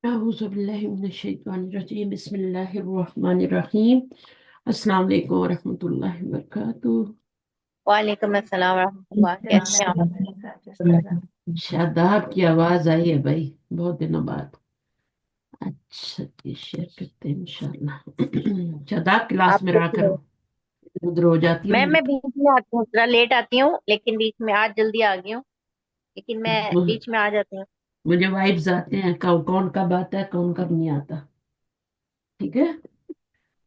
أعوذ بالله من الشيطان الرجيم بسم الله الرحمن الرحيم السلام علیکم ورحمۃ اللہ وبرکاتہ۔ وعلیکم السلام ورحمۃ اللہ، کیسے ہیں آپ؟ شاداب کی آواز آئی ہے بھائی بہت دنوں بعد۔ اچھا جی شیئر کرتے ہیں انشاءاللہ۔ شاداب کلاس آپ میں کو رہا کرو، ادھر ہو جاتی ہوں میں بیچ میں آتی ہوں، ذرا لیٹ آتی ہوں، لیکن بیچ میں آج جلدی آ گئی ہوں، لیکن میں بیچ میں آ جاتی ہوں۔ مجھے وائبز آتے ہیں کون کب آتا ہے کون کب نہیں آتا۔ ٹھیک ہے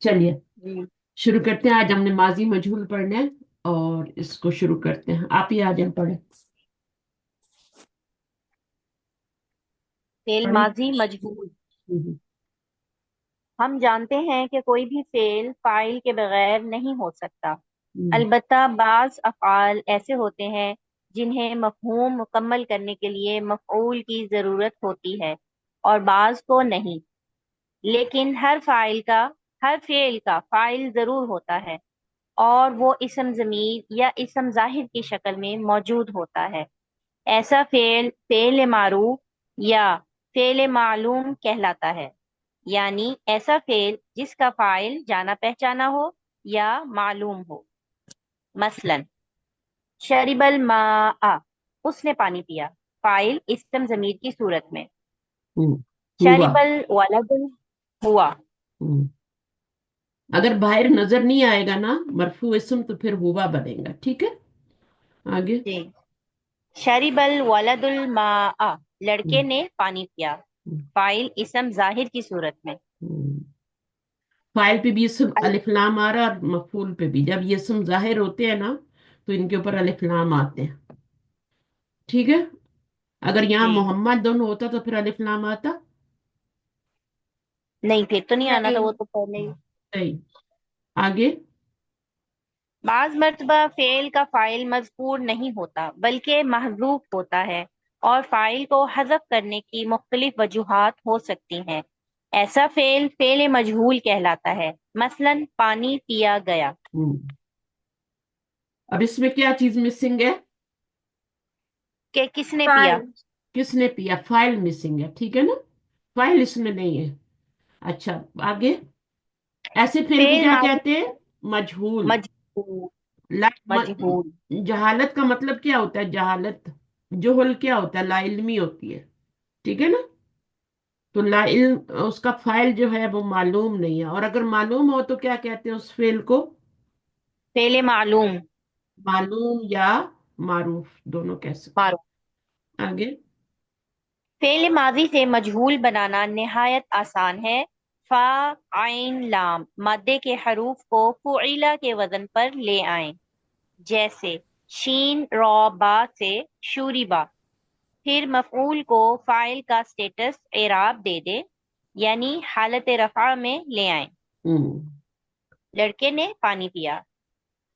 چلیے جی شروع کرتے ہیں۔ آج ہم نے ماضی مجہول پڑھنا ہے اور اس کو شروع کرتے ہیں۔ آپ ہی آ جائیں پڑھیں۔ فعل پڑھیں۔ ماضی مجہول۔ ہوں، ہم جانتے ہیں کہ کوئی بھی فعل فاعل کے بغیر نہیں ہو سکتا، ہوں، البتہ بعض افعال ایسے ہوتے ہیں جنہیں مفہوم مکمل کرنے کے لیے مفعول کی ضرورت ہوتی ہے اور بعض کو نہیں، لیکن ہر فعل کا فاعل ضرور ہوتا ہے اور وہ اسم ضمیر یا اسم ظاہر کی شکل میں موجود ہوتا ہے۔ ایسا فعل معروف یا فعل معلوم کہلاتا ہے، یعنی ایسا فعل جس کا فاعل جانا پہچانا ہو یا معلوم ہو۔ مثلا شرب الماء، اس نے پانی پیا، فاعل اسم ضمیر کی صورت میں۔ ہوں، ہوا۔ شرب الولد، ہوا۔ ہوں۔ اگر باہر نظر نہیں آئے گا نا مرفوع اسم تو پھر ہوا بنے گا۔ ٹھیک ہے آگے۔ جی شرب الولد الماء، لڑکے نے پانی پیا، فاعل اسم ظاہر کی صورت میں۔ فائل پہ بھی اسم الف لام آ رہا اور مفعول پہ بھی، جب یہ اسم ظاہر ہوتے ہیں نا تو ان کے اوپر الف لام آتے ہیں۔ ٹھیک ہے اگر یہاں جی محمد دونوں ہوتا تو پھر الف لام آتا نہیں، پھر تو نہیں آنا تھا، نہیں، وہ تو پہلے ہی۔ نہیں۔ آگے۔ بعض مرتبہ فعل کا فاعل مذکور نہیں ہوتا بلکہ محذوف ہوتا ہے، اور فاعل کو حذف کرنے کی مختلف وجوہات ہو سکتی ہیں۔ ایسا فعل مجہول کہلاتا ہے۔ مثلا پانی پیا گیا، اب اس میں کیا چیز مسنگ ہے؟ کہ کس نے پیا۔ فائل کس نے پیا، فائل مسنگ ہے۔ ٹھیک ہے نا، فائل اس میں نہیں ہے۔ اچھا آگے۔ ایسے فعل کو فعل کیا ماضی کہتے ہیں؟ مجہول۔ مجہول مجہول۔ جہالت کا مطلب کیا ہوتا ہے؟ جہالت، جہل کیا ہوتا ہے؟ لا علمی ہوتی ہے۔ ٹھیک ہے نا، تو لا علم اس کا فائل جو ہے وہ معلوم نہیں ہے، اور اگر معلوم ہو تو کیا کہتے ہیں اس فعل کو؟ فعل معلوم، معلوم یا معروف دونوں کہہ سکتے معروف۔ ہیں۔ آگے۔ فعل ماضی سے مجہول بنانا نہایت آسان ہے۔ فا، عین، لام مادے کے حروف کو فعیلہ کے وزن پر لے آئیں، جیسے شین را با سے شوریبا، پھر مفعول کو فاعل کا سٹیٹس اعراب دے دے، یعنی حالت رفع میں لے آئیں۔ ہم، لڑکے نے پانی پیا،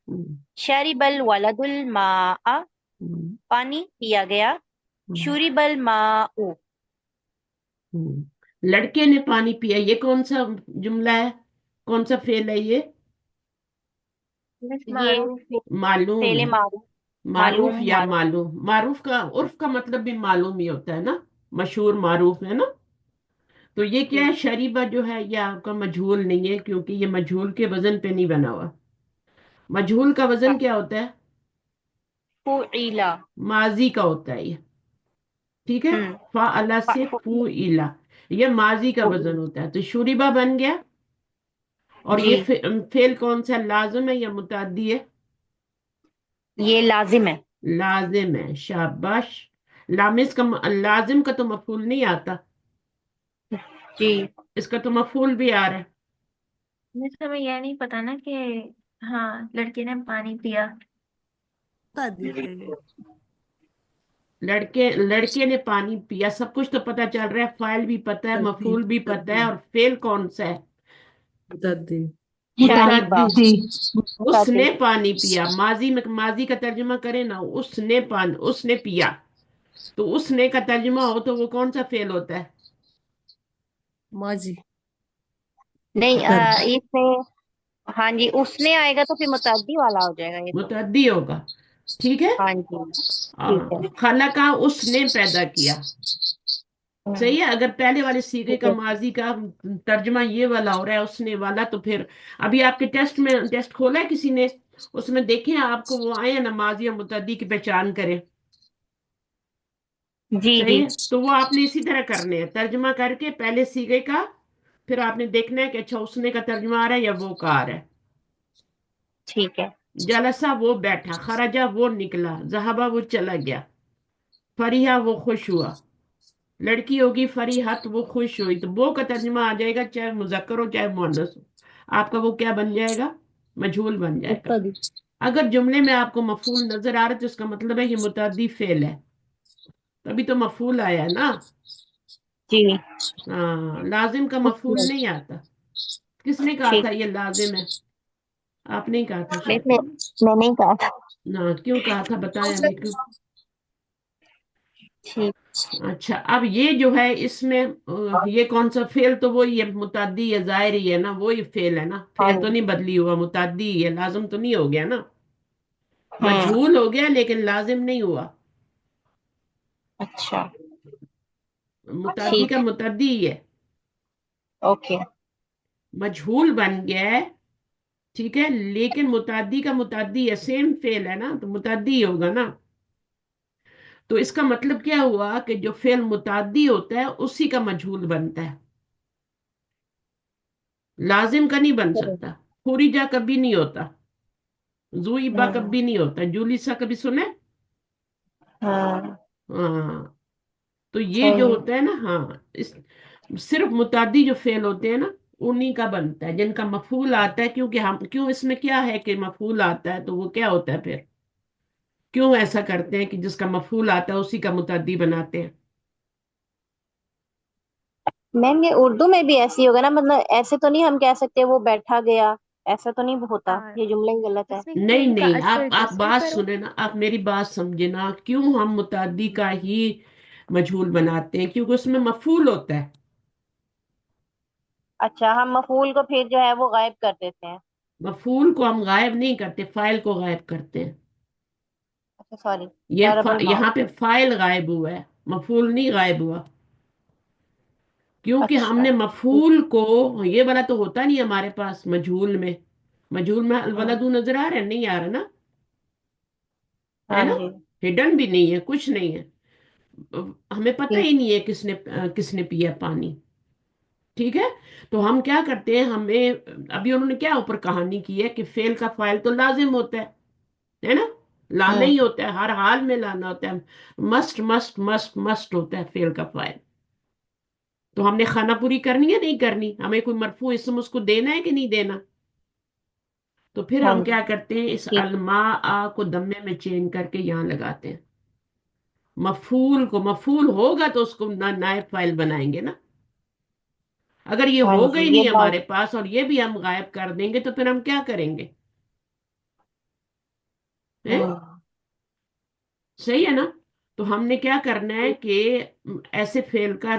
ہم، شرب الولد الماء، ہم، پانی پیا گیا، ہم، شرب الماء۔ ہم۔ لڑکے نے پانی پیا، یہ کون سا جملہ ہے؟ کون سا فعل ہے یہ؟ معروف یہ معلوم فعل ہے۔ معروف، معروف یا معروف۔ معلوم، معروف کا عرف کا مطلب بھی معلوم ہی ہوتا ہے نا، مشہور معروف ہے نا۔ تو یہ کیا جی ہے؟ شریبہ جو ہے یہ آپ کا مجہول نہیں ہے، کیونکہ یہ مجہول کے وزن پہ نہیں بنا ہوا۔ مجہول کا وزن کیا ہوتا ہے؟ فعیلہ۔ ماضی کا ہوتا ہے یہ۔ ٹھیک ہے، فعل سے فعل، یہ ماضی کا وزن ہوتا ہے۔ تو شوریبہ بن گیا، اور جی یہ فعل کون سا؟ لازم ہے یا متعدی ہے؟ یہ لازم ہے۔ لازم ہے، شاباش۔ لازم کا تو مفعول نہیں آتا، جی اس کا تو مفعول بھی آ رہا ہے۔ مجھ ہمیں یہ نہیں پتا نا کہ ہاں لڑکے نے پانی پیا۔ لڑکے نے پانی پیا، سب کچھ تو پتا چل رہا ہے، فاعل بھی پتا ہے، مفعول بھی پتا ہے، اور فعل کون سا ہے؟ شاربہ، متعدی۔ اس متعدی۔ نے پانی پیا، ماضی میں ماضی کا ترجمہ کرے نا، اس نے پیا، تو اس نے کا ترجمہ ہو تو وہ کون سا فعل ہوتا ہے؟ ماضی نہیں اس میں ہاں جی، اس نے آئے گا تو پھر متعدی والا ہو جائے گا یہ تو۔ متعدی ہوگا۔ ٹھیک ہے، ہاں جی ٹھیک ہے۔ خلقہ اس نے پیدا کیا، सही है। अगर पहले वाले सीगे ठीक का है। माजी का तर्जमा ये वाला हो रहा है उसने वाला, तो फिर अभी आपके टेस्ट में टेस्ट खोला है किसी ने, उसमें देखें आपको वो आए हैं ना माजी और मुतद्दी की पहचान करें। जी सही जी। है, तो वो आपने इसी तरह करने हैं, तर्जमा करके पहले सीगे का, फिर आपने देखना है कि अच्छा उसने का तर्जमा आ रहा है या वो का आ रहा है। ठीक है। जलसा वो बैठा, खराजा वो निकला, जहाबा वो चला गया, फरिहा वो खुश हुआ। लड़की होगी फरीहत वो खुश हुई, तो वो का तर्जुमा आ जाएगा, चाहे मुजक्कर हो चाहे मुअन्नस हो। आपका वो क्या बन जाएगा? मजहूल बन जाएगा। मुत्तदी। अगर जुमले में आपको मफूल नजर आ रहा है तो इसका मतलब है कि मुतअद्दी फेल है, तभी तो मफूल आया है ना। जी। हाँ, लाजिम का मफूल नहीं आता। किसने कहा था ठीक। ये लाजिम है? आपने ही कहा था मैं शायद। मैं मैंने ही कहा था। ना, क्यों कहा था बताएं हमें क्यों। ठीक। अच्छा, अब ये जो है इसमें ये कौन सा फेल, तो वही है मुताद्दी है, जाहिर ही है ना, वही फेल है ना, हाँ फेल तो जी। नहीं बदली हुआ, मुताद्दी ही है, लाजिम तो नहीं हो गया ना। हम्म। मजहूल हो गया लेकिन लाजिम नहीं हुआ। अच्छा। मुताद्दी का ठीक। मुताद्दी ही है। ओके। मजहूल बन गया है, ठीक है, लेकिन मुताद्दी का मुताद्दी है, सेम फेल है ना, तो मुताद्दी ही होगा ना। तो इसका मतलब क्या हुआ कि जो फेल मुताद्दी होता है उसी का मजहूल बनता है, लाजिम का नहीं बन सकता। फूरिजा कभी नहीं होता, जुईबा हम्म। कभी नहीं होता, जूलिसा कभी सुने? हम्म। हाँ, तो ये सही जो है। होता है ना, हाँ, इस सिर्फ मुतादी जो फेल होते हैं ना, उन्हीं का बनता है, जिनका मफूल आता है। क्योंकि हम क्यों, इसमें क्या है कि मफूल आता है तो वो क्या होता है फिर, क्यों ऐसा करते हैं कि जिसका मफूल आता है उसी का मुतादी बनाते हैं? मैम ये उर्दू में भी ऐसी होगा ना, मतलब ऐसे तो नहीं हम कह सकते वो बैठा गया, ऐसा तो नहीं होता, हाँ, ये जुमला ही गलत है। इसमें नहीं फेल का नहीं, असर आप जज्म बात पर हो। सुने ना, आप मेरी बात समझे ना, क्यों हम मुतादी का ही मजहूल बनाते हैं? क्योंकि उसमें मफूल होता है। अच्छा, हम मफूल को फिर जो है वो गायब कर देते हैं। मफूल को हम गायब नहीं करते, फाइल को गायब करते हैं। अच्छा सॉरी। ये टर्बल यहाँ माउथ। पे फाइल गायब हुआ है, मफूल नहीं गायब हुआ। क्योंकि अच्छा। हमने मफूल को, ये वाला तो होता नहीं हमारे पास मजहूल में। मजहूल में हम्म। अलवलदू नजर आ रहा है, नहीं आ रहा ना, है हाँ ना, जी। हिडन भी नहीं है, कुछ नहीं है। हमें पता ठीक। ही नहीं है किसने पिया पानी। ठीक है, तो हम क्या करते हैं, हमें अभी उन्होंने क्या ऊपर कहानी की है कि फेल का फाइल तो लाजिम होता है ना, लाना ही हम्म। होता है, हर हाल में लाना होता है। मस्ट मस्ट मस्ट मस्ट होता है फेल का फाइल। तो हमने खाना पूरी करनी है नहीं करनी, हमें कोई मरफू इसम उसको देना है कि नहीं देना? तो फिर हाँ हम जी। क्या करते हैं, इस ठीक। अलमा आ को दम्मे में चेंज करके यहाँ लगाते हैं। मफूल को, मफूल होगा तो उसको नायब फाइल बनाएंगे ना। अगर ये हाँ हो जी गई ये नहीं बात। हमारे पास और ये भी हम गायब कर देंगे तो फिर हम क्या करेंगे? हैं? हम्म। सही है ना। तो हमने क्या करना है कि ऐसे फेल का,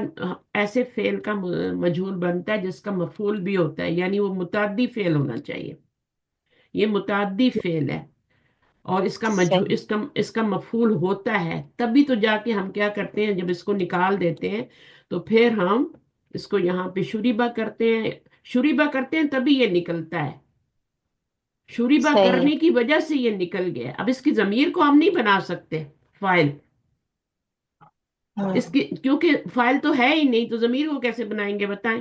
ऐसे फेल का मजहूल बनता है जिसका मफूल भी होता है, यानी वो मुताद्दी फेल होना चाहिए। ये मुताद्दी फेल है, और इसका मजहूल, सही। इसका मफूल होता है, तभी तो जाके हम क्या करते हैं, जब इसको निकाल देते हैं तो फिर हम इसको यहाँ पे शुरीबा करते हैं। शुरीबा करते हैं तभी ये निकलता है, शुरीबा सही है। करने की वजह से ये निकल गया। अब इसकी जमीर को हम नहीं बना सकते फाइल, हम्म। इसकी, क्योंकि फाइल तो है ही नहीं, तो जमीर को कैसे बनाएंगे बताएं?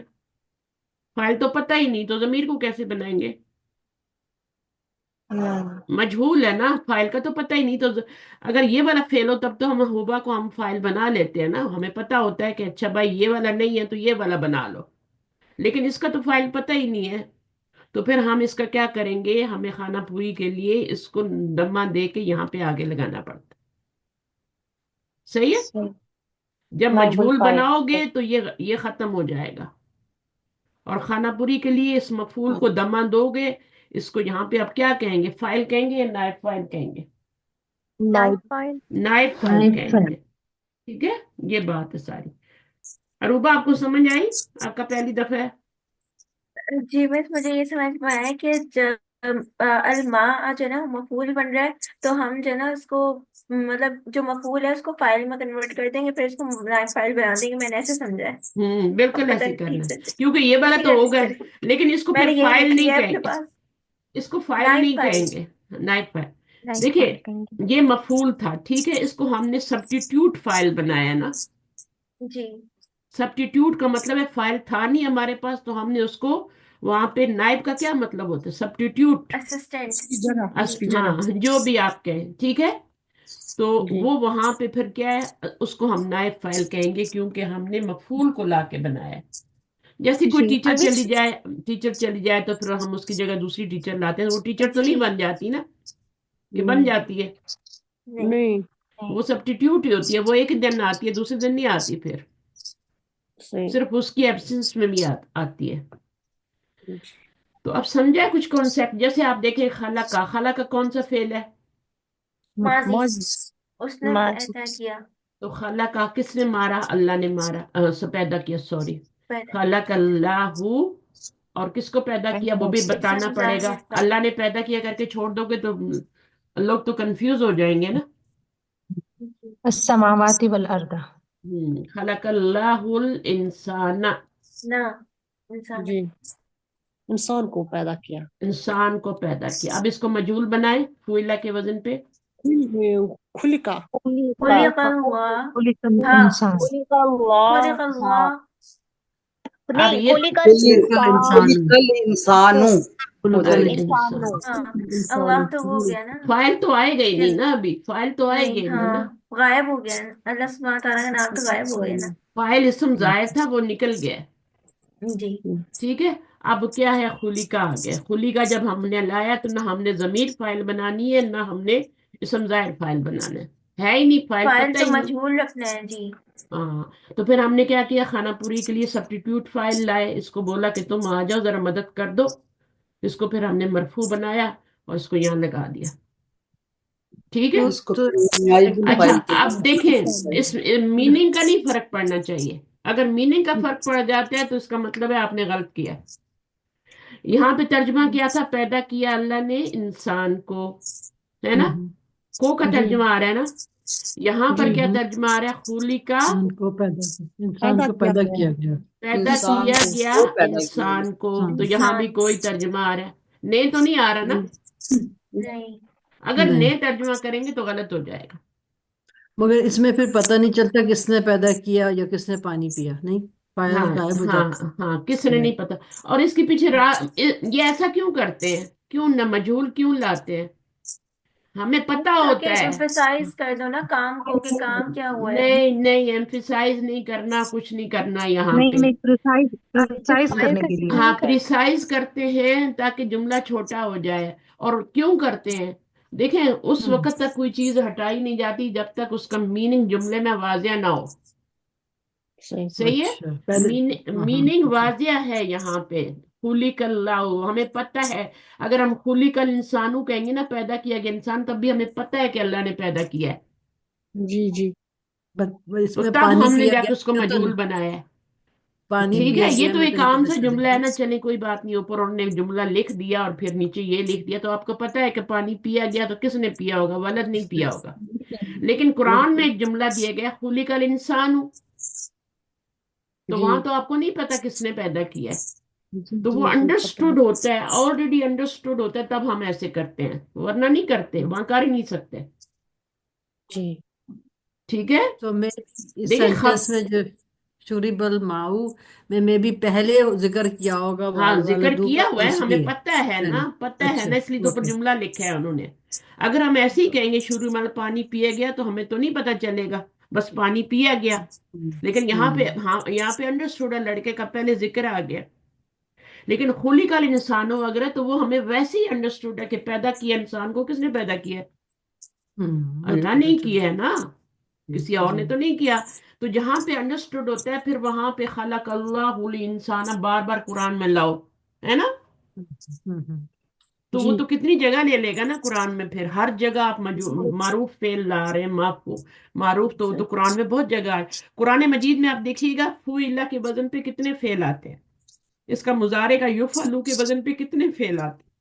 फाइल तो पता ही नहीं, तो जमीर को कैसे बनाएंगे? हम्म। मजहूल है ना, फाइल का तो पता ही नहीं, तो अगर ये वाला फेल हो तब तो हम हुबा को हम फाइल बना लेते हैं ना, हमें पता होता है कि अच्छा भाई ये वाला नहीं है तो ये वाला बना लो। लेकिन इसका तो फाइल पता ही नहीं है, तो फिर हम इसका क्या करेंगे, हमें खाना पूरी के लिए इसको दम्मा दे के यहाँ पे आगे लगाना पड़ता है। सही है। सही। जब नाइबुल मजहूल फाइल। बनाओगे तो ये खत्म हो जाएगा, और खानापुरी के लिए इस मफूल को दमा दोगे। इसको यहाँ पे अब क्या कहेंगे, फाइल कहेंगे या नायब फाइल कहेंगे? Night night. पॉइंट। नायब फाइल नाइट कहेंगे। फाइल। ठीक है, ये बात है सारी। अरूबा आपको समझ आई? आपका पहली दफा है? जी बस मुझे ये समझ में आया कि जब अलमा जो है ना मफूल बन रहा है, तो हम जो है ना उसको मतलब जो मफूल है उसको फाइल में कन्वर्ट कर देंगे, फिर उसको फाइल बना देंगे। मैंने ऐसे समझा है। अब बिल्कुल पता ऐसे ही नहीं करना ठीक है, से। क्योंकि ये वाला इसी तो का हो गए। चले, लेकिन इसको फिर मैंने यही फाइल लिख नहीं लिया है अपने कहेंगे, पास। इसको फाइल नाइफ नहीं फाइल। कहेंगे। Knife file. नाइस फाइल देखिए, कहेंगे। ये मफूल था, ठीक है, इसको हमने सब्स्टिट्यूट फाइल बनाया ना। जी। सब्स्टिट्यूट का मतलब है फाइल था नहीं हमारे पास, तो हमने उसको वहां पे, नाइफ का क्या मतलब होता है, सब्स्टिट्यूट। असिस्टेंट। उसकी जगह, जी। उसकी हाँ, जगह। जो भी आप कहें, ठीक है। तो जी वो वहां पे फिर क्या है, उसको हम नाइफ फाइल कहेंगे, क्योंकि हमने मफूल को ला के बनाया है। जैसे कोई जी। टीचर अभी चली जाए, तो फिर हम उसकी जगह दूसरी टीचर लाते हैं, तो वो टीचर तो जी। नहीं बन जाती ना, कि बन नहीं जाती है। नहीं। नहीं, वो सब्स्टिट्यूट ही होती है, वो एक दिन आती है, दूसरे दिन नहीं आती फिर, सही। सिर्फ उसकी एब्सेंस में भी आती है। तो अब समझा कुछ कॉन्सेप्ट, जैसे आप देखें, खाला का कौन सा फेल है। माजी। मौज। उसने माजी। ऐसा किया। तो खाला का किसने मारा, अल्लाह ने मारा, पैदा किया, सॉरी। पैदा खाला किया। अल्लाहू, और किसको पैदा किया वो भी बताना इसम पड़ेगा। जाहिर था। अल्लाह ने पैदा किया करके छोड़ दोगे तो लोग तो कंफ्यूज हो जाएंगे ना। जी। अस्समावाति वल अर्द। खलकल्लाहुल इंसाना, ना। इंसान। जी, इंसान को पैदा किया। इंसान को पैदा किया। अब इसको मजूल बनाए फुइला के वजन पे। खुली का। खुलिका खुलिकल हुआ। खुलिकल हाँ। इंसान। खुलिका अल्लाह। खुलिकल हुआ। अब नहीं, ये खुलिकल खुलिकल इंसान। इंसान। कल इंसानू हो खुलिकल जाएगी। इंसानो। इंसान। हाँ। अल्लाह इंसान। तो हो गया ना। फाइल तो आएगा ही नहीं चल। ना, अभी फाइल तो आएगा नहीं, ही नहीं हाँ। ना। गायब हो गया। अल्लाह सुब्हान तआला का नाम तो गायब हो गया ना। फाइल इसम जाहिर था, वो निकल गया। जी। ठीक है। अब क्या है, खुली का आ गया। खुली का जब हमने लाया तो ना हमने जमीर फाइल बनानी है, ना हमने इसम जाहिर फाइल बनाना है ही नहीं, फाइल फाइल पता तो ही नहीं। मजहूल रखना है जी। हाँ, तो फिर हमने क्या किया, खाना पूरी के लिए सब्स्टिट्यूट फाइल लाए, इसको बोला कि तुम आ जाओ जरा मदद कर दो। इसको फिर हमने मरफू बनाया और इसको यहाँ लगा दिया। ठीक है। तो इसको तो नाइबुल अच्छा, फाइल के अब देखें, इस मीनिंग का नहीं फर्क पड़ना चाहिए। अगर मीनिंग का फर्क पड़ जाता है तो इसका मतलब है आपने गलत किया। यहाँ पे तर्जुमा किया था, पैदा किया अल्लाह ने इंसान को, है ना। को का जी तर्जुमा आ रहा है ना। यहाँ पर जी क्या तर्जुमा आ रहा है, खूली का, इंसान पैदा को किया पैदा गया। किया गया। पैदा इंसान किया गया को पैदा किया गया। इंसान को। तो इंसान। यहाँ भी इंसान। कोई तर्जुमा आ रहा है, ने तो नहीं आ रहा ना। जी नहीं। अगर नहीं, ने तर्जुमा करेंगे तो गलत हो जाएगा। मगर इसमें फिर पता नहीं चलता किसने पैदा किया या किसने पानी पिया। नहीं, हाँ फाइल गायब हो जाता हाँ हाँ, किसने है। नहीं पता। और इसके पीछे ये ऐसा क्यों करते हैं, क्यों न मजहूल क्यों लाते हैं, हमें पता ताकि होता है। एम्फेसाइज कर दो ना काम को, कि काम क्या हुआ है। नहीं नहीं, एम्फिसाइज नहीं करना, कुछ नहीं करना यहाँ नहीं पे। नहीं, प्रिसाइज प्रिसाइज करने के लिए। हाँ, नहीं कर। प्रिसाइज करते हैं ताकि जुमला छोटा हो जाए। और क्यों करते हैं, देखें, उस हम्म वक्त तक कोई चीज हटाई नहीं जाती जब तक उसका मीनिंग जुमले में वाजिया ना हो। सही। सही है। अच्छा, पहले। हाँ। मीनिंग वाजिया है यहाँ पे। खुली कल्लाहू, हमें पता है। अगर हम खुली कल इंसानू कहेंगे ना, पैदा किया गया इंसान, तब भी हमें पता है कि अल्लाह ने पैदा किया है। जी जी तो इसमें तब पानी हमने पिया जाके उसको गया तो मजहूल बनाया है। पानी ठीक है, पिया ये गया तो में एक तो नहीं आम पता सा जुमला है चलेगा। ना, चले कोई बात नहीं, ऊपर उन्होंने जुमला लिख दिया और फिर नीचे ये लिख दिया, तो आपको पता है कि पानी पिया गया, तो किसने पिया होगा, वलद नहीं पिया होगा। लेकिन कुरान में एक जुमला दिया गया, खुलिकल इंसान, तो जी वहां तो आपको नहीं पता किसने पैदा किया है। जी तो वो जी जी, पता है। अंडरस्टूड होता है, ऑलरेडी अंडरस्टूड होता है, तब हम ऐसे करते हैं, वरना नहीं करते, वहां कर ही नहीं सकते। जी ठीक है। तो मैं इस देखिए सेंटेंस में जो शुरिबल माऊ में मैं भी पहले जिक्र किया होगा हाँ, जिक्र वालदू का, किया हुआ तो है, हमें इसलिए। पता है ना, पहले। पता है अच्छा, ना, इसलिए तो ऊपर ओके। जुमला लिखा है उन्होंने। अगर हम ऐसे ही कहेंगे शुरू में पानी पिया गया, तो हमें तो नहीं पता चलेगा, बस पानी पिया गया। लेकिन यहाँ पे, हम्म हाँ, यहाँ पे अंडरस्टूड है, लड़के का पहले जिक्र आ गया। लेकिन खुली का इंसान हो अगर है, तो वो हमें वैसे ही अंडरस्टूड है कि पैदा किया इंसान को, किसने पैदा किया है, वो तो अल्लाह पता नहीं चल। किया है ना, किसी और जी। ने तो नहीं किया। तो जहां पे अंडरस्टूड होता है, फिर वहां पे खलक अल्लाहुल इंसान बार बार कुरान में लाओ, है ना। हम्म। तो वो जी तो कितनी जगह ले लेगा ना कुरान में, फिर हर जगह आप मारूफ फेल ला रहे हैं, मारूफ तो वो तो कुरान में बहुत जगह है। कुरान मजीद में आप देखिएगा, फू इल्ला के वजन पे कितने फेल आते हैं, इसका मुजारे का युफअलु के वजन पे कितने फेल आते हैं।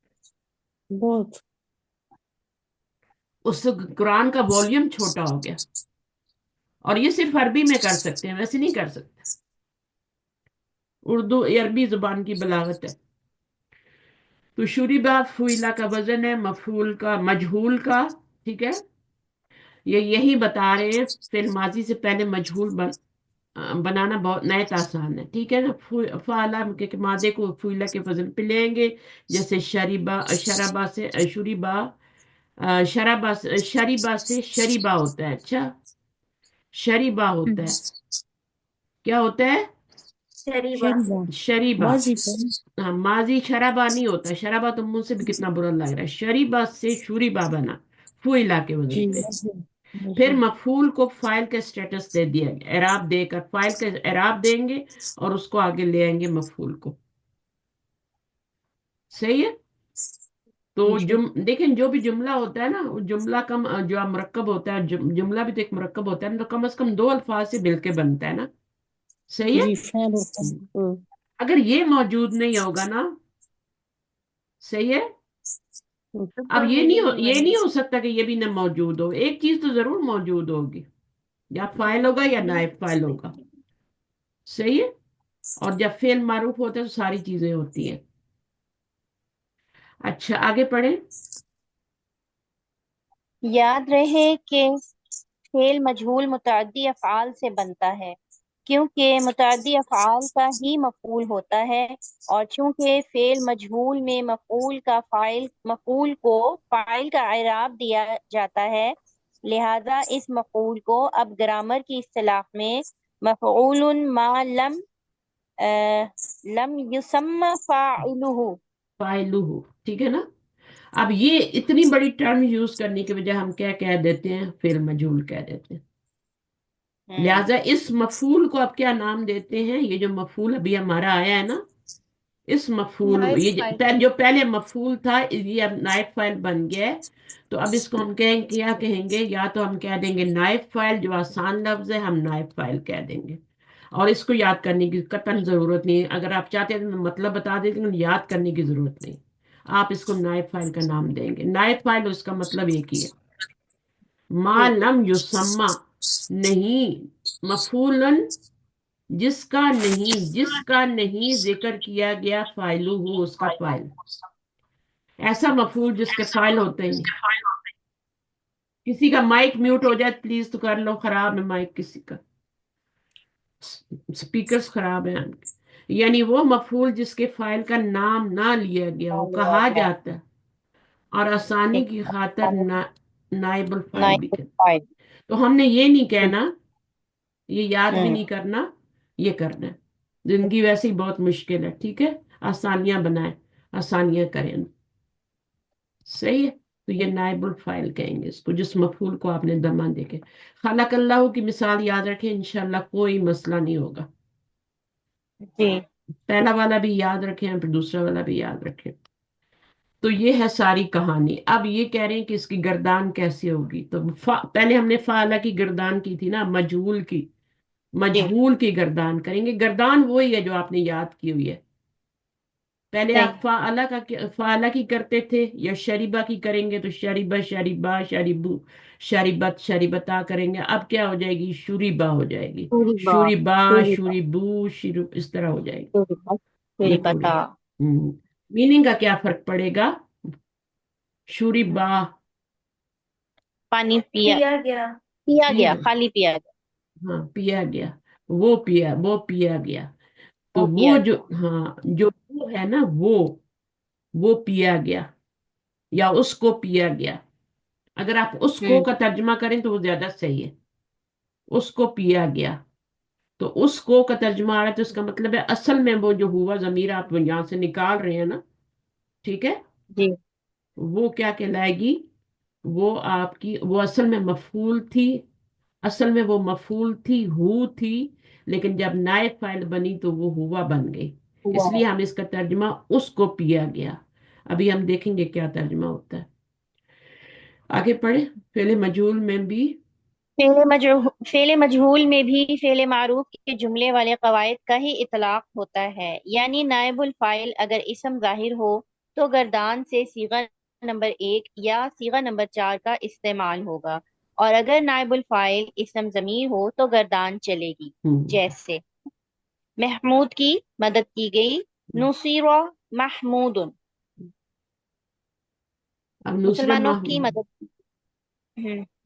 بہت. اس قرآن کا والیوم چھوٹا ہو گیا. اور یہ صرف عربی میں کر سکتے ہیں، ویسے نہیں کر سکتے. اردو عربی زبان کی بلاغت ہے. تو شوریبا فوئلہ کا وزن ہے مفعول کا مجہول کا. ٹھیک ہے، یہ یہی بتا رہے ہیں فعل ماضی سے پہلے مجہول بنانا بہت نہایت آسان ہے. ٹھیک ہے نا. فعلہ کے مادے کو فوئلہ کے وزن پہ لیں گے. جیسے شریبا، شرابا سے شوریبا، شریبا سے شریبا ہوتا ہے. اچھا، شریبا ہوتا ہے. کیا ہوتا ہے؟ شریبا. شریبا. شریبا. ماضی کا. ہاں، ماضی شرابا نہیں ہوتا. شرابا تو منہ سے بھی کتنا برا لگ رہا ہے. شریبا سے شوریبا بنا فوئلہ کے وزن جی. پہ. پھر ماضی. مفعول کو فائل کا اسٹیٹس دے دیا گیا، اعراب دے کر فائل کا اعراب دیں گے اور اس کو آگے لے آئیں گے مفعول کو. صحیح ہے. تو جی. دیکھیں جو بھی جملہ ہوتا ہے نا، وہ جملہ کم جو مرکب ہوتا ہے، جملہ بھی تو ایک مرکب ہوتا ہے نا، تو کم از کم دو الفاظ سے مل کے بنتا ہے نا. صحیح جی. ہے. فعل اور فعل. اگر یہ موجود نہیں ہوگا نا، صحیح ہے، تو اب کوئی یہ نہیں میننگ نہیں یہ بنے نہیں گی. ہو سکتا کہ یہ بھی نہ موجود ہو. ایک چیز تو ضرور موجود ہوگی، یا فاعل ہوگا یا نائب فاعل ہوگا. صحیح ہے. اور جب فعل معروف ہوتا ہے تو ساری چیزیں ہوتی ہیں. اچھا، آگے پڑھیں. یاد رہے کہ فعل مجہول متعدی افعال سے بنتا ہے، کیونکہ متعدی افعال کا ہی مفعول ہوتا ہے، اور چونکہ فعل مجہول میں مفعول کو فاعل کا اعراب دیا جاتا ہے، لہذا اس مفعول کو اب گرامر کی اصطلاح میں مفعول ما لم یسمى فاعلہ. فاعلہ. ٹھیک ہے نا. اب یہ اتنی بڑی ٹرم یوز کرنے کے بجائے ہم کیا کہہ دیتے ہیں؟ فعل مجہول کہہ دیتے ہیں. لہذا اس مفعول کو اب کیا نام دیتے ہیں؟ یہ جو مفعول ابھی ہمارا آیا ہے نا، اس مفعول نائب یہ فاعل. جو پہلے مفعول تھا یہ اب نائب فاعل بن گیا ہے. تو اب اس کو ہم کیا کہیں گے؟ یا تو ہم کہہ دیں گے نائب فاعل، جو آسان لفظ ہے ہم نائب فاعل کہہ دیں گے. اور اس کو یاد کرنے کی قطعاً ضرورت نہیں ہے. اگر آپ چاہتے ہیں تو میں مطلب بتا دیتے ہیں، یاد کرنے کی ضرورت نہیں. آپ اس کو نائب فاعل کا نام دیں گے. نائب فاعل اس کا مطلب ایک ہی ہے، ما لم یسمى، نہیں، مفعولن، جس کا نہیں ذکر کیا گیا فاعل ہو، اس کا فاعل. ایسا مفعول جس کے فاعل ہوتے ہی نہیں. کسی کا مائک میوٹ ہو جائے پلیز تو کر لو، خراب ہے مائک کسی کا، سپیکرز خراب ہیں. یعنی وہ مفعول جس کے فاعل کا نام نہ لیا گیا ہو، کہا جاتا ہے، اور آسانی کی خاطر نائب الفاعل بھی کہتے. تو ہم نے یہ نہیں کہنا، یہ یاد بھی نہیں کرنا، یہ کرنا ہے. زندگی ویسے ہی بہت مشکل ہے. ٹھیک ہے، آسانیاں بنائیں، آسانیاں کریں. صحیح ہے. تو یہ نائب الفاعل کہیں گے اس کو، جس مفعول کو آپ نے دمہ دے کے. خلق اللہ کی مثال یاد رکھیں، انشاءاللہ کوئی مسئلہ نہیں ہوگا. جی. پہلا والا بھی یاد رکھیں، پھر دوسرا والا بھی یاد رکھیں. تو یہ ہے ساری کہانی. اب یہ کہہ رہے ہیں کہ اس کی گردان کیسے ہوگی. تو پہلے ہم نے فعلہ کی گردان کی تھی نا، مجہول کی. جی. مجہول کی گردان کریں گے. گردان وہی ہے جو آپ نے یاد کی ہوئی ہے. پہلے صحیح. آپ فعلہ کی کرتے تھے، یا شریبہ کی کریں گے تو شریبہ، شریبہ، شریبو، شریبت، شریبتا کریں گے. اب کیا ہو جائے گی؟ شوریبا ہو جائے گی. پوری بات. شوریبا، پوری بات. شوریبو، اس طرح ہو جائے گی. پوری بات. یہ پوری تھوڑی بتا. میننگ کا کیا فرق پڑے گا؟ شوریبا پانی پیا. پیا گیا. پیا پی گیا، گیا. خالی پیا گیا. ہاں، پیا گیا. وہ پیا گیا. تو وہ وہ پیا جو، گیا. ہاں، جو وہ ہے نا، وہ پیا گیا، یا اس کو پیا گیا. اگر آپ اس کو کا ترجمہ کریں تو وہ زیادہ صحیح ہے. اس کو پیا گیا. تو اس کو کا ترجمہ آ رہا ہے تو اس کا مطلب ہے اصل میں وہ جو ہوا ضمیر آپ یہاں سے نکال رہے ہیں نا، ٹھیک ہے، جی. وہ کیا کہلائے گی؟ وہ آپ کی، وہ اصل میں مفعول تھی. اصل میں وہ مفعول تھی، ہو تھی، لیکن جب نائب فاعل بنی تو وہ ہوا بن گئی. اس ہوا. لیے ہم اس کا ترجمہ اس کو پیا گیا. ابھی ہم دیکھیں گے کیا ترجمہ ہوتا ہے. آگے پڑھیں. فعل مجہول میں بھی فعل مجہول میں بھی فعل معروف کے جملے والے قواعد کا ہی اطلاق ہوتا ہے. یعنی نائب الفاعل اگر اسم ظاہر ہو تو گردان سے صیغہ نمبر 1 یا صیغہ نمبر 4 کا استعمال ہوگا، اور اگر نائب الفاعل اسم ضمیر ہو تو گردان چلے گی، جیسے محمود کی مدد کی گئی، نصیر محمود، اب نصرہ مسلمانوں کی مدد کی۔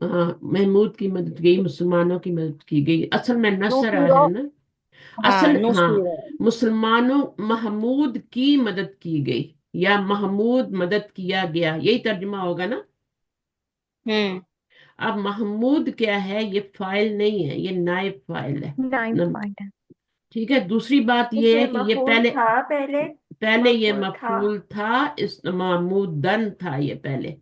ہاں، محمود کی مدد گئی، مسلمانوں کی مدد کی گئی، اصل میں نصرہ نصیر، ہے نا، ہاں اصل ہاں، نصیر، مسلمانوں محمود کی مدد کی گئی یا محمود مدد کیا گیا، یہی ترجمہ ہوگا نا۔ ہوں اب محمود کیا ہے؟ یہ فاعل نہیں ہے، یہ نائب فاعل ہے۔ نائب نم- فائل ہے، ٹھیک ہے، دوسری بات اس یہ میں ہے کہ یہ مفعول پہلے تھا پہلے، یہ مفعول تھا، مفعول تھا، اس محمودن تھا، یہ پہلے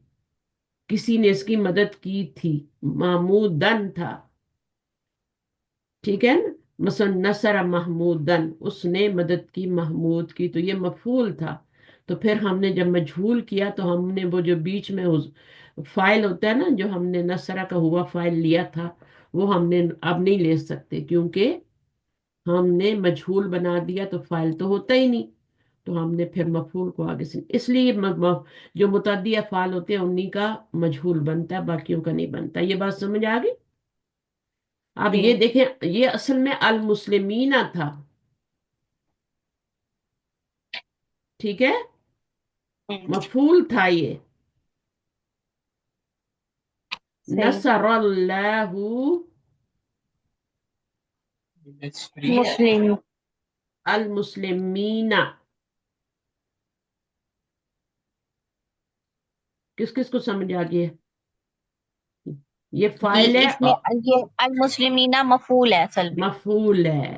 کسی نے اس کی مدد کی تھی، محمودن تھا، ٹھیک ہے نا؟ مثلا نصر محمودن، اس نے مدد کی محمود کی، تو یہ مفعول تھا۔ تو پھر ہم نے جب مجہول کیا تو ہم نے وہ جو بیچ میں فائل ہوتا ہے نا، جو ہم نے نصرہ کا ہوا فائل لیا تھا، وہ ہم نے اب نہیں لے سکتے، کیونکہ ہم نے مجہول بنا دیا تو فائل تو ہوتا ہی نہیں، تو ہم نے پھر مفعول کو آگے سے، اس لیے جو متعدی افعال ہوتے ہیں انہی کا مجہول بنتا ہے، باقیوں کا نہیں بنتا۔ یہ بات سمجھ آ گئی؟ اب جی یہ دیکھیں، یہ اصل میں المسلمینہ تھا، ٹھیک ہے، مفعول تھا یہ، صحیح، نصر اللہ مسلم، المسلمین، کس کس کو سمجھ آ گئی ہے؟ یہ جی فائل ہے اس میں یہ المسلمینہ مفعول ہے اصل میں۔ مفعول ہے۔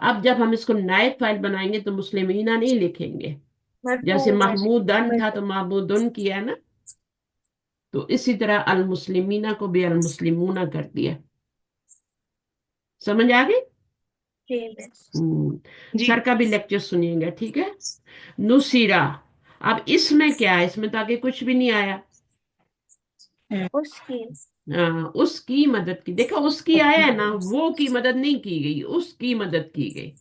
اب جب ہم اس کو نائب فائل بنائیں گے تو مسلمینہ نہیں لکھیں گے، جیسے مرفوع ہے، محمودن تھا تو مرفوع، محمودن کیا نا، تو اسی طرح المسلمینہ کو بھی المسلمونہ کر دیا۔ سمجھ آ گئی؟ جی بس، سر کا بھی لیکچر سنیے گا، ٹھیک ہے۔ نصیرہ، اب اس میں کیا ہے؟ اس میں تو آگے کچھ بھی نہیں آیا۔ اس کی، اس کی مدد کی، دیکھا اس کی آیا ہے نا، وہ کی مدد نہیں کی گئی، اس کی مدد کی گئی۔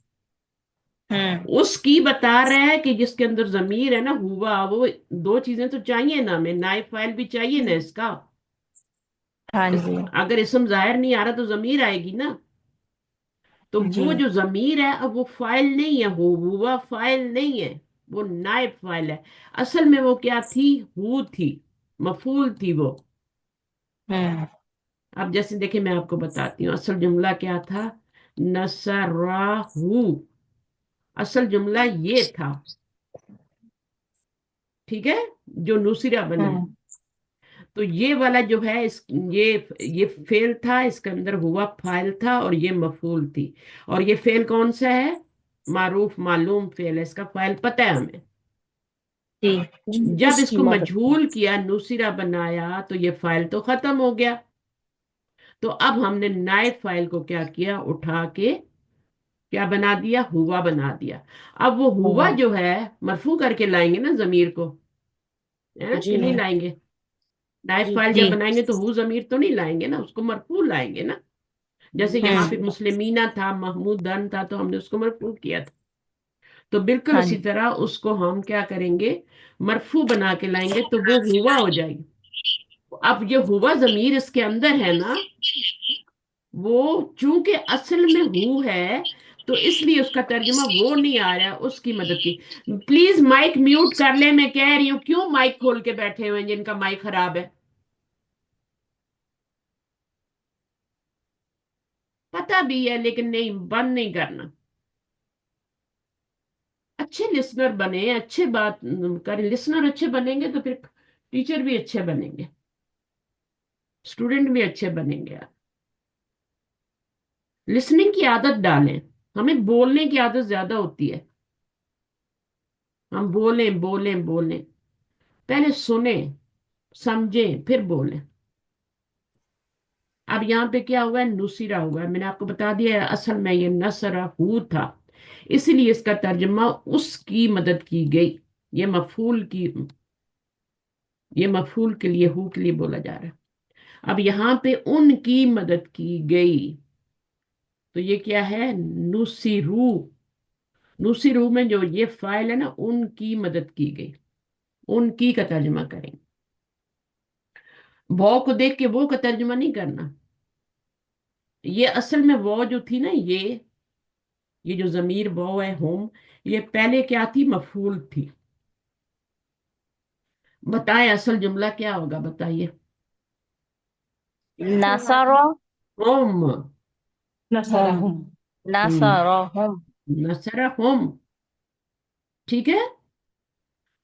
اس کی بتا رہا ہے کہ جس کے اندر ضمیر ہے نا، ہوا، وہ دو چیزیں تو چاہیے نا ہمیں، نائب فائل بھی چاہیے نا اس کا، ہاں جی، اگر اسم ظاہر نہیں آ رہا تو ضمیر آئے گی نا، تو جی وہ جو ضمیر ہے اب وہ فائل نہیں ہے، ہوا فائل نہیں ہے، وہ نائب فائل ہے۔ اصل میں وہ کیا تھی؟ ہو تھی، مفعول تھی وہ۔ اب جیسے دیکھیں میں آپ کو بتاتی ہوں، اصل جملہ کیا تھا؟ نصرہ، اصل جملہ یہ تھا، ٹھیک ہے، جو نصرہ بنے، تو یہ والا جو ہے یہ فعل تھا، اس کے اندر ہوا فاعل تھا، اور یہ مفعول تھی، اور یہ فعل کون سا ہے؟ معروف معلوم فعل ہے، اس کا فاعل پتہ ہے ہمیں۔ جی جب اس اس کی کو مدد کی، مجہول کیا، نصرہ بنایا، تو یہ فاعل تو ختم ہو گیا، تو اب ہم نے نائب فاعل کو کیا کیا؟ اٹھا کے کیا بنا دیا؟ ہوا بنا دیا۔ اب وہ ہوا جو ہے مرفوع کر کے لائیں گے نا ضمیر کو، ہے نا جی کہ نہیں لائیں گے؟ نائب جی فائل جی، جب بنائیں گے تو ہو ضمیر تو نہیں لائیں گے نا، اس کو مرفوع لائیں گے نا، جیسے یہاں پہ مسلمینہ تھا، محمود دن تھا، تو ہم نے اس کو مرفوع کیا تھا، تو بالکل ہاں اسی جی، طرح اس کو ہم کیا کریں گے؟ مرفوع بنا کے لائیں گے، تو وہ ہوا ہو جائے گی۔ اب یہ ہوا ضمیر اس کے اندر ہے نا، وہ چونکہ اصل میں ہو ہے، تو اس لیے اس کا ترجمہ وہ نہیں آ رہا، اس کی مدد کی۔ پلیز مائک میوٹ کر لیں، میں کہہ رہی ہوں، کیوں مائک کھول کے بیٹھے ہوئے ہیں جن کا مائک خراب ہے؟ پتہ بھی ہے لیکن نہیں، بند نہیں کرنا۔ اچھے لسنر بنے، اچھے بات کریں، لسنر اچھے بنیں گے تو پھر ٹیچر بھی اچھے بنیں گے، اسٹوڈنٹ بھی اچھے بنیں گے۔ لسننگ کی عادت ڈالیں، ہمیں بولنے کی عادت زیادہ ہوتی ہے، ہم بولیں بولیں بولیں، پہلے سنیں، سمجھیں، پھر بولیں۔ اب یہاں پہ کیا ہوا ہے؟ نصیرہ ہوا ہے، میں نے آپ کو بتا دیا ہے، اصل میں یہ نصرہ ہو تھا، اس لیے اس کا ترجمہ اس کی مدد کی گئی، یہ مفعول کے لیے، ہو کے لیے بولا جا رہا ہے۔ اب یہاں پہ ان کی مدد کی گئی، تو یہ کیا ہے؟ نصیرو، نصیرو میں جو یہ فائل ہے نا، ان کی مدد کی گئی، ان کی کا ترجمہ کریں۔ वो को देख के वो का तर्जुमा नहीं करना। ये असल में वो जो थी ना, ये जो जमीर वो है होम, ये पहले क्या थी, मफूल थी। बताएं असल जुमला क्या होगा, बताइए। नसरा होम। हम, नसरहुम। हम्म। नसरा हम। नसरा होम। ठीक है।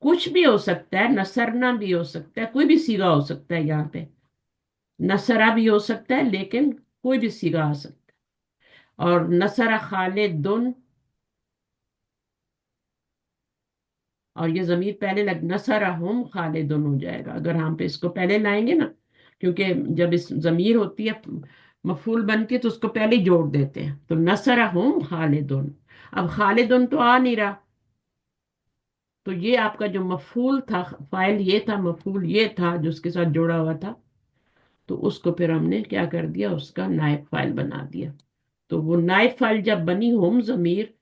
कुछ भी हो सकता है, नसरना भी हो सकता है, कोई भी सीगा हो सकता है यहाँ पे। नसरा भी हो सकता है, लेकिन कोई भी सीगा आ सकता है। और नसरा खालिदुन, और ये जमीर पहले लग, नसरा हम खालिदुन हो जाएगा अगर हम पे इसको पहले लाएंगे ना। क्योंकि जब इस जमीर होती है मफूल बन के, तो उसको पहले ही जोड़ देते हैं। तो नसरा हम खालिदुन। अब खालिदुन तो आ नहीं रहा, तो ये आपका जो मफूल था, फाइल ये था, मफूल ये था जो उसके साथ जुड़ा हुआ था। तो उसको फिर हमने क्या कर दिया, उसका नायब फाइल बना दिया। तो वो नायब फाइल जब बनी हम जमीर,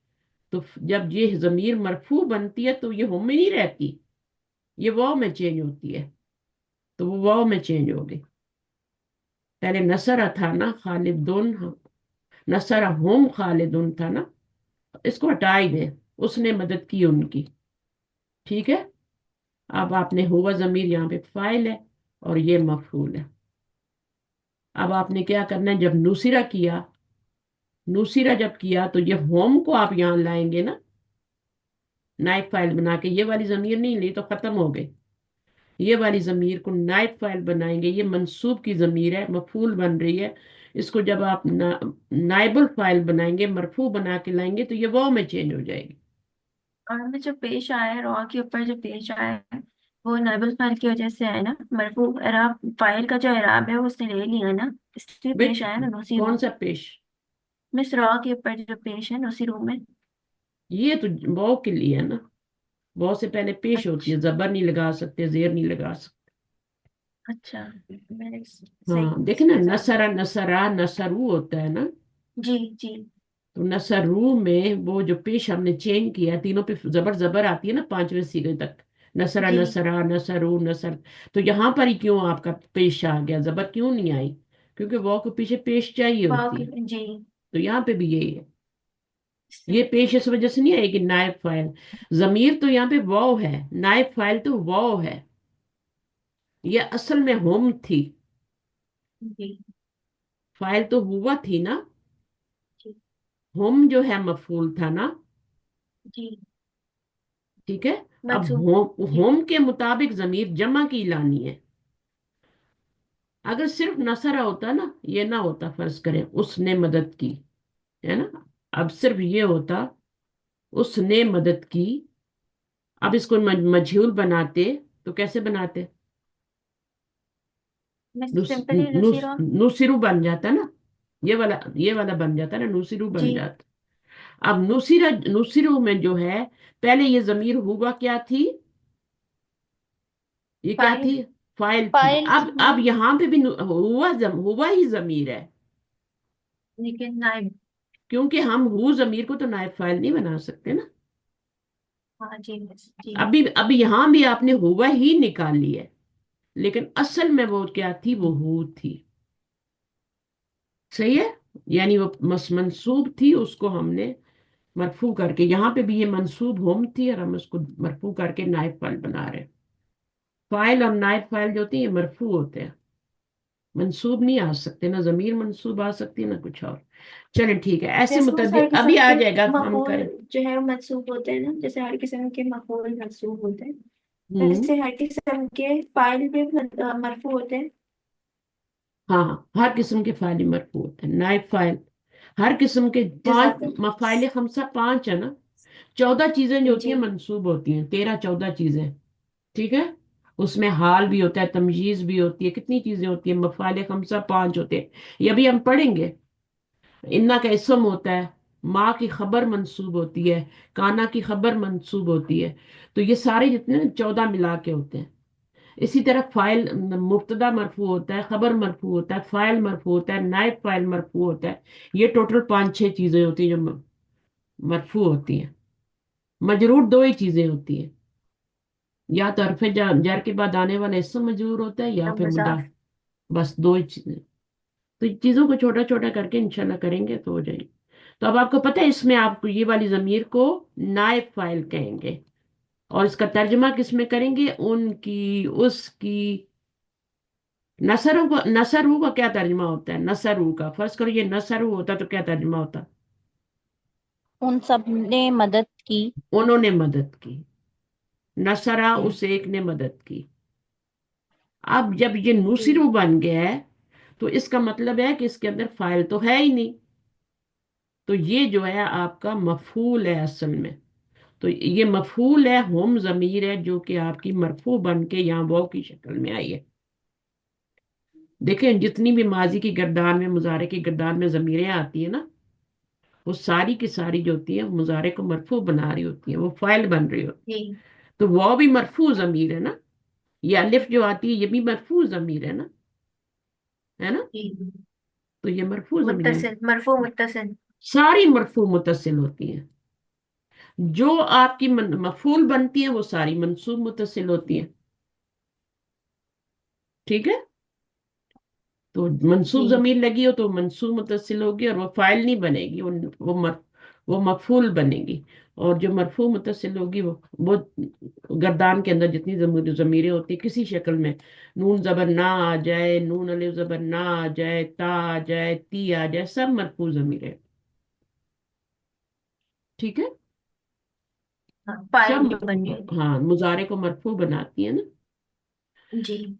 तो जब ये जमीर मरफू बनती है तो ये हम में नहीं रहती, ये वाव में चेंज होती है। तो वो वाव में चेंज हो गई। पहले नसरा था ना खालिदुन, नसरा हम खालिदुन था ना, इसको हटा ही दे, उसने मदद की उनकी। ठीक है। अब आपने हुआ जमीर यहाँ पे फाइल है, और ये मफूल है। अब आपने क्या करना है, जब नुसिरा किया, नुसिरा जब किया, तो ये होम को आप यहाँ लाएंगे ना, नाइब फाइल बना के। ये वाली जमीर नहीं ली तो खत्म हो गई। ये वाली जमीर को नाइब फाइल बनाएंगे, ये मंसूब की जमीर है, मफूल बन रही है। इसको जब आप नाइबुल फाइल बनाएंगे, मरफू बना के लाएंगे, तो ये वाव में चेंज हो जाएगी। और हमें जो पेश आया है, रॉ के ऊपर जो पेश आया है, वो नाइबल फाइल की वजह से है ना। मरफू एराब फाइल का जो एराब है वो उसने ले लिया है ना, इसलिए विच, पेश आया ना दूसरी कौन रो। सा पेश? मिस रॉ के ऊपर जो पेश है दूसरी रो में। ये तो वाव के लिए है ना, वाव से पहले पेश होती है, अच्छा। जबर नहीं लगा सकते, जेर नहीं लगा सकते। अच्छा, मैंने सही हाँ देखे ना, हिसाब नसरा नहीं। नसरा नसरू होता है ना। जी जी। तो नसरू में वो जो पेश हमने चेंज किया, तीनों पे जबर जबर आती है ना, पांचवें सीगे तक। नसरा जी। नसरा नसरू नसर। तो यहाँ पर ही क्यों आपका पेश आ गया, जबर क्यों नहीं आई? क्योंकि वो को पीछे पेश चाहिए होती है। जी। तो यहाँ पे भी यही है। इससे- ये पेश इस वजह से नहीं है कि नायब फाइल, जमीर तो यहाँ पे वाव है, नायब फाइल तो वाव है। ये असल में होम थी, जी फाइल तो हुआ थी ना। जी होम जो है मफूल था ना। जी। ठीक है। अब मंसूब। होम, जी। होम के मुताबिक जमीर जमा की लानी है। अगर सिर्फ नसरा होता ना, ये ना होता, फर्ज करें उसने मदद की, है ना। अब सिर्फ ये होता, उसने मदद की। अब इसको मजहूल बनाते, तो कैसे बनाते? मैं नुस, सिंपली नुस, नसीरा। नुसिरु बन जाता ना। ये वाला बन जाता ना, नुसिरु जी। बन जाता। अब नुसिरा, नुसिरु में जो है, पहले ये जमीर हुआ क्या थी, ये क्या फाइल। थी, फाइल थी। फाइल अब यहाँ पे भी हुआ ही जमीर है। लेकिन नाइब। क्योंकि हम हु जमीर को तो नायब फाइल नहीं बना सकते ना। हाँ जी मिस जी। अभी अभी यहाँ भी आपने हुआ ही निकाली है, लेकिन असल में वो क्या थी, वो हु थी। सही है। यानी वो मंसूब थी, उसको हमने मरफू करके, यहाँ पे भी ये मंसूब हम थी, और हम उसको मरफू करके नायब फाइल बना रहे हैं। फाइल और नायब फाइल जो होती है, ये मरफू होते हैं, मंसूब नहीं आ सकते ना, जमीर मंसूब आ सकती है ना कुछ और। चलें ठीक है, ऐसे जैसे बहुत सारे मुतद्दिद अभी किस्म आ के जाएगा, हम मफूल करें। जो है वो मंसूब होते हैं ना, जैसे हर किस्म के मफूल मंसूब होते हैं, हम्म। वैसे हर किस्म के फाइल भी मरफू होते हैं। हाँ हाँ, हर किस्म के फाइल मरफू होते हैं, नाइब फाइल। हर किस्म के पांच जजाक। मफाइल खमसा, पांच है ना। 14 चीजें जो होती जी। हैं मंसूब होती हैं, 13 14 चीजें। ठीक है। उसमें हाल भी होता है, तमयीज भी होती है, कितनी चीजें होती है, मफाइल खमसा पांच होते हैं। ये अभी हम पढ़ेंगे। इन्ना का इसम होता है, माँ की खबर मंसूब होती है, काना की खबर मंसूब होती है। तो ये सारे जितने ना 14 मिला के होते हैं। इसी तरह फाइल, मुब्तदा मरफू होता है, खबर मरफू होता है, फाइल मरफू होता है, नायब फाइल मरफू होता है। ये टोटल पांच छह चीजें होती हैं जो मरफू होती हैं। मजरूर दो ही चीजें होती हैं, या तो हरफ जर के बाद आने वाला इसम मजरूर होता है, या और फिर मुजाफ। बस दो ही चीजें। तो इन चीजों को छोटा छोटा करके इंशाल्लाह करेंगे तो हो जाएगी। तो अब आपको पता है इसमें आपको ये वाली जमीर को नायब फाइल कहेंगे, और इसका तर्जुमा किसमें करेंगे, उनकी, उसकी। नसरों को, नसरू का क्या तर्जुमा होता है, नसरू का, फर्ज करो ये नसरू होता तो क्या तर्जुमा होता। उन सब ने मदद की। उन्होंने मदद की, नसरा जी उस एक ने मदद की। अब जब ये नुसिरू बन गया है तो इसका मतलब है कि इसके अंदर फाइल तो है ही नहीं। तो ये जो है आपका मफूल है असल में। तो ये मफूल है, हम जमीर है, जो कि आपकी मरफू बन के यहाँ वाव की शक्ल में आई है। देखें जितनी भी माजी की गर्दान में, मुजारे की गर्दान में जमीरें आती है ना, वो सारी की सारी जो होती है वो मुजारे को मरफू बना रही होती है, वो फाइल बन रही होती जी है। तो वाव भी मरफू जमीर है ना, ये अलिफ जो आती है ये भी मरफू जमीर है ना, है ना। जी। तो ये मरफू जमीर है। मुत्तसिल, मरफू मुत्तसिल। सारी मरफू मुतसिल होती हैं। जो आपकी मफूल बनती है वो सारी मंसूब मुतसिल होती है। ठीक है। तो मंसूब जी जमीर लगी हो तो मंसूब मुतसिल होगी, और वो फाइल नहीं बनेगी, वो मफूल बनेगी। और जो मरफू मुतसिल होगी वो गर्दान के अंदर जितनी जमीरें होती है किसी शक्ल में, नून जबर ना आ जाए, नून अलिफ जबर ना आ जाए, ता आ जाए, ती आ जाए, सब मरफू जमीरें। ठीक है। हाँ, सब फाइल बन गई। हाँ मुजारे को मरफू बनाती है ना। जी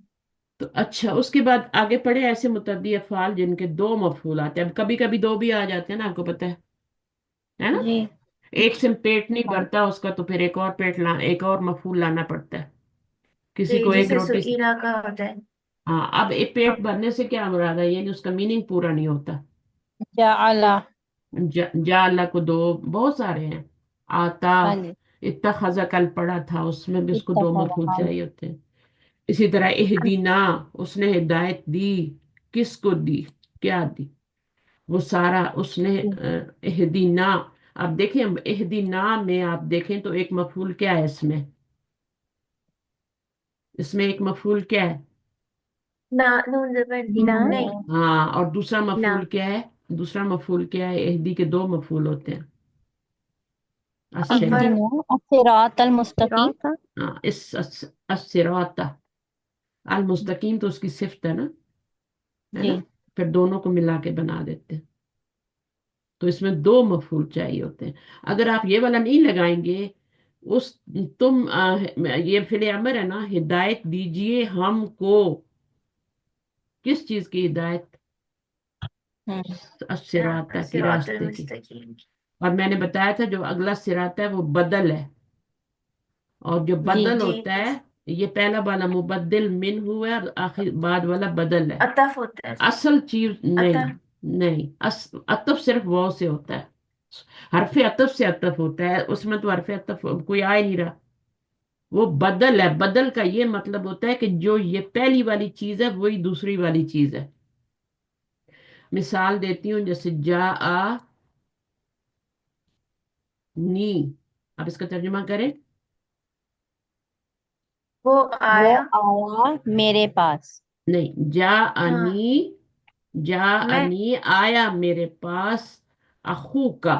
तो अच्छा, उसके बाद आगे पढ़े ऐसे मुतद्दी अफ़आल जिनके दो मफूल आते हैं। अब कभी कभी दो भी आ जाते हैं ना, आपको पता है ना। जी। एक से पेट नहीं हाँ भरता उसका, तो फिर एक और एक और मफूल लाना पड़ता है। किसी जी, को एक जिसे रोटी से। सुईरा का होता है। हाँ, अब एक पेट भरने से क्या मुराद है, ये नहीं, उसका मीनिंग पूरा नहीं होता। जाअला। जा अल्लाह को दो, बहुत सारे हैं। आता, हाँ जी। इत्ता खजा कल पड़ा था, उसमें भी उसको दो इत्तखज़, मफूल हाँ चाहिए होते हैं। इसी तरह इहदीना, उसने हिदायत दी, किसको दी, क्या दी, वो सारा उसने जी। इहदीना। अब देखें, अब इहदीना में आप देखें तो एक मफूल क्या है इसमें, इसमें एक मफूल क्या है। ना, नून जबर ना। नहीं। हाँ, और दूसरा ना, मफूल क्या है, दूसरा मफूल क्या है, इहदी के दो मफूल होते हैं, अस्सिरा। अपर। इहदिना अस्सिरातल मुस्तकीम। हाँ, इस अस्सिराता, अल मुस्तकीम तो उसकी सिफ्त है जी ना। फिर दोनों को मिला के बना देते हैं। तो इसमें दो मफूल चाहिए होते हैं। अगर आप ये वाला नहीं लगाएंगे, उस, तुम ये फिल अमर है ना, हिदायत दीजिए हमको, किस चीज की हिदायत, हम्म। सिराता की, सिरातुल रास्ते की। मुस्तकीम। और मैंने बताया था जो अगला सिराता है वो बदल है। और जो जी बदल जी, होता है, ये पहला वाला मुबद्दिल मिन हुआ है, और आखिर बाद वाला बदल है। अतफ होता है। असल चीज नहीं, अतफ। नहीं, अतफ सिर्फ वाव से होता है। हरफ अतफ से अतफ होता है, उसमें तो हरफ अतफ कोई आ ही नहीं रहा। वो बदल है। बदल का ये मतलब होता है कि जो ये पहली वाली चीज है वही दूसरी वाली चीज है। मिसाल देती हूँ, जैसे जा आ नी। अब इसका तर्जुमा करें। वो वो आया। आया मेरे पास। नहीं, जा हाँ, अनी, जा मैं। अनी आया मेरे पास, अखू का,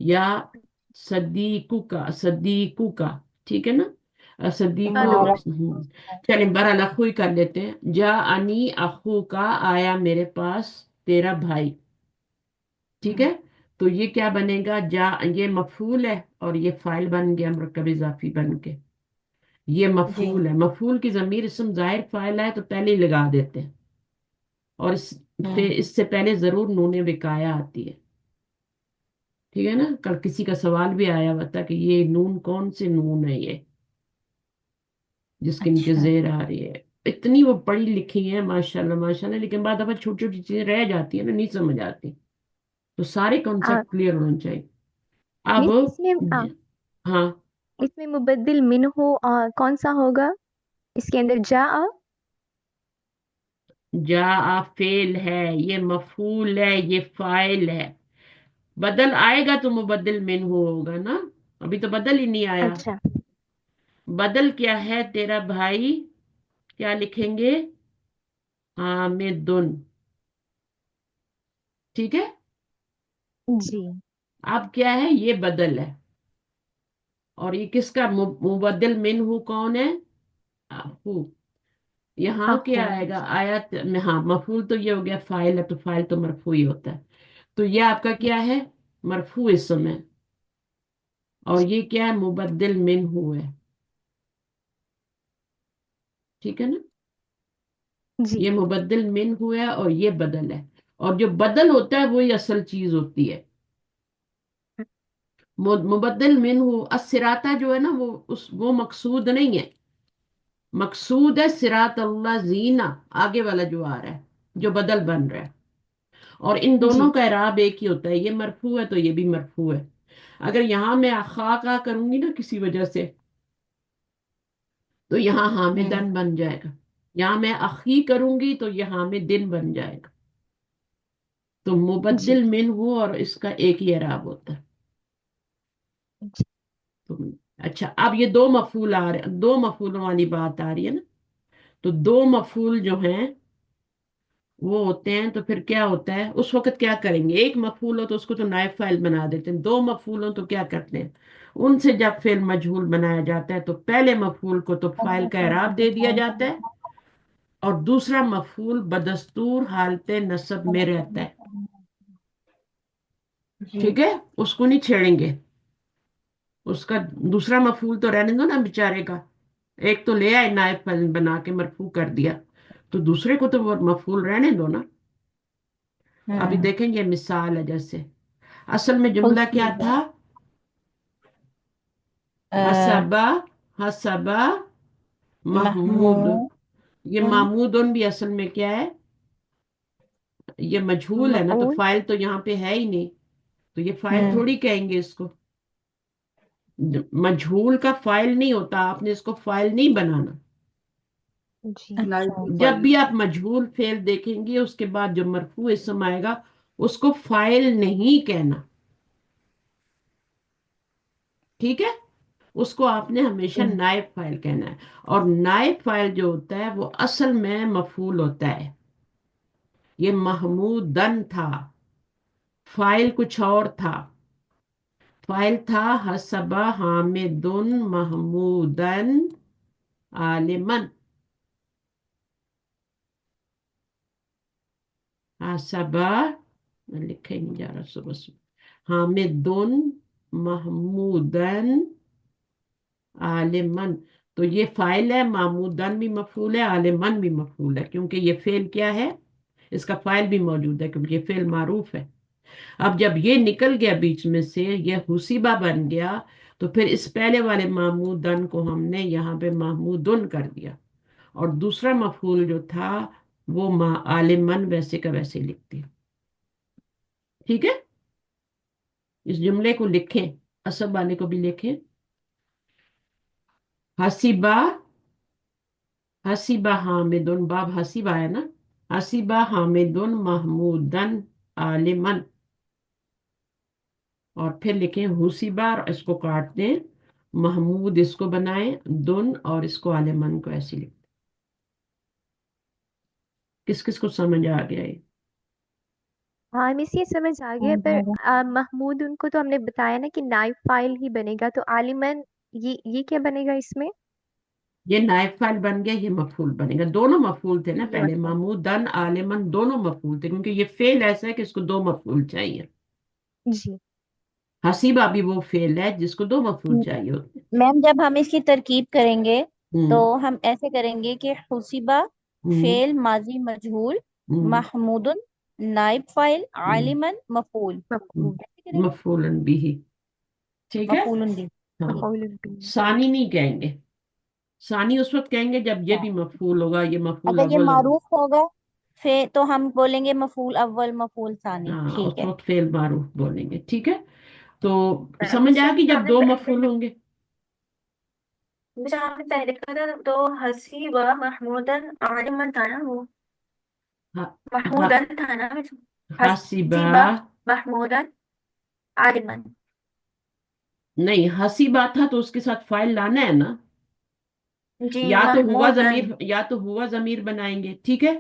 या सदीकू का। ठीक है ना। सदीकू। हेलो। हमारा। चलें, बहरहाल अखू ही कर लेते हैं। जा अनी अखू का, आया मेरे पास तेरा भाई। ठीक है। तो ये क्या बनेगा, जा, ये मफूल है और ये फाइल बन गया मुरक्कब इजाफी बन के। ये जी मफूल है, मफूल की जमीर इसम जाहिर फाइल है तो पहले ही लगा देते हैं। और हम्म। इससे पहले जरूर नूने विकाया आती है। ठीक है ना। कल किसी का सवाल भी आया हुआ था कि ये नून कौन से नून है ये, जिसके नीचे अच्छा। जेर आ रही है। इतनी वो पढ़ी लिखी है माशाल्लाह माशाल्लाह, लेकिन बाद अब छोटी छोटी चीजें रह जाती है ना, नहीं समझ आती। तो सारे आ, कॉन्सेप्ट क्लियर होने चाहिए। अब मिस इसमें हाँ, इसमें मुबद्दिल मिन हो कौन सा होगा इसके अंदर जा जा फेल है, ये मफूल है, ये फाइल है। बदल आएगा तो मुबद्दिल मिन होगा ना। अभी तो बदल ही नहीं आया। अच्छा बदल क्या है, तेरा भाई क्या लिखेंगे? हामिदुन। ठीक है। जी। अब क्या है, ये बदल है, और ये किसका मुबद्दल मिन्हु कौन है? हु। यहाँ क्या अहू। आएगा आयत में? हाँ, मफूल तो ये हो गया, फाइल है तो फाइल तो मरफू ही होता है। तो ये आपका क्या है? मरफू इसम है। और ये क्या है? मुबद्दिल मिन्हु है। ठीक है ना? जी। ये मुबद्दिल मिन्हु है और ये बदल है। और जो बदल होता है वही असल चीज होती है। मुबद्दिल मिन्हु अस्सिराता जो है ना, वो मकसूद नहीं है। मकसूद है सिरात अल्लाह जीना, आगे वाला जो आ रहा है, जो बदल बन रहा है। और इन दोनों जी। का इराब एक ही होता है, ये मरफू है तो ये भी मरफू है। अगर यहाँ मैं खा का करूंगी ना किसी वजह से, तो यहाँ हम्म। हामिदन बन जाएगा। यहाँ मैं अखी करूंगी तो ये हामिदिन बन जाएगा। तो जी। मुबद्दिल मिन हो और इसका एक ही इराब होता है। जी। तो अच्छा, अब ये दो मफूल आ रहे, दो मफूलों वाली बात आ रही है ना। तो दो मफूल जो हैं वो होते हैं, तो फिर क्या होता है उस वक्त? क्या करेंगे? एक मफूल हो तो उसको तो नायब फाइल बना देते हैं, दो मफूल हो तो क्या करते हैं? उनसे जब फेल मजहूल बनाया जाता है तो पहले मफूल को तो फाइल का इराब दे दिया जाता है, और दूसरा मफूल बदस्तूर हालत नस्ब में रहता है। जी। ठीक है, उसको नहीं छेड़ेंगे। उसका दूसरा मफूल तो रहने दो ना बेचारे का। एक तो ले आए नायब फाइल बना के मरफू कर दिया, तो दूसरे को तो वो मफूल रहने दो ना। अभी हम्म। देखेंगे मिसाल है, जैसे असल में जुमला क्या खुशबू। था? अ, हसबा, हसबा महमूद। महमूद। ये महमूदन भी असल में क्या है? ये मजहूल है ना, तो मफऊल। फाइल तो यहाँ पे है ही नहीं। तो ये फाइल हम्म। थोड़ी कहेंगे इसको। मजहूल का फाइल नहीं होता, आपने इसको फाइल नहीं बनाना। जी। नाइब अच्छा। की जब फाइल। भी आप मजहूल फेल देखेंगे उसके बाद जो मरफू इसम आएगा उसको फाइल नहीं कहना। ठीक है, उसको आपने हमेशा हम्म। नाइब फाइल कहना है। और नाइब फाइल जो होता है वो असल में मफूल होता है। ये महमूदन था, फाइल कुछ और था। फाइल था हसबा हामिदुन महमूदन आलिमन। हसबा लिखे नहीं जा रहा सुबह सुबह। हामिदुन महमूदन आलिमन। तो ये फाइल है, महमूदन भी मफूल है, आलिमन भी मफूल है, क्योंकि ये फेल क्या है? इसका फाइल भी मौजूद है क्योंकि ये फेल मारूफ है। अब जब ये निकल गया बीच में से, ये हुसीबा बन गया, तो फिर इस पहले वाले महमूदन को हमने यहाँ पे महमूदुन कर दिया, और दूसरा मफूल जो था वो आलिमन वैसे का वैसे लिख दिया। ठीक है, इस जुमले को लिखें, असब वाले को भी लिखें। हसीबा, हसीबा हामिदुन, बाब हसीबा है ना। हसीबा हामिदुन महमूदन आलिमन। और फिर लिखें हुसीबा, और इसको काट दें, महमूद इसको बनाएं दुन, और इसको आलिमन को ऐसे लिख। किस किस को समझ आ गया ये? हाँ मिस, ये समझ आ गया, पर महमूद उनको तो हमने बताया ना कि नाइब फाइल ही बनेगा, तो आलिमन ये क्या बनेगा इसमें? ये नायब फाइल बन गया, ये मफूल बनेगा। दोनों मफूल थे ना ये पहले, मतलब। महमूदन आलिमन दोनों मफूल थे, क्योंकि ये फेल ऐसा है कि इसको दो मफूल चाहिए। जी। हसीबा भी वो फेल है जिसको दो मफूल चाहिए होते हैं। मैम, जब हम इसकी तरकीब करेंगे तो हम्म। हम ऐसे करेंगे कि हुसीबा हम्म। फेल माजी मजहूल, हम्म। महमूदुन नाइब फाइल, हम्म। आलिमन मफूल। मफऊल। ऐसे करेंगे। मफूलन भी ही। ठीक है। मफूलुन भी। हाँ, मफऊल भी। सानी नहीं कहेंगे। सानी उस वक्त कहेंगे जब ये हाँ। भी मफूल होगा, ये मफूल अगर ये अव्वल होगा। मारूफ होगा फिर तो हम बोलेंगे मफूल अव्वल मफूल सानी। हाँ, ठीक उस है। वक्त फेल मारूफ बोलेंगे। ठीक है, तो समझ मिस आ कि जब आपने दो मफूल होंगे। मिस आपने पहले कहा था तो हसीबा महमूदन आलिमन था ना वो? हा, हा, महमूदन था ना मिस? हसीबा। हसीबा महमूदन आलिमन। नहीं, हसीबा था तो उसके साथ फाइल लाना है ना। जी ضمیر महमूदन। या तो हुआ ضمیر بنائیں گے، ٹھیک ہے،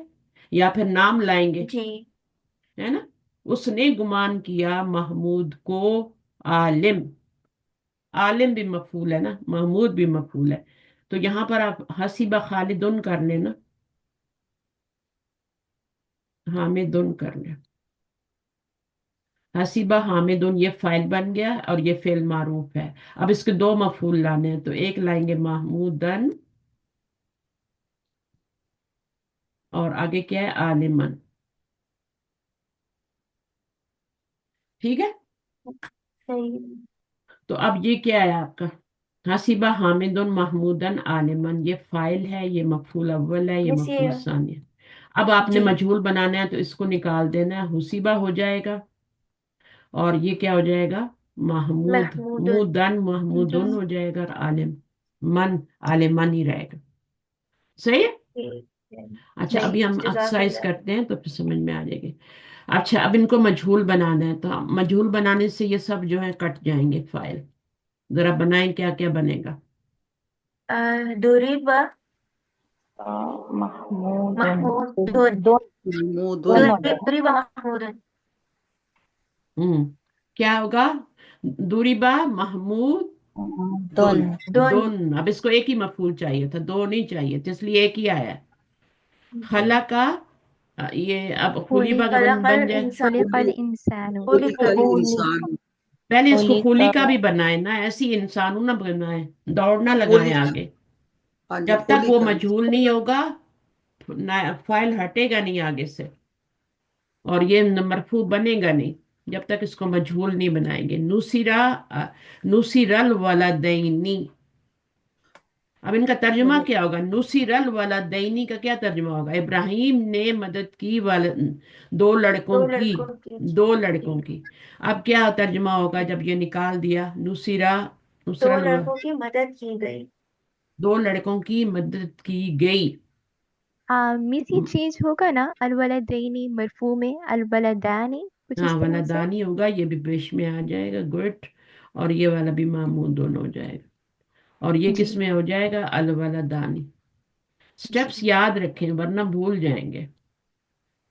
یا پھر نام لائیں گے، जी ہے نا. اس نے گمان کیا محمود کو عالم. عالم بھی مفعول ہے نا، محمود بھی مفعول ہے. تو یہاں پر آپ حسیبہ خالدن کر لینا، حامدن کر لیں. حسیبہ حامدن یہ فائل بن گیا اور یہ فعل معروف ہے. اب اس کے دو مفعول لانے ہیں، تو ایک لائیں گے محمودن اور آگے کیا ہے عالمن. ٹھیک ہے. صحیح. تو اب یہ کیا ہے آپ کا حسیبہ حامدن محمودن عالمن، یہ فائل ہے، یہ مفعول اول ہے، یہ بس یہ. مفعول ثانی ہے. اب آپ نے جی مجہول بنانا ہے تو اس کو نکال دینا ہے، حسیبہ ہو جائے گا اور یہ کیا ہو جائے گا محمود، محمودن. مودن محمودن ہو جائے گا، اور عالم من عالمن ہی رہے گا. صحیح ہے. ٹھیک ہے. اچھا ابھی صحیح ہم جزاک ایکسرسائز اللہ. کرتے ہیں تو پھر سمجھ میں آ جائے گی. اچھا اب ان کو مجہول بنانا ہے، تو مجہول بنانے سے یہ سب جو ہے کٹ جائیں گے فائل. ذرا بنائیں کیا کیا بنے گا. دوری با محمودن محمودن. دون محمودن. دون ہو دوری جائے گا. دوری با محمودن. ہوں کیا ہوگا دوری با محمود دون. دون. دون. دون. اب اس کو ایک ہی مفعول چاہیے تھا، دو نہیں چاہیے تھا، اس لیے ایک ہی آیا. جی. خلا کا یہ اب خلی خلق کا خلق بن جائے. الانسان. خلق الانسان. خلق خلق الانسان. پہلے اس کو خلق خلی کا بھی بنائے نا، ایسی انسانوں نہ بنائے، دوڑنا لگائیں خلق. آگے. ہاں جی جب تک وہ خلق. مجہول نہیں ہوگا فائل ہٹے گا نہیں آگے سے، اور یہ مرفوع بنے گا نہیں جب تک اس کو مجہول نہیں بنائیں گے. نصر الولدینی. اب ان کا ترجمہ کیا ہوگا، نصر الولدینی کا کیا ترجمہ ہوگا، ابراہیم نے مدد کی دو لڑکوں دو کی. لڑکوں کی. دو جی. لڑکوں کی. اب کیا ترجمہ ہوگا جب یہ نکال دیا، دو لڑکوں کی مدد کی گئی. دو لڑکوں کی مدد کی گئی. مس یہ چینج ہوگا نا، الولدینی مرفوع میں الولدانی کچھ ہاں اس طرح سے. ولدانی ہوگا، یہ بھی پیش میں آ جائے گا، گڈ. اور یہ والا بھی معمول دونوں ہو جائے گا. اور یہ جی کس میں ہو جائے گا الولدانی. جی سٹیپس یاد رکھیں ورنہ بھول جائیں گے.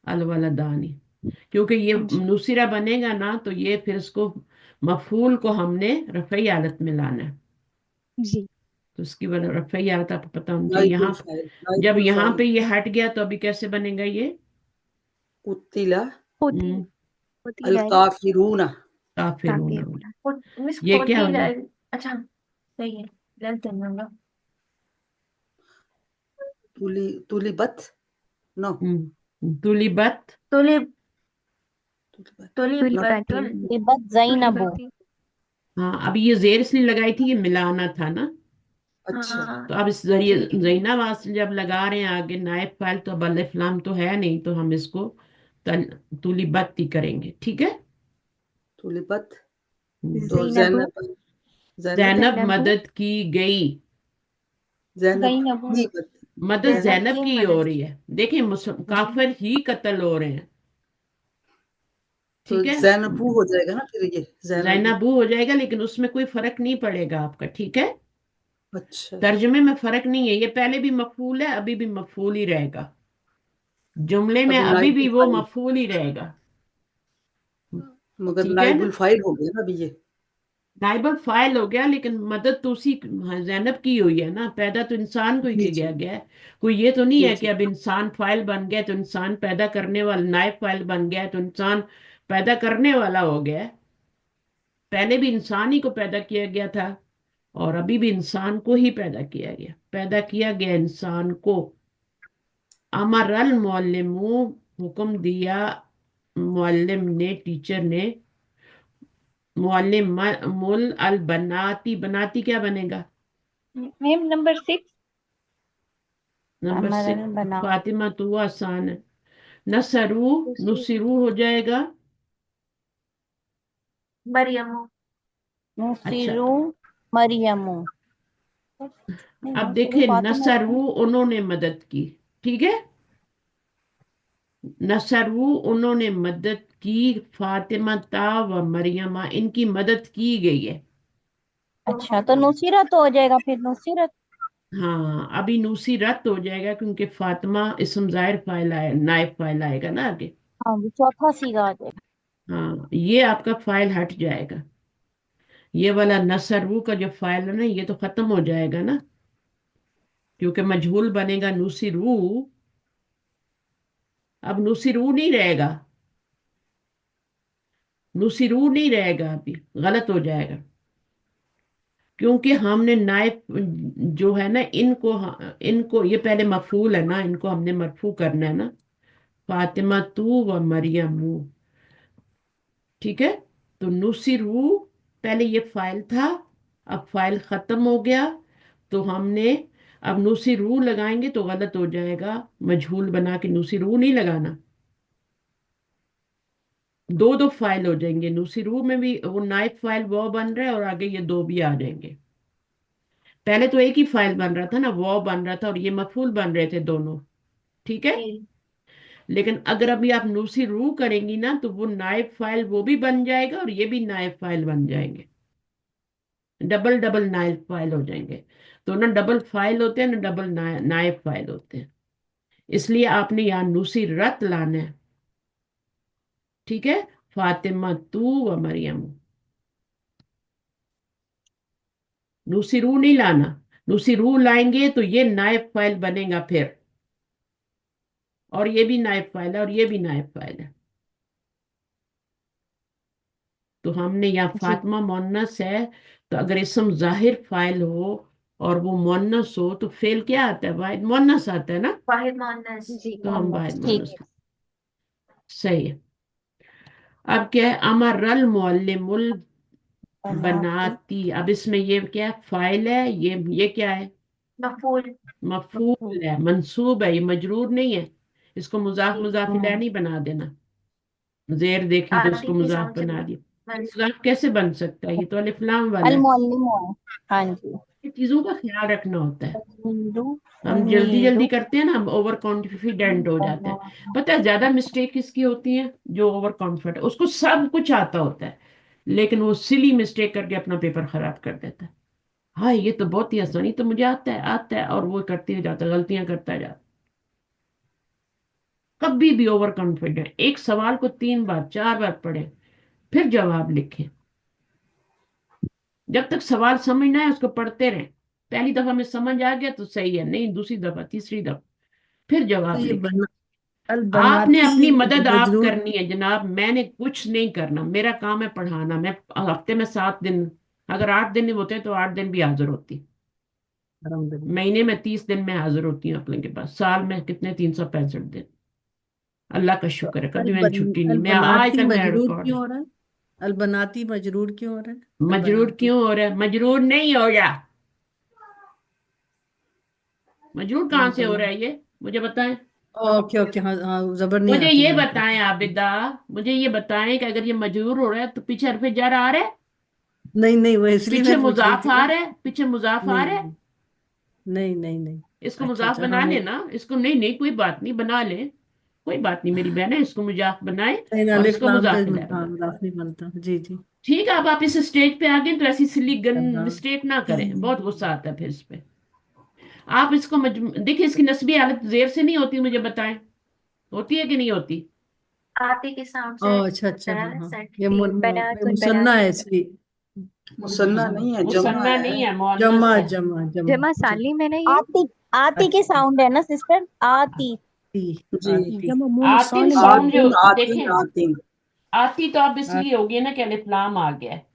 الولدانی کیونکہ یہ جی نصیرہ بنے گا نا، تو یہ پھر اس کو مفعول کو ہم نے رفعی حالت میں لانا ہے. جی. تو اس کی وجہ رفعی حالت آپ کو پتا ہونا چاہیے. نائب یہاں الفاعل. نائب جب یہاں الفاعل. پہ یہ ہٹ گیا تو ابھی کیسے بنے گا یہ قتل ہوتی ہم، ہوتی ہے نا. الکافرون. کافرون کافی ہوگا. خود مس یہ کیا کھوتی ہو جائے اچھا صحیح ہے. غلط ہے ہوگا. طلبت. نو. طلبت. طلب طلبت. طلب تلی باتی لبت تلی زینب. باتی. ہاں اب یہ زیر اس لیے لگائی تھی، یہ ملانا تھا نا. اچھا. ہاں تو اب اس ذریعے ٹھیک ہے. زینب واسطے جب لگا رہے ہیں آگے نائب فائل، تو اب الف لام تو ہے نہیں، تو ہم اس کو طلبت ہی کریں گے. ٹھیک ہے. طلبت. ہم، تو زینب زینب. زینب. زینب زینب مدد کی گئی. زینب زینب. کی مدد. مدد زینب زینب کی کی ہو مدد. رہی ہے. دیکھیں جی. کافر ہی قتل ہو رہے ہیں. تو ٹھیک ہے. زینبو ہو جائے گا نا پھر یہ زینبو. زینبو ہو جائے گا، لیکن اس میں کوئی فرق نہیں پڑے گا آپ کا. ٹھیک ہے. اچھا. ترجمے میں فرق نہیں ہے، یہ پہلے بھی مفعول ہے، ابھی بھی مفعول ہی رہے گا. جملے میں ابھی ابھی نائب بھی وہ الفاعل. مفعول ہی رہے گا. مگر ٹھیک ہے نائب نا. الفاعل ہو گیا نا ابھی یہ. نائب الفاعل ہو گیا، لیکن مدد تو اسی زینب کی ہوئی ہے نا. پیدا تو انسان کو ہی جی کیا جی گیا گیا ہے. کوئی یہ تو نہیں جی ہے جی. کہ اب انسان فاعل بن گیا تو انسان پیدا کرنے والا، نائب فاعل بن گیا تو انسان پیدا کرنے والا ہو گیا ہے. پہلے بھی انسان ہی کو پیدا کیا گیا تھا، اور ابھی بھی انسان کو ہی پیدا کیا گیا. پیدا کیا گیا انسان کو. امر المعلم، حکم دیا معلم نے، ٹیچر نے. معلم مل البناتی، بناتی کیا بنے گا میم نمبر 6. نمبر امر 6. البنا. فاطمہ تو آسان ہے. نصرو، نصرو ہو جائے گا. مریم. اچھا نصیرو مریم. نہیں اب نصیرو دیکھیں فاطمہ تو نصرو انہوں نے مدد کی. ٹھیک ہے. نصرو انہوں نے مدد کی، فاطمہ تا و مریمہ ان کی مدد کی گئی ہے. اچھا تو نصیرت ہو جائے گا پھر نصیرت. हाँ, अभी नूसी रद्द हो जाएगा क्योंकि फातिमा इसम ज़ाहिर फाइल आए, नायब फाइल आएगा ना आगे। हाँ जी, चौथा सीगा आ जाएगा। हाँ, ये आपका फाइल हट जाएगा। ये वाला नसरू का जो फाइल है ना, ये तो खत्म हो जाएगा ना, क्योंकि मजहूल बनेगा नूसिरू। अब नूसिरू नहीं रहेगा, नूसिरू नहीं रहेगा, अभी गलत हो जाएगा, क्योंकि हमने नायब जो है ना, इनको ये पहले मफूल है ना, इनको हमने मरफू करना है ना, फातिमा तू व मरियम। ठीक है, तो नुसिरू पहले ये फाइल था, अब फाइल खत्म हो गया, तो हमने अब नुसिरू लगाएंगे तो गलत हो जाएगा, मजहूल बना के नुसिरू नहीं लगाना, दो दो फाइल हो जाएंगे, नुसिरू में भी वो नाइफ फाइल वो बन रहा है और आगे ये दो भी आ जाएंगे। पहले तो एक ही फाइल बन रहा था ना, वो बन रहा था और ये मफूल बन रहे थे दोनों। ठीक है, जी। लेकिन अगर अभी आप नुसिरू करेंगी ना, तो वो नाइफ फाइल वो भी बन जाएगा और ये भी नाइफ फाइल बन जाएंगे, डबल डबल नाइफ फाइल हो जाएंगे। तो ना डबल फाइल होते हैं ना डबल नाइफ फाइल होते हैं, इसलिए आपने यहाँ नुसीरत लाना है। ठीक है, फातिमा तू व मरियम, नुसिरू नहीं लाना, नुसिरू लाएंगे तो ये नाइफ फाइल बनेगा फिर, और ये भी नाइफ फाइल है और ये भी नाइफ फाइल है। तो हमने यहाँ जी फातिमा मोन्नस है, तो अगर इसम जाहिर फाइल हो और वो मोन्नस हो तो फेल क्या आता है, वाहिद मोन्नस आता है ना, वाहिद मोहन्नस। जी तो हम वाहिद ठीक मोन्नस। है। सही है। अब क्या है, अमरल मुअल्लिमुल बनाती बनाती, अब इसमें ये क्या है, फाइल है, ये क्या है, मफूल। मफूल है, मंसूब है, ये मजरूर नहीं है। इसको मुजाफ जी। मुजाफ इलैह नहीं बना देना, जेर देखी तो आती उसको की मुजाफ साउंड से बना दिया। मंस। मुजाफ कैसे बन सकता है, ये तो अलिफ लाम वाला अल है। मुअल्लिम है। हाँ जी। ये चीजों का ख्याल रखना होता है, नीरू हम जल्दी जल्दी नीरू करते हैं ना, हम ओवर कॉन्फिडेंट हो जाते हैं। पता है ज्यादा मिस्टेक किसकी होती है, जो ओवर कॉन्फिडेंट, उसको सब कुछ आता होता है लेकिन वो सिली मिस्टेक करके अपना पेपर खराब कर देता है। हाँ, ये तो बहुत ही आसानी, तो मुझे आता है आता है, और वो करते जाता है, गलतियां करता जाता। कभी भी ओवर कॉन्फिडेंट, एक सवाल को 3 बार 4 बार पढ़े फिर जवाब लिखें, जब तक सवाल समझ ना आए उसको पढ़ते रहें। पहली दफा में समझ आ गया तो सही है, नहीं दूसरी दफा तीसरी दफा फिर तो जवाब ये लिखें। अल आपने बनाती अपनी मदद आप मजरूर। करनी है जनाब, मैंने कुछ नहीं करना, मेरा काम है पढ़ाना। मैं हफ्ते में 7 दिन, अगर 8 दिन होते तो 8 दिन भी हाजिर होती, अल्हम्दुलिल्लाह। महीने में 30 दिन में हाजिर होती हूँ अपने के पास, साल में कितने, 365 दिन। अल्लाह का तो शुक्र है कभी मैंने छुट्टी नहीं, अल मैं आज बनाती तक मेरा मजरूर रिकॉर्ड क्यों है। हो रहा है? अल बनाती मजरूर क्यों हो रहा है? अल मजरूर बनाती। क्यों हो रहा है, मजरूर नहीं हो रहा, मजरूर कहाँ अल से हो बना। रहा है ये, मुझे बताएं। ओके ओके, हाँ हाँ, जबर नहीं मुझे आती ये है आपको। बताएं आबिदा, मुझे ये बताएं कि अगर ये मजरूर हो रहा है तो पीछे हरफ जार आ रहा है, नहीं नहीं, वो इसलिए पीछे मैं पूछ रही मुजाफ थी आ ना। रहा है, पीछे मुजाफ आ रहा है। नहीं नहीं नहीं नहीं। इसको अच्छा मुजाफ अच्छा, हाँ बना मैं। लेना, इसको, नहीं नहीं कोई बात नहीं, बना ले, कोई बात नहीं मेरी बहन है, इसको मुजाफ बनाए नहीं, और अलिफ इसको लाम पे। मुजाफ इलैह हाँ, बना। मजाक नहीं बनता। जी जी। ठीक है, अब आप इस स्टेज पे आ गए तो ऐसी सिली गन हाँ। मिस्टेक ना करें, बहुत गुस्सा आता है फिर इस पे। आप इसको देखिए, इसकी नस्बी हालत जेर से नहीं होती, मुझे बताएं, होती है कि नहीं होती। आती की साउंड ओ से अच्छा अच्छा, होता हाँ है हाँ। सेट। ये जी। ये बनातुन मुसन्ना है इसलिए। मुसन्ना नहीं है, जमा मुसन्ना है। नहीं है, मुअन्नस जमा है। जमा जमा। जमा जी। सालिम है ना ये। आती आती के अच्छा। साउंड है ना सिस्टर, आती। आती। जी। आती। जमा मोन आतिन सालिम है। साउंड जो, आतिन आतिन देखें, आतिन। आती तो अब आ- इसलिए होगी ना कि अलिफ लाम आ गया है,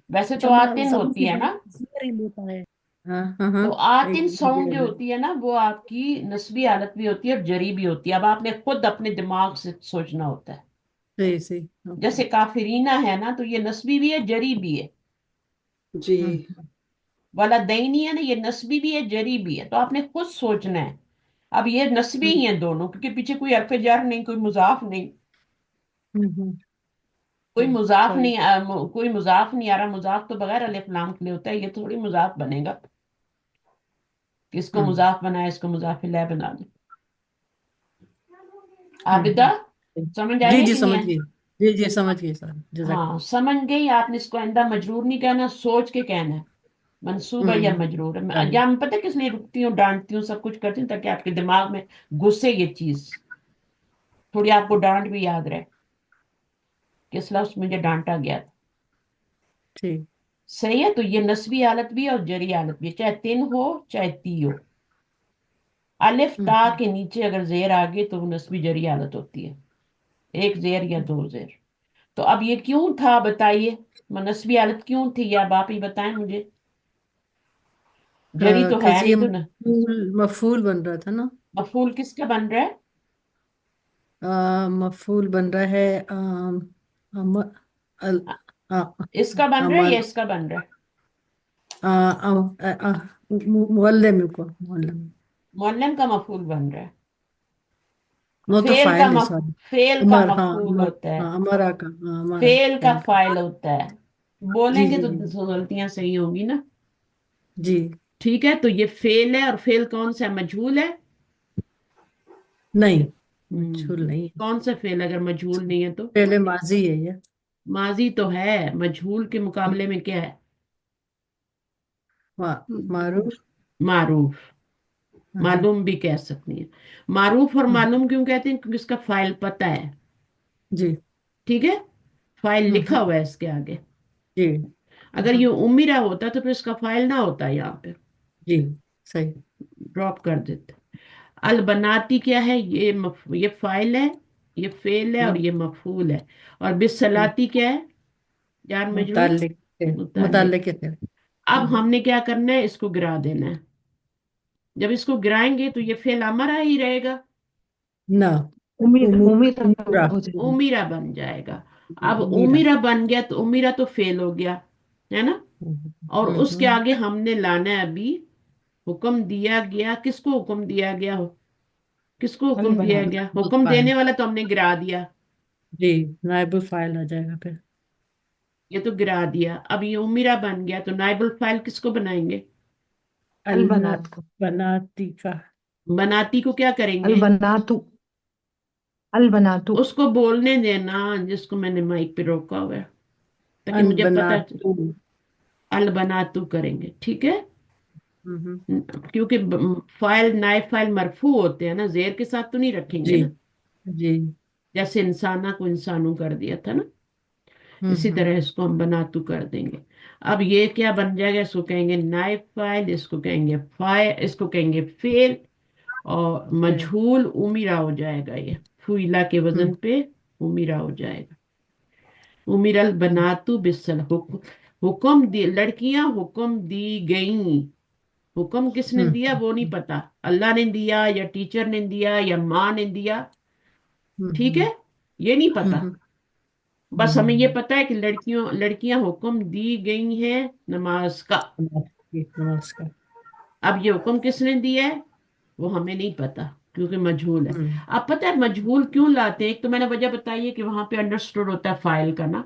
वैसे तो जमा आतिन जमा होती की है ना। जहर ही लेता है। हाँ हाँ हाँ। तो आतिन एक साउंड जो होती है ना, वो आपकी नस्बी हालत भी होती है और जरी भी होती है। अब आपने खुद अपने दिमाग से सोचना होता है। सही सही, ओके। जैसे काफिरीना है ना, तो ये नस्बी भी है जरी भी है। जी। वाला दईनी है ना, ये नस्बी भी है जरी भी है, तो आपने खुद सोचना है। अब ये नस्बी ही है दोनों, क्योंकि पीछे कोई हरफ जार नहीं, कोई मुजाफ नहीं, हम्म। कोई मुजाफ सही। नहीं कोई मुजाफ नहीं आ रहा। मुजाफ तो बगैर अलिफ लाम के लिए होता है, ये थोड़ी मुजाफ बनेगा कि इसको हम्म मुजाफ बनाए, इसको मुजाफ इलैह बना दे। आबिदा, हम्म। समझ जी आई है जी, कि नहीं समझ है। गई। जी जी, समझ गई सर, हाँ, जजाकल्लाह। समझ गई। आपने इसको आइंदा मजरूर नहीं कहना, सोच के कहना है। मंसूब है या मजरूर है, या मैं पता है किस लिए रुकती हूँ, डांटती हूँ, सब कुछ करती हूँ, ताकि आपके दिमाग में घुसे ये चीज, थोड़ी आपको डांट भी याद रहे कि इस लफ्ज मुझे डांटा गया था। ठीक। सही है, तो ये नस्बी हालत भी है और जरी हालत भी है, चाहे तिन हो चाहे ती हो। अलिफ ता हम्म। के नीचे अगर जेर आ गई तो वो नस्बी जरी हालत होती है, एक जेर या दो जेर। तो अब ये क्यों था बताइए, नस्बी हालत क्यों थी, या आप ही बताएं मुझे। जरी तो है काजी नहीं ये तो न, मफूल बन रहा था ना। मफूल किसका बन रहा है। मफूल बन रहा है अम, अल, अ- आ, इसका बन रहा है या अमल इसका बन रहा है। मुअल्लिम को मुअल्लिम। मुअल्लिम का मफूल बन रहा है। वो तो फेल का फाइल है, मफ सॉरी। फेल का उमर, हाँ मफूल उमर। होता है, हाँ हमारा का, हाँ हमारा फेल का फेल का। फाइल होता है। जी बोलेंगे जी जी तो गलतियां सही होंगी ना। जी। ठीक है, तो ये फेल है, और फेल कौन सा है, मजहूल है। नहीं, मजहूल हम्म, नहीं है। कौन सा फेल अगर मजहूल नहीं है तो। पहले माजी है ये। माजी तो है, मजहूल के मुकाबले में क्या है। मारूफ। मारूफ, हाँ। मालूम भी कह सकती है। मारूफ और हम्म, मालूम क्यों कहते हैं, क्योंकि इसका फाइल पता है। जी। ठीक है, फाइल लिखा हम्म, हुआ है इसके आगे। जी। अगर ये उमीरा होता तो फिर इसका फाइल ना होता यहाँ पे, जी सही। ड्रॉप कर देते। अल बनाती क्या है, ये फाइल है, ये फेल है, और हम्म, ये मफूल है। और हम्म, बिसलाती क्या है, जार मजरूर, मुतालिक मुतालिक। मुतालिक है। अब हमने क्या करना है, इसको गिरा देना है। जब इसको गिराएंगे तो ये फेल अमरा ही रहेगा, ना। उम्मीद उमू उम्मीद उमूरा। हो जाएगी। उमीरा बन जाएगा। अब उमीरा। उमीरा बन गया तो उमीरा तो फेल हो गया, है ना। और उसके हम्म। आगे हमने लाना है अभी, हुक्म दिया गया, किसको हुक्म दिया गया हो, किसको अल हुक्म दिया बना गया, नाइबुल हुक्म फाइल। देने वाला तो हमने गिरा दिया। जी, नाइबुल फाइल आ जाएगा फिर। ये तो गिरा दिया, अब ये उमीरा बन गया, तो नाइबुल फाइल किसको बनाएंगे। अल अल बनात को। बनाती का। बनाती को क्या अल करेंगे, बनातु। अल बनातु। उसको बोलने देना जिसको मैंने माइक पे रोका हुआ है, ताकि अन मुझे पता चले। बनातू। अल बनातू करेंगे, ठीक है। हम्म, क्योंकि फाइल नाइब फाइल मरफू होते हैं ना, जेर के साथ तो नहीं रखेंगे जी ना। जी। जैसे इंसाना को इंसानू कर दिया था ना, इसी हम्म। तरह इसको हम बनातू कर देंगे। अब ये क्या बन जाएगा, इसको कहेंगे नाइब फाइल, इसको कहेंगे फाइल, इसको कहेंगे फेल। और फिर। मजहूल उमीरा हो जाएगा, ये फुइला के वजन हम्म। पे उमीरा हो जाएगा। उमिरल हम्म। बनातु बिसल हुक्म दी, लड़कियां हुक्म दी गई। हुक्म किसने हम्म। दिया वो नहीं पता, अल्लाह ने दिया या टीचर ने दिया या माँ ने दिया। ठीक है, हम्म। ये नहीं पता। हम्म। बस हमें ये पता है कि लड़कियों लड़कियां हुक्म दी गई हैं नमाज का। नमस्कार। अब ये हुक्म किसने दिया है वो हमें नहीं पता, क्योंकि मजहूल है। हम्म। अब पता है मजहूल क्यों लाते हैं, एक तो मैंने वजह बताई है कि वहां पे अंडरस्टूड होता है फाइल का ना,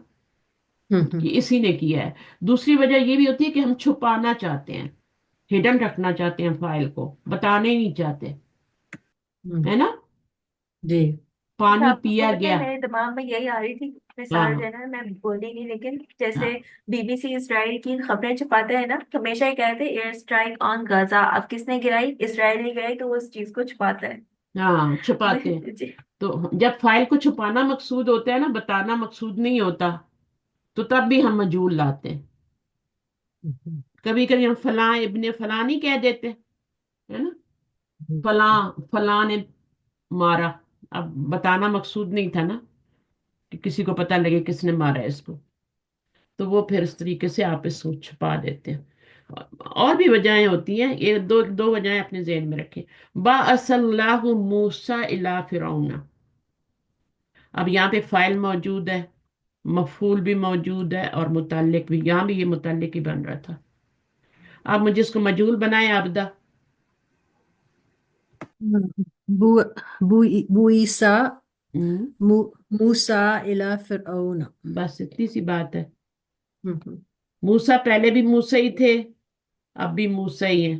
कि हम्म। इसी ने किया है। दूसरी वजह ये भी होती है कि हम छुपाना चाहते हैं, हिडन रखना चाहते हैं, फाइल को बताने नहीं चाहते, हम्म। है ना। जी। जी। अच्छा, पानी आपको पिया पता है गया। मेरे दिमाग में यही आ रही थी मिसाल, जो हाँ है ना मैं बोली नहीं, लेकिन जैसे हाँ बीबीसी इसराइल की खबरें छुपाता है ना, हमेशा ही कहते हैं एयर स्ट्राइक ऑन गाजा। अब किसने गिराई, इसराइल ने गिराई, तो वो उस चीज को छुपाता है। हाँ, छुपाते हैं। जी। तो जब फाइल को छुपाना मकसूद होता है ना, बताना मकसूद नहीं होता, तो तब भी हम मजूल लाते हैं। हम्म। कभी कभी हम फलां इब्ने फलां नहीं कह देते, है ना। फलां फलां ने मारा, अब बताना मकसूद नहीं था ना, कि किसी को पता लगे किसने मारा है इसको। तो वो फिर इस तरीके से आप इसको छुपा देते हैं। और भी वजहें होती हैं, ये दो दो वजहें अपने ज़हन में रखें। बाअसल्लाहु मूसा इला फिरौना। अब यहाँ पे फाइल मौजूद है, मफूल भी मौजूद है, और मुतालिक भी, यहाँ भी ये मुतालिक ही बन रहा था। आप मुझे इसको मजहूल बनाए आबदा। बु बु बुईसा हम्म, मू मूसा इला फिरऔन। बस इतनी सी बात है। हम्म। मूसा पहले भी मूसा ही थे, अब भी मूसा ही है।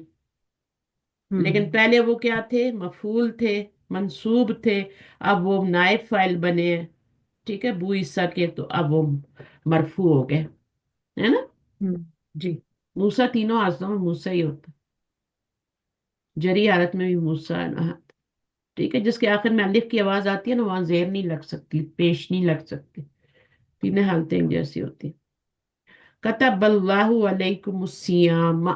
लेकिन हम्म। पहले वो क्या थे, मफूल थे, मंसूब थे। अब वो नायब फाइल बने हैं। ठीक है, बू ईसा के, तो अब वो मरफू हो गए, है ना। जी। मूसा तीनों आस्तों में मूसा ही होता है, जरी हालत में भी मूसा है ना। ठीक है, जिसके आखिर में अलिफ की आवाज आती है ना, वहां जेर नहीं लग सकती, पेश नहीं लग सकती, तीनों हालतें एक जैसी होती। कतबल्लाहु अलैकुमुस्सियाम,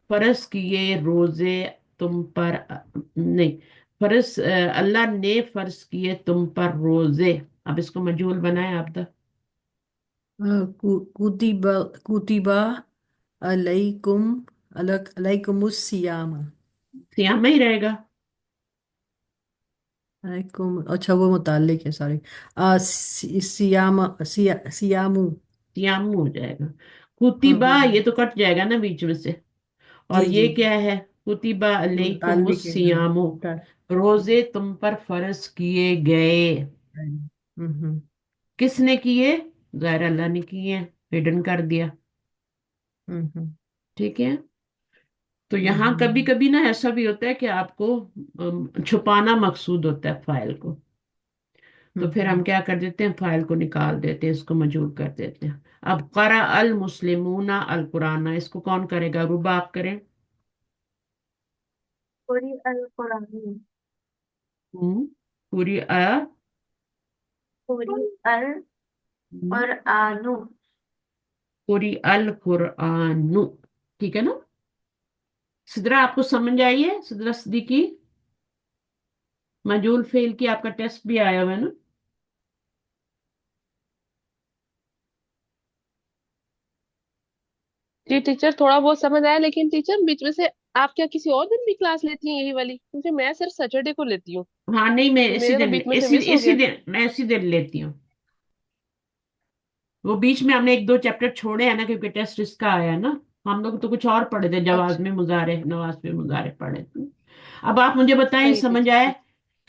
फर्ज किए रोजे तुम पर, नहीं, फर्ज अल्लाह ने फर्ज किए तुम पर रोजे। अब इसको मजहूल बनाए आप द। कुतिबा कुतिबा अलैकुम अलैकुमुस सियाम। सियाम ही रहेगा। अलैकुम, अच्छा वो मुताल्लिक है, सॉरी। सियाम सियामू। सियाम हो जाएगा। हाँ कुतिबा हाँ हाँ। ये तो कट जाएगा ना बीच में से। और जी ये जी क्या है? कुतिबा मुताल्लिक अलैकुमुस है, हाँ। सियामु, रोजे तुम पर फर्ज किए गए। हम्म। किसने किए? जाहिर अल्लाह ने किए, हिडन कर दिया। हम्म। ठीक है। तो यहाँ कभी हम्म। कभी ना ऐसा भी होता है कि आपको छुपाना मकसूद होता है फाइल को। तो फिर हम हम्म। क्या कर देते हैं, फाइल को निकाल देते हैं, इसको मजबूर कर देते हैं। अब करा अल मुस्लिमूना अल कुराना, इसको कौन करेगा? रुबा आप करें। पूरी अल कुरान, पूरी पूरी अल हम्म, और आनु। पूरी अल कुरानु। ठीक है ना? सिदरा आपको समझ आई है? सिदरा सिद्दीकी, मजूल फेल की आपका टेस्ट भी आया हुआ है ना? जी टीचर, थोड़ा बहुत समझ आया, लेकिन टीचर बीच में से आप क्या किसी और दिन भी क्लास लेती हैं यही वाली? क्योंकि मैं सिर्फ सैटरडे को लेती हूँ, हाँ नहीं, मैं तो इसी मेरे तो दिन बीच में से इसी मिस हो इसी गया। दिन मैं इसी दिन लेती हूँ। वो बीच में हमने एक दो चैप्टर छोड़े हैं ना, क्योंकि टेस्ट इसका आया है ना। हम लोग तो कुछ और पढ़े थे, जवाब अच्छा। में मुजारे, नवाज में मुजारे पढ़े थे। अब आप मुझे बताएं, सही समझ टीचर, आया सही।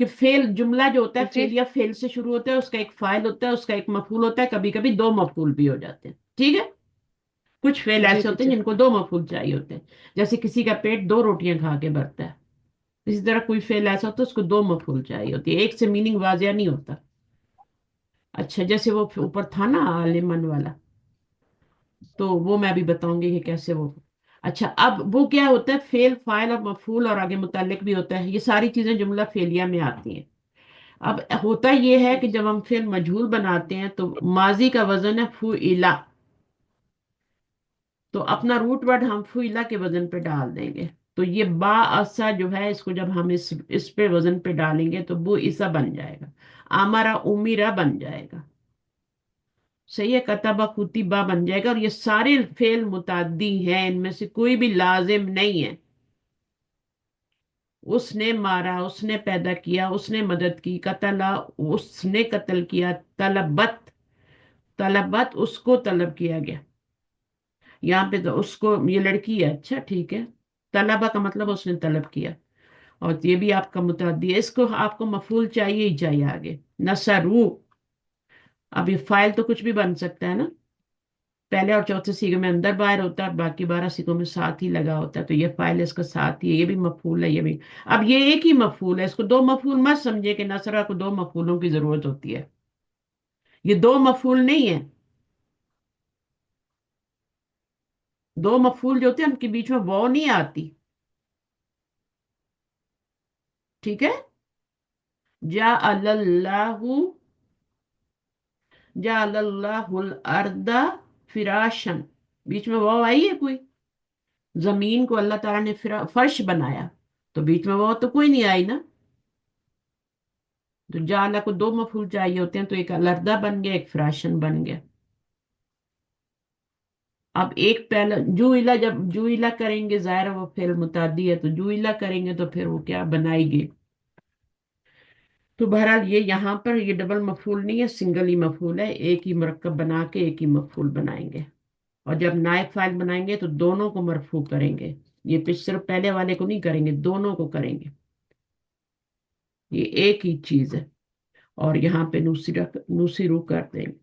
कि फेल जुमला जो होता है, जी फेल या फेल से शुरू होता है, उसका एक फाइल होता है, उसका एक मफूल होता है, कभी कभी दो मफूल भी हो जाते हैं। ठीक है। कुछ फेल जी ऐसे होते हैं टीचर। जिनको दो मफूल चाहिए होते हैं। जैसे किसी का पेट दो रोटियां खा के भरता है, इसी तरह कोई फेल ऐसा होता है उसको दो मफूल चाहिए होती है, एक से मीनिंग वाजिया नहीं होता। अच्छा, जैसे वो ऊपर था ना आलिमन वाला, तो वो मैं भी बताऊंगी कि कैसे वो। अच्छा, अब वो क्या होता है, फेल फाइल और मफूल और आगे मुतल्लिक भी होता है, ये सारी चीजें जुमला फेलिया में आती हैं। अब होता ये है कि जब हम फेल मजहूल बनाते हैं तो माजी का वजन है फुइला, तो अपना रूट वर्ड हम फुइला के वजन पे डाल देंगे। तो ये बा असा जो है, इसको जब हम इस पे वजन पे डालेंगे तो वो ईसा बन जाएगा, आमारा उमीरा बन जाएगा। सही है, कतबा कुतिबा बन जाएगा। और ये सारे फेल मुताद्दी हैं, इनमें से कोई भी लाजिम नहीं है। उसने मारा, उसने पैदा किया, उसने मदद की, कतला उसने कत्ल किया, तलबत तलबत उसको तलब किया गया। यहाँ पे तो उसको, ये लड़की है, अच्छा ठीक है। तलबा का मतलब उसने तलब किया, और ये भी आपका मुतअद्दी है, इसको आपको मफूल चाहिए ही चाहिए आगे। नसरू, अब ये फाइल तो कुछ भी बन सकता है ना, पहले और चौथे सीखे में अंदर बाहर होता है, और बाकी 12 सीखों में साथ ही लगा होता है, तो ये फाइल इसका साथ ही है, ये भी मफूल है, ये भी। अब ये एक ही मफूल है, इसको दो मफूल मत समझे कि नसरा को दो मफूलों की जरूरत होती है। ये दो मफूल नहीं है। दो मफूल जो होते हैं उनके बीच में वो नहीं आती। ठीक है। जा अल्लाहु, जा अल्लाहुल अर्दा फिराशन, बीच में वो आई है कोई? जमीन को अल्लाह ताला ने फर्श बनाया, तो बीच में वो तो कोई नहीं आई ना। तो जाला को दो मफूल चाहिए होते हैं, तो एक अलर्दा बन गया, एक फ्राशन बन गया। अब एक पहला जुइला, जब जुइला करेंगे जाहिर है वो फिर मुतादी है, तो जुइला करेंगे तो फिर वो क्या बनाएगी। तो बहरहाल ये यहाँ पर ये डबल मफूल नहीं है, सिंगल ही मफूल है, एक ही मरकब बना के एक ही मफूल बनाएंगे। और जब नायब फाइल बनाएंगे तो दोनों को मरफू करेंगे, ये सिर्फ पहले वाले को नहीं करेंगे, दोनों को करेंगे। ये एक ही चीज है। और यहाँ पे नूसिरा नूसिरू कर देंगे।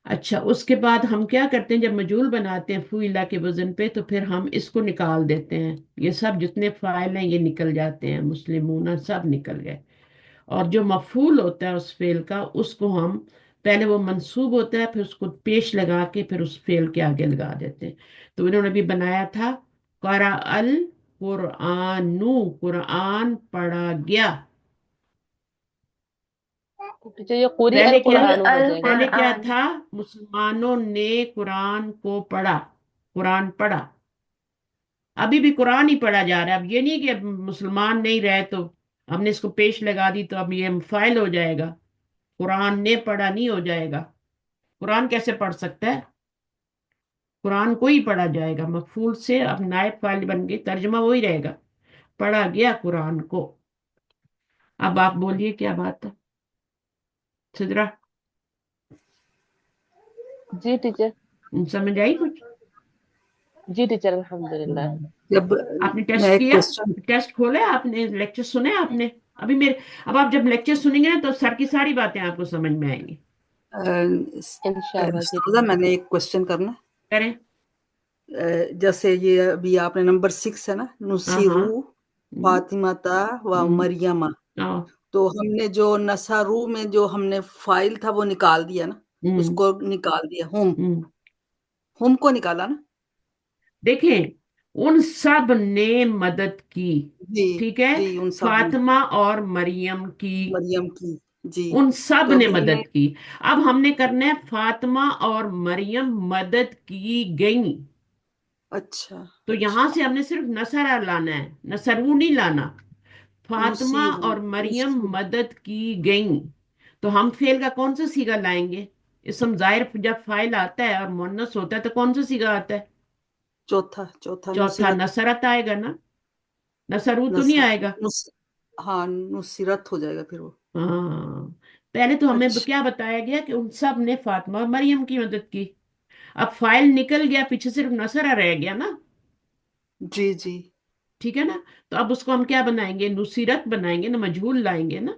अच्छा, उसके बाद हम क्या करते हैं, जब मजूल बनाते हैं फुइला के वजन पे, तो फिर हम इसको निकाल देते हैं, ये सब जितने फाइल हैं ये निकल जाते हैं, मुस्लिमूना सब निकल गए। और जो मफूल होता है उस फेल का, उसको हम पहले वो मंसूब होता है, फिर उसको पेश लगा के फिर उस फेल के आगे लगा देते हैं। तो इन्होंने भी बनाया था, करा अल कुरानू, कुरान पढ़ा गया। टीचर ये कुरी पहले अल क्या, कुल कुरान हो अल जाएगा। पहले क्या कुरआन। था, मुसलमानों ने कुरान को पढ़ा, कुरान पढ़ा। अभी भी कुरान ही पढ़ा जा रहा है। अब ये नहीं कि अब मुसलमान नहीं रहे तो हमने इसको पेश लगा दी तो अब ये फाइल हो जाएगा। कुरान ने पढ़ा नहीं हो जाएगा। कुरान कैसे पढ़ सकता है? कुरान को ही पढ़ा जाएगा, मफूल से अब नायब फाइल बन गई, तर्जमा वही रहेगा, पढ़ा गया कुरान को। अब आप बोलिए क्या बात है सिद्रा, जी टीचर। समझ आई कुछ? जी टीचर अल्हम्दुलिल्लाह। जब आपने मैं टेस्ट एक किया, क्वेश्चन टेस्ट खोले आपने, लेक्चर सुने आपने अभी मेरे? अब आप जब लेक्चर सुनेंगे ना तो सर की सारी बातें आपको समझ में आएंगी। इंशाल्लाह जी सादा, टीचर। मैंने एक क्वेश्चन करना। करें। जैसे ये अभी आपने नंबर 6 है ना, हाँ हाँ। नुसीरू फातिमाता व हम्म, मरियमा, हाँ, तो हमने जो नसारू में जो हमने फाइल था वो निकाल दिया ना, हम्म, उसको निकाल दिया, हुम हम्म। हुम को निकाला ना। देखें, उन सब ने मदद की, जी ठीक है, जी, उन सब ने, फातिमा और मरियम की, मरियम की, जी। उन सब तो ने अभी मैं, मदद की। अब हमने करना है फातिमा और मरियम मदद की गई। अच्छा तो यहां अच्छा, से हमने सिर्फ नसरा लाना है, नसरू नहीं लाना। फातिमा नुसीरू और मरियम नुसीरू, मदद की गई। तो हम फेल का कौन सा सीगा लाएंगे? इसम जाहिर जब फाइल आता है और मुन्नस होता है तो कौन सा सीगा आता है? चौथा चौथा चौथा नुसीरत, नसरत आएगा ना, नसरू तो नहीं नसर आएगा। नुस हाँ, नुसीरत हो जाएगा फिर वो। हाँ, पहले तो हमें अच्छा, क्या बताया गया कि उन सब ने फातिमा और मरियम की मदद की। अब फाइल निकल गया, पीछे सिर्फ नसरा रह गया ना, जी जी, ठीक है ना? तो अब उसको हम क्या बनाएंगे, नुसीरत बनाएंगे ना, मजहूल लाएंगे ना।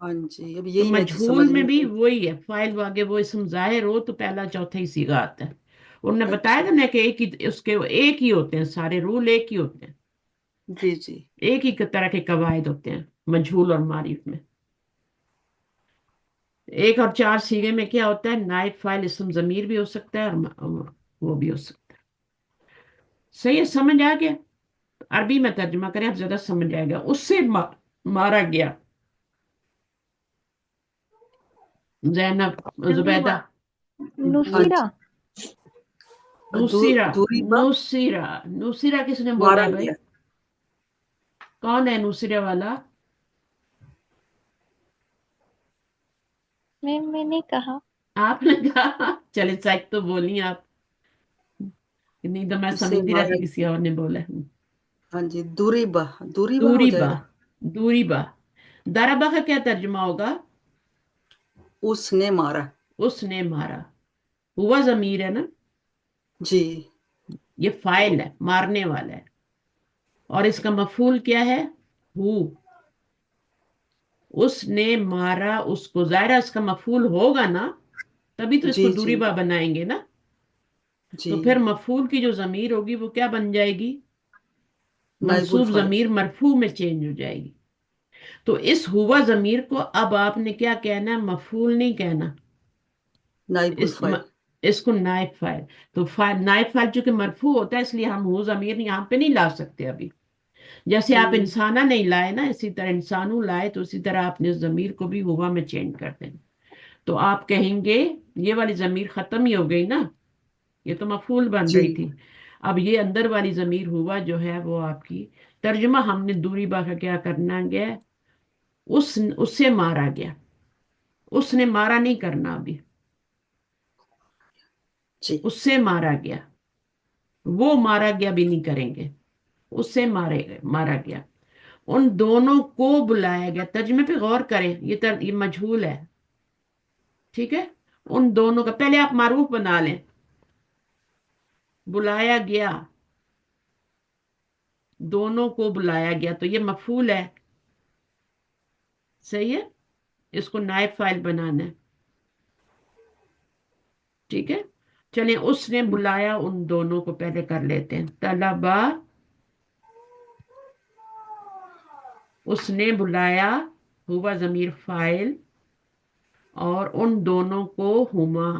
हाँ जी, अब तो यही मैं मजहूल समझ में नहीं भी थी। वही है, फाइल वागे वो इसम जाहिर हो तो पहला चौथा ही सीगा आता है। उन्होंने बताया अच्छा, था ना कि एक ही उसके एक ही होते हैं, सारे रूल एक ही होते हैं, जी जी, एक ही तरह के कवायद होते हैं मजहूल और मारिफ में। एक और चार सीगे में क्या होता है, नाइब फाइल इसम जमीर भी हो सकता है और वो भी हो सकता है। सही है, समझ आ गया? अरबी में तर्जुमा करें आप, ज्यादा समझ आएगा। उससे मारा गया जैनब, जुबैदा, दूरीबा, हाँ नुसीरा। जी। नुसीरा, दूरी बा, नुसीरा, नुसीरा किसने बोला मारा है भाई? गया। कौन है नुसीरा वाला? मैंने कहा। आपने कहा, चले सच तो बोली आप, नहीं तो मैं उसे समझती रहती मारा किसी गया। और ने बोला है। हाँ जी, दूरी बा हो दूरी बा, जाएगा। दूरी बा। दरबा का क्या तर्जुमा होगा? उसने मारा, उसने मारा। हुआ जमीर है ना, जी ये फाइल है, मारने वाला है। और इसका मफूल क्या है? हु। उसने मारा उसको, जाहिर है इसका मफूल होगा ना, तभी तो इसको जी दूरी जी बा बनाएंगे ना। जी, तो फिर मफूल की जो जमीर होगी वो क्या बन जाएगी? नाइबुल मंसूब फाइल, जमीर मरफू में चेंज हो जाएगी। तो इस हुआ जमीर को अब आपने क्या कहना है, मफूल नहीं कहना। नाइबुल इस फाइल, इसको नाइब फाइल। तो नाइब फाइल चूंकि मरफू होता है इसलिए हम हु जमीर यहाँ पे नहीं ला सकते अभी। जैसे आप हम्म, इंसाना नहीं लाए ना, इसी तरह इंसानू लाए, तो उसी तरह आपने इस जमीर को भी हुआ में चेंज कर देना। तो आप कहेंगे ये वाली जमीर खत्म ही हो गई ना, ये तो मफूल बन जी, रही थी। अब ये अंदर वाली जमीर हुआ जो है वो आपकी तर्जुमा, हमने दूरी बा का क्या करना गया, उससे मारा गया। उसने मारा नहीं करना अभी, जी, उससे मारा गया। वो मारा गया भी नहीं करेंगे, उससे मारा गया। उन दोनों को बुलाया गया, तर्जुमे पे गौर करें, ये मजहूल है, ठीक है। उन दोनों का पहले आप मारूफ बना लें, बुलाया गया, दोनों को बुलाया गया, तो ये मफूल है, सही है। इसको नायब फाइल बनाना है, ठीक है। चलिए, उसने बुलाया, उन दोनों को पहले कर लेते हैं, तलबा, उसने बुलाया, हुआ जमीर फाइल, और उन दोनों को हुमा,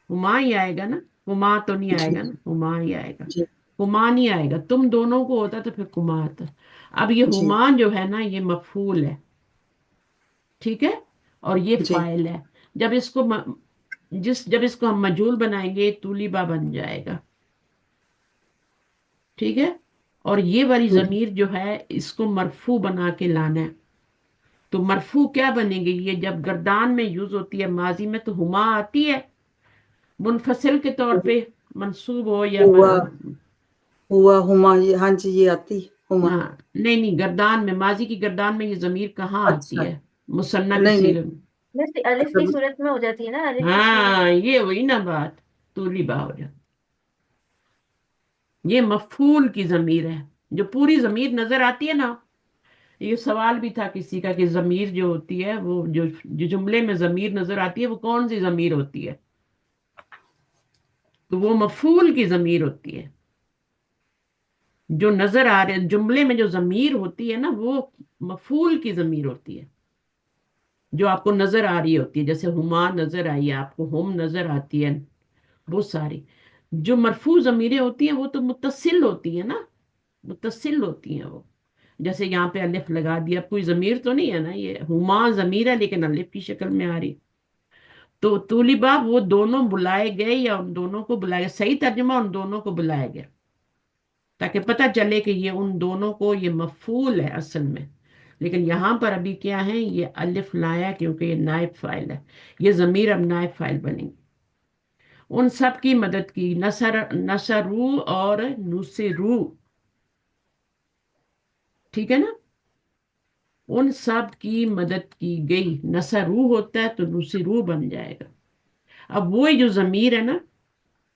हुमा ही आएगा ना, हुमा तो नहीं जी आएगा ना, हुमा ही आएगा, जी हुमा नहीं आएगा। तुम दोनों को होता तो फिर कुमा आता। अब ये जी हुमा जो है ना ये मफूल है, ठीक है, और ये जी फाइल है। जब इसको हम मजूल बनाएंगे तूलिबा बन जाएगा, ठीक है। और ये वाली हम्म, जमीर जो है इसको मरफू बना के लाना है। तो मरफू क्या बनेगी, ये जब गर्दान में यूज होती है माजी में तो हुमा आती है मुनफसिल के तौर पे, मंसूब हो या हुआ हुआ हुमा, ये हाँ जी ये आती हुमा। हाँ नहीं नहीं, गर्दान में, माजी की गर्दान में ये जमीर कहाँ आती अच्छा, है मुसन्ना की नहीं नहीं, सीगे में। वैसे अलिफ अच्छा की सूरत में हो जाती है ना, अलिफ की सूरत। हाँ ये हुई ना बात, तूलिबा हो जाती। ये मफूल की जमीर है, जो पूरी जमीर नजर आती है ना। ये सवाल भी था किसी का कि जमीर जो होती है वो जो जुमले में जमीर नजर आती है वो कौन सी जमीर होती है, तो वो मफूल की जमीर होती है। जो नजर आ रहे जुमले में जो जमीर होती है ना वो मफूल की जमीर होती है, जो आपको नजर आ रही होती है। जैसे हुमा नजर आई है आपको, हुम नजर आती है, वो सारी जो मरफू जमीरें होती हैं वो तो मुत्तसिल होती है ना, मुत्तसिल होती हैं वो। जैसे यहाँ पे अलिफ लगा दिया, अब कोई जमीर तो नहीं है ना, ये हुमा जमीर है लेकिन अलिफ की शक्ल में आ रही। तो तूलिबा वो दोनों बुलाए गए या उन दोनों को बुलाया गया, सही तर्जुमा उन दोनों को बुलाया गया, ताकि पता चले कि ये उन दोनों को, ये मफूल है असल में। लेकिन यहाँ पर अभी क्या है, ये अलिफ लाया क्योंकि ये नायब फाइल है, ये जमीर अब नायब फाइल बनेगी। उन सब की मदद की, नसरू और नुसिरू, ठीक है ना। उन सब की मदद की गई, नसरू होता है तो नुसिरू बन जाएगा। अब वही जो जमीर है ना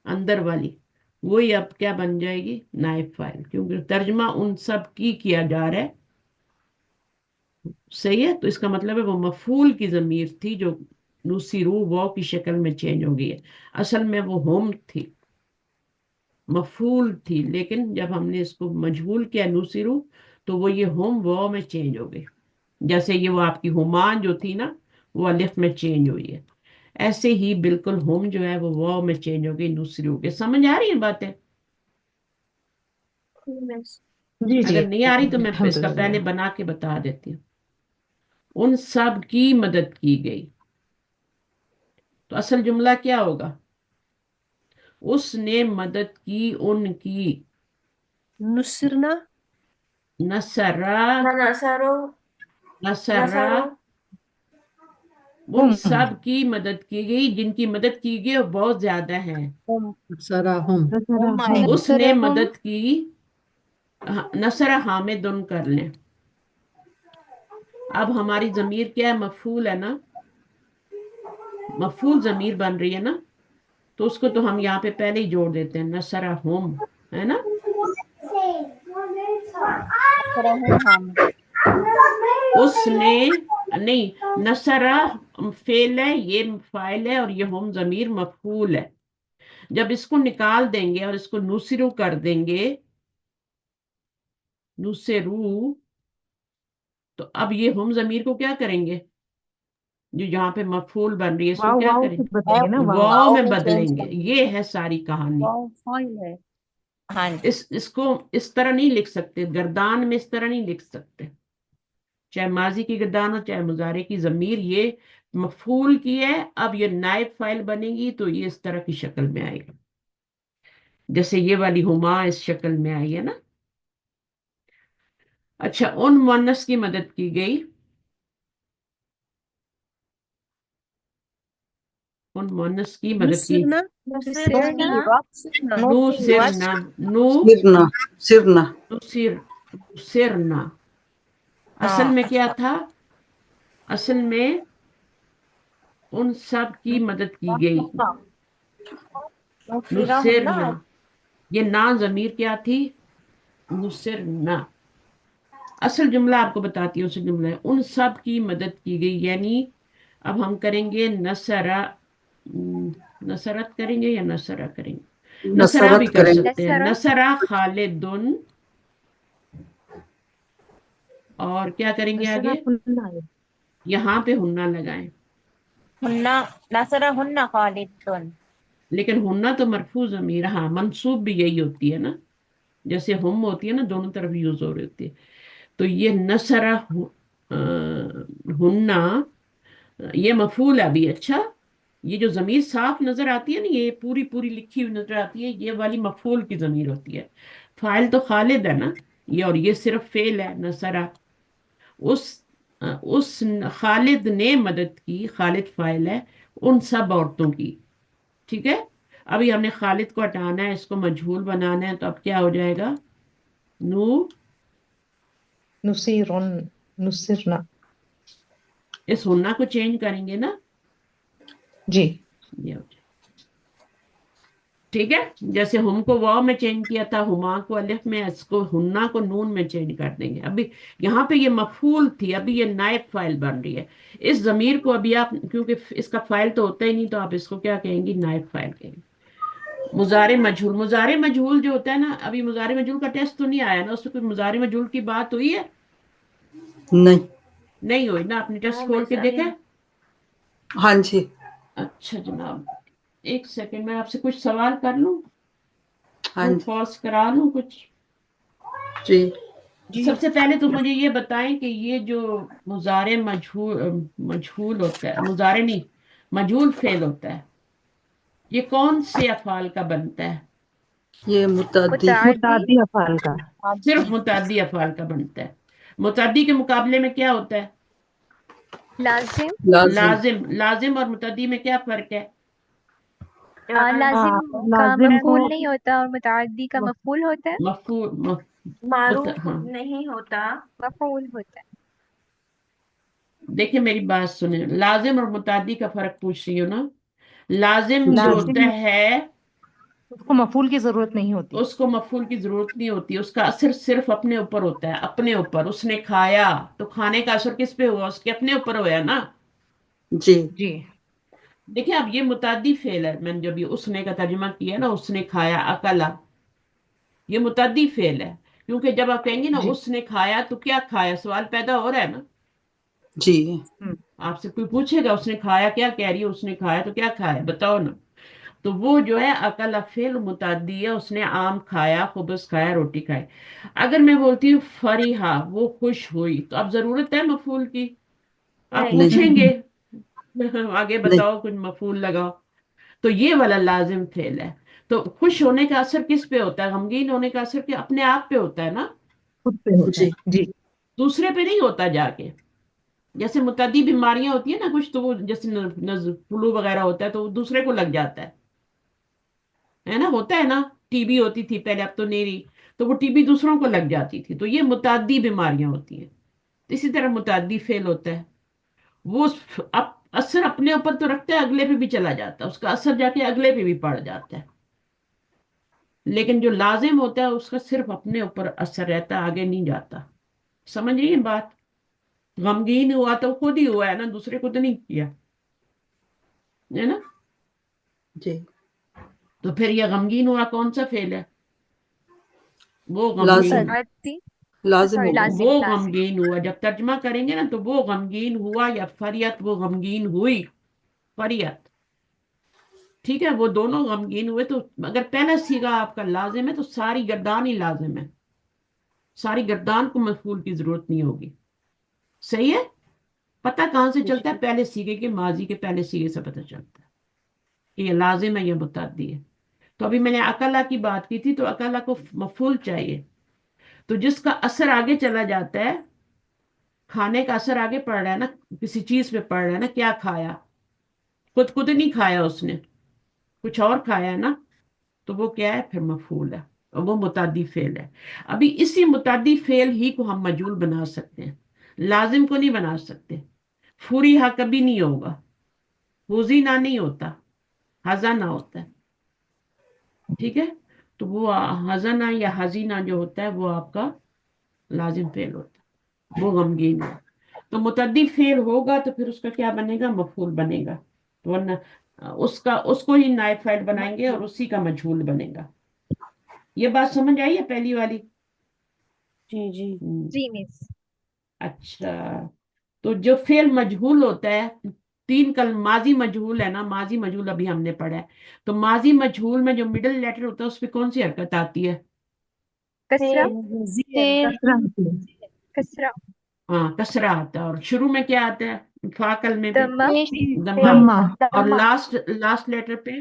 अंदर वाली, वही अब क्या बन जाएगी, नायब फाइल, क्योंकि तर्जमा उन सब की किया जा रहा है, सही है। तो इसका मतलब है वो मफूल की जमीर थी जो नुसिरू वो की शक्ल में चेंज हो गई है। असल में वो हम थी, मफूल थी, लेकिन जब हमने इसको मजबूल किया नुसिरू तो वो ये हम वो में चेंज हो गई। जैसे ये वो आपकी हुमान जो थी ना वो अलिफ में चेंज हुई है, ऐसे ही बिल्कुल हम जो है वो वाव में चेंज हो गई नुसिरू के। समझ आ रही है बातें? जी जी, अगर नहीं आ रही तो मैं इसका पहले अल्हम्दुलिल्लाह। बना के बता देती हूँ। उन सब की मदद की गई, तो असल जुमला क्या होगा, उसने मदद की उनकी। नुसरना। नसरा, ना नसारो, नसरा, नसारो। उन हुम सब की मदद की गई जिनकी मदद की गई और बहुत ज्यादा है। हम सारा हम। हम उसने नसरहुम। मदद की, नसरा हामिदुन कर लें। अब हमारी जमीर क्या है, मफूल है ना, मफूल जमीर बन रही है ना, तो उसको तो हम यहाँ पे पहले ही जोड़ देते हैं, नसरा हम, है ना। तरहुम हम। उसने, नहीं, नसरा फेल है, ये फाइल है, और ये हम जमीर मफूल है। जब इसको निकाल देंगे और इसको नुसिरू कर देंगे, नुसेरू, तो अब ये हम जमीर को क्या करेंगे, जो यहाँ पे मफूल बन रही है इसको वाव क्या वाव से करेंगे, बदलेंगे ना, वाव। वाव वाओ में में चेंज बदलेंगे। कर। ये है सारी कहानी। वाव फाइल है। हाँ जी। इसको इस तरह नहीं लिख सकते, गर्दान में इस तरह नहीं लिख सकते, चाहे माजी की गर्दान हो चाहे मुजारे की जमीर, ये मफूल की है। अब ये नायब फाइल बनेगी तो ये इस तरह की शक्ल में आएगी, जैसे ये वाली हुमा इस शक्ल में आई है ना। अच्छा, उन मुअन्नस की मदद की गई, उन मुअन्नस की मदद की, नुसरना। नुसिरना, नुसरना। नु नुसिरत। सिरना, नु सिरना, सिरना। नुसिर, सिरना। असल हाँ। में क्या था, असल में उन सब की मदद की गई, नुसिरा हम ना। नुसिरना। ये ना जमीर क्या थी, नुसिरना। असल जुमला आपको बताती हूँ, असल जुमला है उन सब की मदद की गई, यानी अब हम करेंगे नसरा, नसरत करेंगे या नसरा करेंगे, नसरा भी नसरत कर करेंगे। सकते हैं, नसरा। नसरा खालिदुन। और क्या करेंगे नसरा आगे, खुलना है। यहाँ पे हुन्ना लगाएं। हुन्ना नसरा हुन्ना खालिदुन। लेकिन हुन्ना तो मरफू ज़मीर, हाँ मंसूब भी यही होती है ना, जैसे हम होती है ना, दोनों तरफ यूज हो रही होती है। तो ये नसरा हुन्ना, ये मफूल है अभी। अच्छा, ये जो जमीर साफ नजर आती है ना, ये पूरी पूरी लिखी हुई नजर आती है, ये वाली मफूल की जमीर होती है। फाइल तो खालिद है ना ये, और ये सिर्फ फेल है नसरा। उस उस खालिद ने मदद की, खालिद फाइल है उन सब औरतों की। ठीक है, अभी हमने खालिद को हटाना है, इसको मजहूल बनाना है, तो अब क्या हो जाएगा? नू, नुसीरुन, नुसिरना। इस हुन्ना को चेंज करेंगे ना, जी। ये हो जाए। ठीक है, जैसे हम को वाव में चेंज किया था, हुमा को अलिफ में, इसको हुन्ना को नून में चेंज कर देंगे। अभी यहाँ पे ये मफूल थी, अभी ये नायब फाइल बन रही है। इस जमीर को अभी आप, क्योंकि इसका फाइल तो होता ही नहीं, तो आप इसको क्या कहेंगी? नायब फाइल कहेंगे। मुजारे मजहूल, मुजारे मजहूल जो होता है ना, अभी मुजारे मजहूल का टेस्ट तो नहीं आया ना, उसमें कोई मुजारे मजहूल की बात हुई है? नहीं। नहीं हुई ना? आपने टेस्ट हाँ खोल बस के अभी। देखा है? हाँ जी। अच्छा जनाब, एक सेकंड, मैं आपसे कुछ सवाल कर लूं, हाँ ट्रू जी। फॉल्स करा लूं कुछ। जी। जी। सबसे पहले तो मुझे ये बताएं कि ये जो मुजारे मजहूल, मजहूल होता है, मुजारे नहीं, मजहूल फेल होता है, ये कौन से अफाल का बनता है? ये मुतअद्दी। मुतादी मुतादी अफाल का। सिर्फ मुतअद्दी अफाल का बनता है। मुतअद्दी के मुकाबले में क्या होता है? लाजिम। लाजिम। लाजिम। लाजिम और मुतअद्दी में क्या फर्क है? लाजिम का लाजिम को मफूल नहीं होता और मुतादी का मफूल होता है। मफूल मारूफ हाँ, नहीं होता। मफूल होता है। देखिए मेरी बात सुने, लाजिम और मुतअद्दी का फर्क पूछ रही हो ना। लाजिम जो जी। होता लाजिम है, उसको मफूल की जरूरत नहीं होती। उसको मफूल की जरूरत नहीं होती, उसका असर सिर्फ अपने ऊपर होता है, अपने ऊपर। उसने खाया, तो खाने का असर किस पे हुआ? उसके अपने ऊपर हुआ ना। जी। जी। देखिए अब ये मुताद्दी फेल है, मैंने जब ये उसने का तर्जुमा किया ना, उसने खाया, अकला, ये मुताद्दी फेल है। क्योंकि जब आप कहेंगे ना जी। उसने खाया, तो क्या खाया, सवाल पैदा हो रहा है ना। जी। हम्म। आपसे कोई पूछेगा उसने खाया, क्या कह रही है? उसने खाया, तो क्या खाया बताओ ना। तो वो जो है अकल फेल मुताद्दी है, उसने आम खाया, खुबस खाया, रोटी खाई। अगर मैं बोलती हूँ फरीहा, वो खुश हुई, तो अब जरूरत है मफूल की? आप नहीं। नहीं। पूछेंगे आगे नहीं। बताओ, कुछ मफूल लगाओ। तो ये वाला लाजिम फेल है। तो खुश होने का असर किस पे होता है? गमगीन होने का असर के अपने आप पे होता है ना, खुद पे होता जी। है। जी। दूसरे पे नहीं होता जाके। जैसे मुतद्दी बीमारियां होती है ना कुछ, तो वो जैसे फ्लू वगैरह होता है, तो वो दूसरे को लग जाता है ना, होता है ना। टीबी होती थी पहले, अब तो नहीं रही, तो वो टीबी दूसरों को लग जाती थी, तो ये मुतद्दी बीमारियां होती हैं। तो इसी तरह मुतद्दी फेल होता है, वो असर अपने ऊपर तो रखता है, अगले पे भी चला जाता है, उसका असर जाके अगले पे भी पड़ जाता है। लेकिन जो लाजिम होता है, उसका सिर्फ अपने ऊपर असर रहता है, आगे नहीं जाता। समझ रही है बात? गमगीन हुआ तो खुद ही हुआ है ना, दूसरे को तो नहीं किया, है ना। जी। तो फिर ये गमगीन हुआ कौन सा फेल है? वो गमगीन, लाजिम। मुतादी, लाजिम सॉरी होगा। वो लाजिम लाजिम। गमगीन हुआ। जब तर्जमा करेंगे ना, तो वो गमगीन हुआ, या फरियत वो गमगीन हुई, फरियत। ठीक है, वो दोनों गमगीन हुए। तो अगर पहला सीगा आपका लाजिम है, तो सारी गर्दान ही लाजिम है, सारी गर्दान को मफूल की जरूरत नहीं होगी। सही है। पता कहां से चलता है? पहले सीगे के, माजी के पहले सीगे से पता चलता है कि ये लाजिम है, ये मुतअद्दी है। तो अभी मैंने अकला की बात की थी, तो अकला को मफूल चाहिए। तो जिसका असर आगे चला जाता है, खाने का असर आगे पड़ रहा है ना, किसी चीज पे पड़ रहा है ना, क्या खाया, खुद खुद नहीं खाया उसने, कुछ और खाया है ना, तो वो क्या है? फिर मफूल है, और वो मुतादी फेल है। अभी इसी मुतादी फेल ही को हम मजूल बना सकते हैं, लाजिम को नहीं बना सकते। फूरी कभी नहीं होगा, हुजी ना नहीं होता, हजाना होता है। ठीक है, तो वो हजाना या हजीना जो होता है, वो आपका लाजिम फेल होता है, वो गमगीन है। तो मुतद्दी फेल होगा, तो फिर उसका क्या बनेगा? मफूल बनेगा। तो वरना उसका, उसको ही नायब फाइल बनाएंगे, और उसी का मजहूल बनेगा। ये बात समझ आई है पहली वाली? जी। जी। हम्म, जी मिस। अच्छा, تو جو فعل مجہول ہوتا ہے، تین کل ماضی مجہول ہے نا، ماضی مجہول ابھی ہم نے پڑھا ہے، تو ماضی مجہول میں جو مڈل لیٹر ہوتا ہے اس پہ کون سی حرکت آتی ہے؟ کسرہ زیر کسرہ ہاں کسرہ آتا ہے، اور شروع میں کیا آتا ہے فا کلمے پہ؟ دمہ دمہ۔ دمہ اور دما لاسٹ لیٹر پہ؟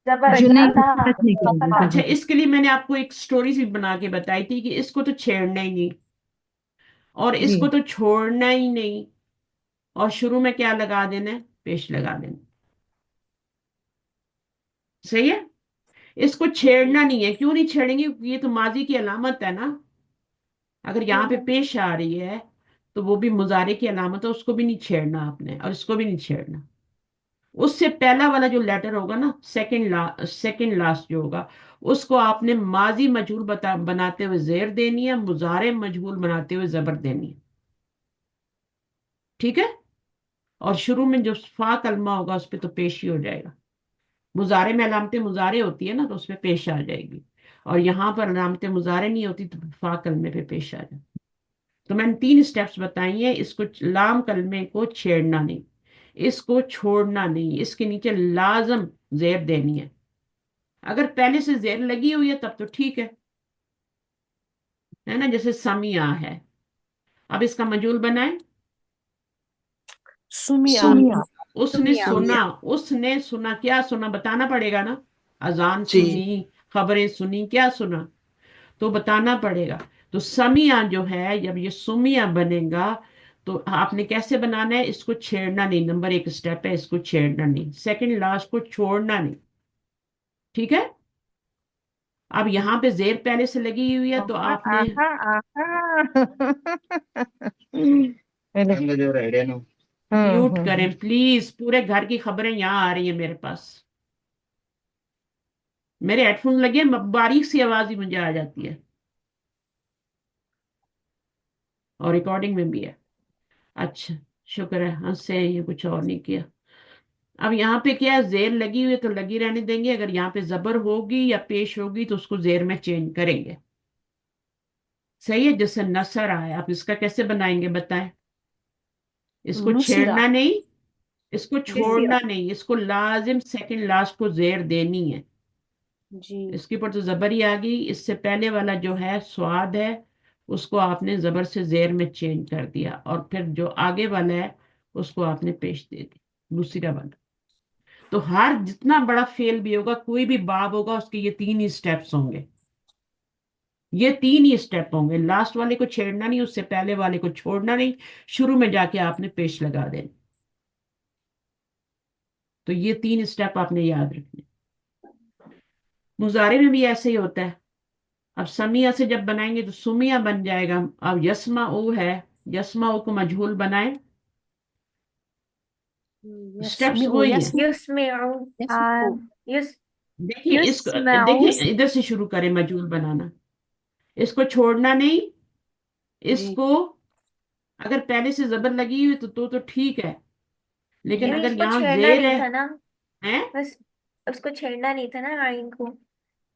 زبر جو نہیں فتح حرکت نہیں کریں گے اچھا، اس کے لیے میں نے آپ کو ایک سٹوری سی بنا کے بتائی تھی کہ اس کو تو چھیڑنا ہی نہیں، اور اس جی کو تو چھوڑنا ہی نہیں، اور شروع میں کیا لگا دینا ہے؟ پیش لگا دینا۔ صحیح ہے؟ اس کو چھیڑنا نہیں ہے، کیوں نہیں چھیڑیں گے؟ کیونکہ یہ تو ماضی کی علامت ہے نا، اگر یہاں پہ پیش آ رہی ہے تو وہ بھی مضارع کی علامت ہے، اس کو بھی نہیں چھیڑنا آپ نے، اور اس کو بھی نہیں چھیڑنا۔ اس سے پہلا والا جو لیٹر ہوگا نا، سیکنڈ لاسٹ جو ہوگا، اس کو آپ نے ماضی مجہول بناتے ہوئے زیر دینی ہے، مضارع مجہول بناتے ہوئے زبر دینی ہے، ٹھیک ہے؟ اور شروع میں جو فا کلمہ ہوگا اس پہ تو پیش ہی ہو جائے گا۔ مضارع میں علامت مضارع ہوتی ہے نا، تو اس پہ پیش آ جائے گی، اور یہاں پر علامت مضارع نہیں ہوتی تو فا کلمے پہ پیش آ جائے۔ تو میں نے 3 سٹیپس بتائی ہیں، اس کو لام کلمے کو چھیڑنا نہیں، اس کو چھوڑنا نہیں، اس کے نیچے لازم زیر دینی ہے، اگر پہلے سے زیر لگی ہوئی ہے تب تو ٹھیک ہے نا، جیسے سمیع ہے، اب اس کا مجہول بنائیں، سمیا اس نے سمیہ سنا، اس نے سنا، کیا سنا بتانا پڑے گا نا، اذان جی سنی، خبریں سنی، کیا سنا تو بتانا پڑے گا۔ تو سمیع جو ہے، جب یہ سمیع بنے گا تو آپ نے کیسے بنانا ہے؟ اس کو چھیڑنا نہیں، نمبر 1 سٹیپ ہے، اس کو چھیڑنا نہیں، سیکنڈ لاسٹ کو چھوڑنا نہیں، ٹھیک ہے؟ اب یہاں پہ زیر پہلے سے لگی ہوئی ہے تو آپ نے میوٹ کریں پلیز، پورے گھر کی خبریں یہاں آ رہی ہیں میرے پاس، میرے ہیڈ فون لگے ہیں، باریک سی آواز ہی مجھے آ جاتی ہے، اور ریکارڈنگ میں بھی ہے۔ اچھا، شکر ہے، ہنس سے یہ کچھ اور نہیں کیا۔ اب یہاں پہ کیا ہے؟ زیر لگی ہوئی ہے تو لگی رہنے دیں گے، اگر یہاں پہ زبر ہوگی یا پیش ہوگی تو اس کو زیر میں چینج کریں گے، صحیح ہے؟ جیسے نصر آیا، آپ اس کا کیسے بنائیں گے بتائیں؟ اس کو نصرہ چھیڑنا نہیں، اس کو جی چھوڑنا نہیں، اس کو لازم سیکنڈ لاسٹ کو زیر دینی ہے، جی اس کے اوپر تو زبر ہی آ گئی، اس سے پہلے والا جو ہے سواد ہے اس کو آپ نے زبر سے زیر میں چینج کر دیا، اور پھر جو آگے والا ہے اس کو آپ نے پیش دے دی، دوسرا والا۔ تو ہر جتنا بڑا فیل بھی ہوگا، کوئی بھی باب ہوگا، اس کے یہ 3 ہی سٹیپس ہوں گے، یہ 3 ہی سٹیپ ہوں گے، لاسٹ والے کو چھیڑنا نہیں، اس سے پہلے والے کو چھوڑنا نہیں، شروع میں جا کے آپ نے پیش لگا دینا۔ تو یہ 3 سٹیپ آپ نے یاد رکھنے۔ مضارع میں بھی ایسے ہی ہوتا ہے، اب سمیہ سے جب بنائیں گے تو سمیہ بن جائے گا، اب یسما او ہے، یسما او کو مجہول بنائیں، سٹیپس یسمعو وہی ہیں۔ یسمعو یسمعو یس دیکھیں اس کو، یسمعو دیکھیں ادھر سے شروع کریں مجہول بنانا، اس کو چھوڑنا نہیں، اس جی کو اگر پہلے سے زبر لگی ہوئی تو ٹھیک ہے، لیکن یعنی اگر اس کو یہاں چھیڑنا زیر نہیں ہے تھا نا، ہیں، بس اس کو چھیڑنا نہیں تھا نا آئین کو،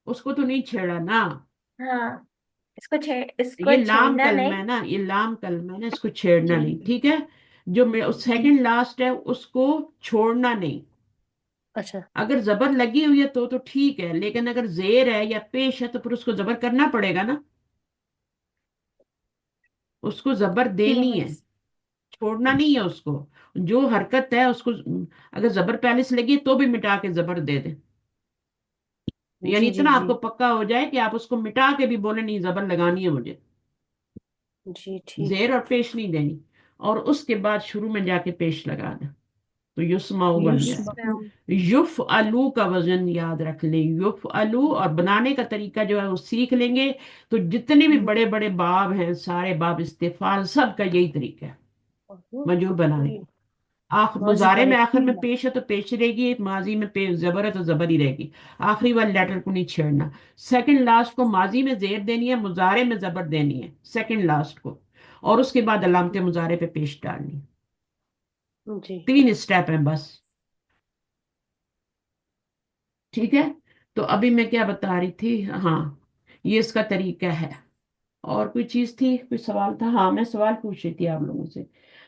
اس کو تو نہیں چھیڑا نا، ہاں اس کو یہ لام چھیڑنا کلمہ نہیں، ہے نا، یہ لام کلمہ ہے نا، اس کو چھیڑنا جی نہیں، ٹھیک ہے؟ جو جی سیکنڈ لاسٹ ہے اس کو چھوڑنا نہیں، اچھا اگر زبر لگی ہوئی ہے تو ٹھیک ہے، لیکن اگر زیر ہے یا پیش ہے تو پھر اس کو زبر کرنا پڑے گا نا، اس کو زبر ٹھیک دینی ہے ہے، چھوڑنا نہیں ہے اس کو، جو حرکت ہے اس کو اگر زبر پہلے سے لگی تو بھی مٹا کے زبر دے دیں، یعنی جی جی اتنا آپ جی کو پکا ہو جائے کہ آپ اس کو مٹا کے بھی بولے نہیں زبر لگانی ہے مجھے، جی ٹھیک زیر اور پیش نہیں دینی، اور اس کے بعد شروع میں جا کے پیش لگا دیں، تو یسمعو بن گیا۔ یسمعو یسمعو یف الو کا وزن یاد رکھ لیں، یف الو، اور بنانے کا طریقہ جو ہے وہ سیکھ لیں گے تو جتنے بھی بڑے بڑے باب ہیں، سارے باب استفعال، سب کا یہی طریقہ ہے مجہول بنانے جی کا۔ ماضی مضارع میں آخر بارک میں پیش ہے تو پیش رہے گی، ماضی میں زبر ہے تو زبر ہی رہے گی، آخری والے لیٹر کو نہیں چھیڑنا، سیکنڈ لاسٹ کو ماضی میں زیر دینی ہے، مضارع میں زبر دینی ہے سیکنڈ لاسٹ کو، اور اس کے بعد علامت مضارع پہ پیش ڈالنی ہے۔ جی 3 سٹیپ ہیں بس، ٹھیک ہے؟ تو ابھی میں کیا بتا رہی تھی؟ ہاں، یہ اس کا طریقہ ہے، اور کوئی چیز تھی، کوئی سوال تھا؟ ہاں میں سوال پوچھ رہی تھی آپ لوگوں سے،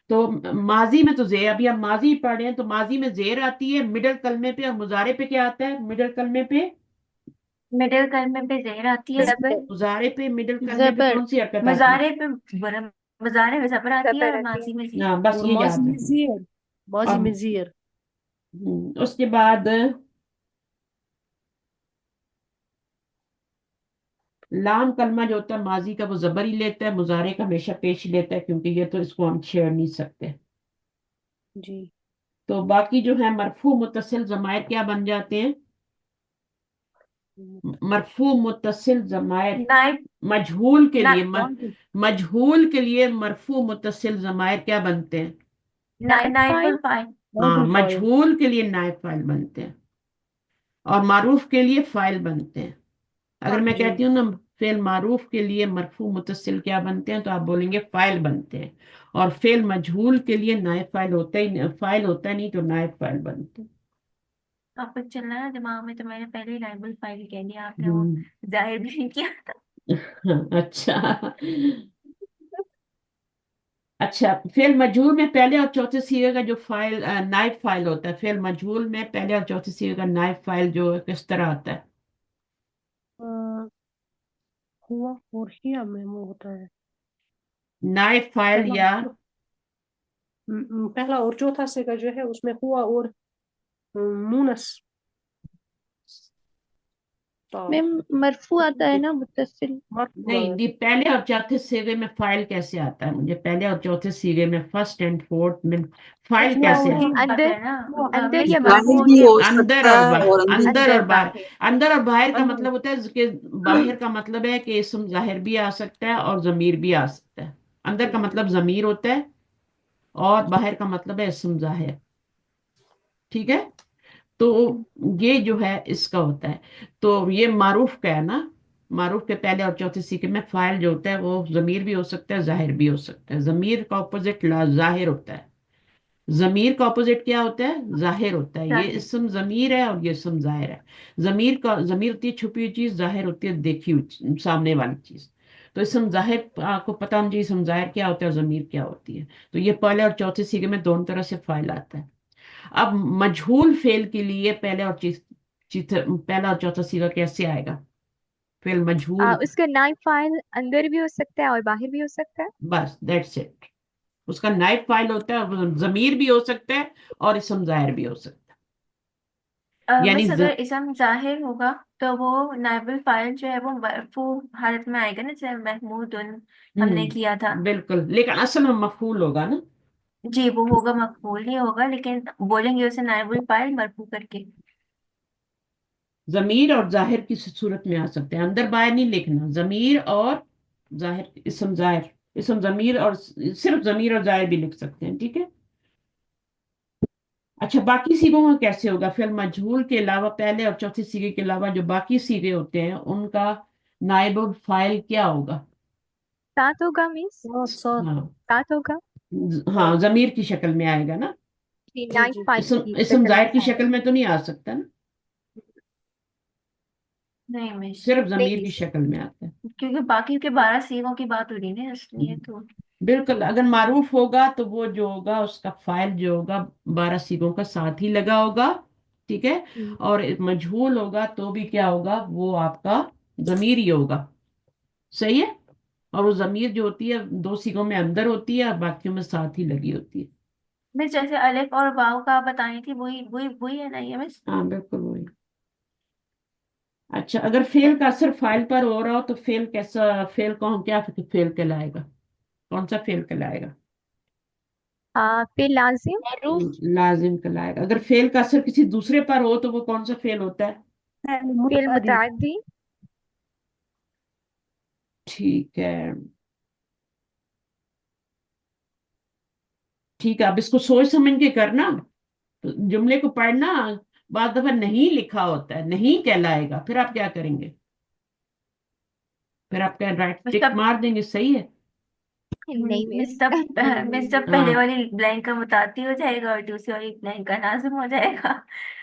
تو ماضی میں تو زیر، ابھی ہم ماضی پڑھ رہے ہیں، تو ماضی میں زیر آتی ہے مڈل کلمے پہ، اور مضارع پہ کیا آتا ہے مڈل کلمے پہ؟ مڈل کلمے پہ زیر آتی ہے، زبر مضارع پہ مڈل کلمے پہ زبر. کون سی حرکت آتی ہے؟ مضارع پہ مضارع میں زبر آتی ہے زبر اور آتی ہے. ماضی میں زیر. ہاں بس اور یہ ماضی یاد میں رکھنا. زیر، ماضی اور میں زیر. اس کے بعد لام کلمہ جو ہوتا ہے ماضی کا، وہ زبر ہی لیتا ہے، مضارع کا ہمیشہ پیش ہی لیتا ہے، کیونکہ یہ تو اس کو ہم چھیڑ نہیں سکتے. جی تو باقی جو ہے مرفوع متصل ضمائر کیا بن جاتے ہیں؟ مرفوع متصل ضمائر نائب مجہول کے لیے واحد. مجہول کے لیے مرفوع متصل ضمائر کیا بنتے ہیں؟ نائب نائب فاعل. الفاعل. ہاں، نائب الفاعل. مجہول کے لیے نائب فاعل بنتے ہیں، اور معروف کے لیے فاعل بنتے ہیں. اگر میں اوکے. جی کہتی ہوں نا فعل معروف کے لیے مرفوع متصل کیا بنتے ہیں، تو آپ بولیں گے فاعل بنتے ہیں، اور فعل مجہول کے لیے نائب فاعل ہوتا ہی، فاعل ہوتا نہیں تو نائب فاعل بنتے ہیں. ٹاپک چل رہا ہے دماغ میں، تو میں نے پہلے ہی نائب الفاعل کہہ دیا، آپ نے وہ ہم، ظاہر بھی نہیں کیا تھا. اچھا. اچھا، فعل مجہول میں پہلے اور چوتھے صیغے کا جو فاعل نائب فاعل ہوتا ہے، فعل مجہول میں پہلے اور چوتھے صیغے کا نائب فاعل جو ہے کس طرح آتا ہے؟ ہوا اور ہیا میں وہ ہوتا ہے. نائب فاعل پہلا یا پہلا اور چوتھا سے کا جو ہے اس میں ہوا اور مونس تا میں مرفوع آتا ہے نا متصل. نہیں مرفوع. جی، پہلے اور چوتھے صیغے میں فاعل کیسے آتا ہے؟ مجھے پہلے اور چوتھے صیغے میں فرسٹ اینڈ فورتھ میں فاعل ہوا کیسے اور آتا وہ ہے؟ ہیا. بات اندر ہے نا. اندر مس یا ظاہر باہر. وہ بھی یہ ہو اندر سکتا اور ہے باہر، اور اندر اندر اندر اور باہر. باہر. اندر اور باہر کا اندر. مطلب ہوتا ہے کہ باہر کا مطلب ہے کہ اسم ظاہر بھی آ سکتا ہے اور ضمیر بھی آ سکتا ہے. اندر کا مطلب ضمیر ہوتا ہے، اور باہر کا مطلب ہے اسم ظاہر. ٹھیک ہے، تو یہ جو ہے اس کا ہوتا ہے. تو یہ معروف کا ہے نا، معروف کے پہلے اور چوتھے صیغے میں فاعل جو ہوتا ہے وہ ضمیر بھی ہو سکتا ہے، ظاہر بھی ہو سکتا ہے. ضمیر کا اپوزٹ ظاہر ہوتا ہے. ضمیر کا اپوزٹ کیا ہوتا ہے؟ ظاہر ہوتا ہے. یہ ظاہر. اسم ضمیر ہے اور یہ اسم ظاہر ہے. ضمیر ہوتی ہے چھپی ہوئی چیز، ظاہر ہوتی ہے دیکھی ہوئی سامنے والی چیز. تو اسم ظاہر آپ کو پتا ہونا چاہیے اسم ظاہر کیا ہوتا ہے اور ضمیر کیا ہوتی ہے. تو یہ پہلے اور چوتھے صیغے میں دونوں طرح سے فاعل آتا ہے. اب مجہول فعل کے لیے پہلا اور چوتھا صیغہ کیسے آئے گا؟ فعل مجہول کا، اس کا نائب فاعل اندر بھی ہو سکتا ہے اور باہر بھی ہو سکتا ہے. بس دیٹس اٹ. اس کا نائب فاعل ہوتا ہے، اور ضمیر بھی ہو سکتا ہے اور اسم ظاہر بھی ہو سکتا ہے. یعنی بس اگر اسم ظاہر ہوگا تو وہ نائب الفاعل جو ہے وہ مرفوع حالت میں آئے گا نا، جیسے محمود ہم نے کیا تھا. بالکل، لیکن اصل میں مفعول ہوگا نا. جی وہ ہوگا، مقبول ہی ہوگا، لیکن بولیں گے اسے نائب الفاعل مرفوع کر کے. ضمیر اور ظاہر کی صورت میں آ سکتے ہیں، اندر باہر نہیں لکھنا. ضمیر اور ظاہر، اسم ظاہر، اسم ضمیر، اور صرف ضمیر اور ظاہر بھی لکھ سکتے ہیں. ٹھیک ہے. اچھا، باقی صیغوں کا کیسے ہوگا؟ فعل مجہول کے علاوہ پہلے اور چوتھے صیغے کے علاوہ جو باقی صیغے ہوتے ہیں ان کا نائب الفاعل کیا ہوگا؟ ساتھ ہوگا مس. سات. ہاں، ساتھ ہوگا. ہاں ضمیر کی شکل میں آئے گا نا. جی جی نائب جی فاعل اسم کی اسم شکل ظاہر میں کی آئے گا. شکل میں تو نہیں آ سکتا نا، نہیں مش، صرف نہیں ضمیر کی مس. شکل میں آتا ہے. کیونکہ باقی کے 12 سیغوں کی بات ہو رہی ہے نا، اس لیے تو. بالکل، اگر معروف ہوگا تو وہ جو ہوگا اس کا فاعل جو ہوگا 12 صیغوں کا ساتھ ہی لگا ہوگا. ٹھیک ہے. اور مجہول ہوگا تو بھی کیا ہوگا؟ وہ آپ کا ضمیر ہی ہوگا. صحیح ہے. اور وہ ضمیر جو ہوتی ہے 2 صیغوں میں اندر ہوتی ہے اور باقیوں میں ساتھ ہی لگی ہوتی ہے. مس جیسے الف اور واو کا بتائی تھی، وہی ہے نا یہ مس. ہاں بالکل وہی. اچھا، اگر فعل کا اثر فاعل پر ہو رہا ہو تو فعل کیسا، فعل کو ہم کیا فعل کہلائے گا؟ کون سا فعل کہلائے گا؟ پھر لازم. معروف. لازم کہلائے گا. اگر فعل کا اثر کسی دوسرے پر ہو تو وہ کون سا فعل ہوتا ہے؟ پھر متعدی. متعدی. ٹھیک ہے. ٹھیک ہے، اب اس کو سوچ سمجھ کے کرنا. جملے کو پڑھنا. بعض دفعہ نہیں لکھا ہوتا ہے، نہیں کہلائے گا، پھر آپ کیا کریں گے؟ پھر آپ کیا رائٹ مس ٹک تب مار دیں گے؟ صحیح ہے. نہیں مس مس. تب مس تب ہاں، پہلے والی بلینک کا متعدی ہو جائے گا اور دوسری والی بلینک کا لازم ہو جائے گا،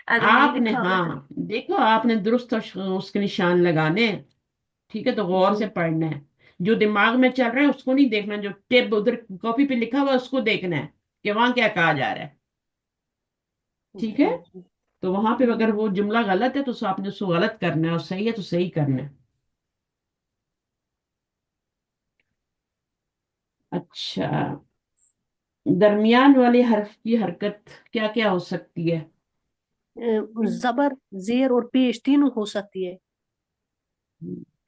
اگر نہیں آپ نے، لکھا ہوگا ہاں تو. دیکھو آپ نے درست اس کے نشان لگانے ہیں. ٹھیک ہے، تو غور جی سے پڑھنا ہے. جو دماغ میں چل رہا ہے اس کو نہیں دیکھنا، جو ٹیپ ادھر کاپی پہ لکھا ہوا ہے اس کو دیکھنا ہے. कि वहां क्या कहा जा रहा है। ठीक है, जी तो वहां पे अगर वो जुमला गलत है तो आपने उसको गलत करना है, और सही है तो सही करना है। अच्छा, दरमियान वाले हर्फ की हरकत क्या क्या हो सकती है? जबर, जेर और पेश तीनों हो सकती है।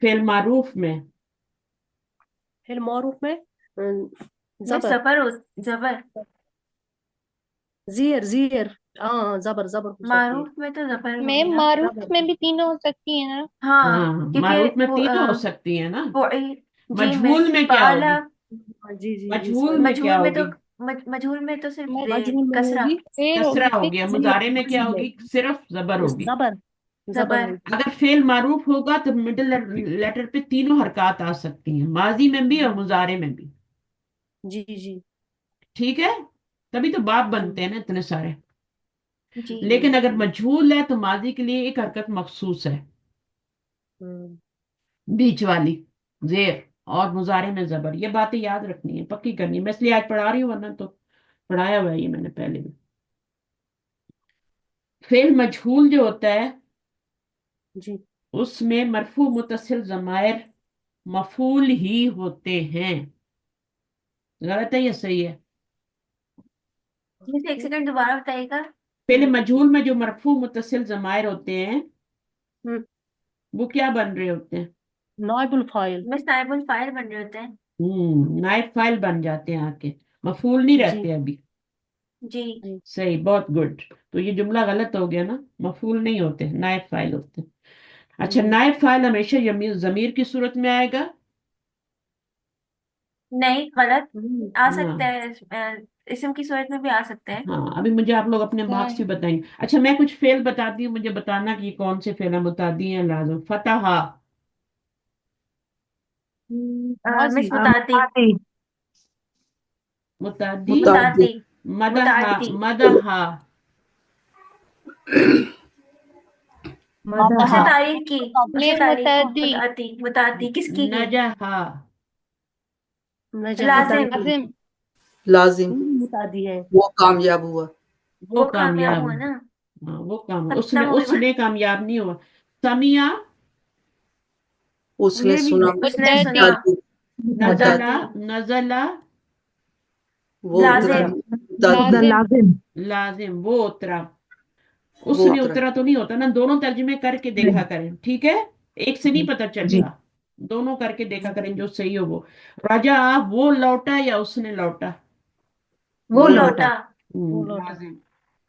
फेल मारूफ में? फिर मारूफ में में जबर, जबर जबर। जेर जेर, हाँ जबर जबर हो सकती है। मारूफ में तो जबर मैं होगी ना। मारूफ जबर, में भी तीनों हो सकती है ना। हाँ, हाँ, क्योंकि मारूफ में तीनों हो सकती है ना। जी में मजहूल में क्या फाला। होगी? हाँ, जी जी जी मजहूल सॉरी। में क्या मजहूल में तो होगी? मजहूल में तो सिर्फ मजहूल में कसरा। होगी फिर कसरा होगी हो फिर गया। जेर, मुजारे में क्या जेर, होगी? सिर्फ जबर होगी। जबर, जबर जबर। होगी। अगर फेल मारूफ होगा तो मिडिल लेटर पे तीनों हरकत आ सकती हैं, माजी में भी और मुजारे में भी। जी जी ठीक है, तभी तो बाप जी बनते हैं ना इतने सारे। जी। लेकिन अगर मजहूल है तो माजी के लिए एक हरकत मखसूस है, हम्म, बीच वाली, जेर, और मुजारे में जबर। ये बातें याद रखनी है, पक्की करनी है। मैं इसलिए आज पढ़ा रही हूँ, वरना तो पढ़ाया हुआ है ये मैंने पहले भी। फेल मजहूल जो होता है जी उसमें मरफू मुतसिल जमायर मफूल ही होते हैं। गलत है या सही है? मुझे एक सेकंड दोबारा बताइएगा। पहले मजहूल में जो मरफू मुतसिल जमायर होते हैं हम्म, वो क्या बन रहे होते हैं? नाइबुल फाइल। में नाइबुल फाइल बन रहे होते हैं। नाइब फाइल बन जाते हैं आके, मफूल नहीं जी रहते अभी। जी। जी सही, बहुत गुड। तो ये जुमला गलत हो गया ना, मफूल नहीं होते, नाइब फाइल होते हैं। अच्छा, जी नाइब फाइल हमेशा जमीर की सूरत में आएगा? नहीं, गलत। हम्म, आ सकता हाँ। है, इसम की सूरत में भी आ सकता है। हाँ, अभी मुझे आप लोग अपने मार्क्स भी बताएंगे। अच्छा, मैं कुछ फेल बताती हूँ, मुझे बताना कि कौन से फेल है, मुतादी या लाजिम। फतहा, मिस माजी, मुताती। मुतादी। मुताबिक। मुताती। मदहा, मुतादी। मदहा, किसने मदहा, तारीफ की? किसने में तारीफ की? मुतद्दी मुताती। मुताती किसकी की? नजहा, नजह, लाजिम। लाजिम। लाजिम, मुतादी है। वो कामयाब हुआ। वो वो कामयाब कामयाब। हुआ ना। हाँ, वो काम, खत्म उसने हो गई। उसने कामयाब नहीं हुआ। समिया, उसने ये भी सुना। उसने मुतद्दी। सुना। मुताबिक, नजला, मुताती। नजला, वो उतरा। लाजिम। मुताबिक, लाजिम। लाजिम, वो उतरा। वो उसने उतरा। उतरा तो नहीं होता ना, दोनों तर्जुमे करके देखा करें, ठीक है? एक से नहीं पता चलता, दोनों करके देखा करें जो सही हो वो। राजा, वो लौटा या उसने लौटा? वो वो लौटा। लौटा। वो लौटा। लाजिम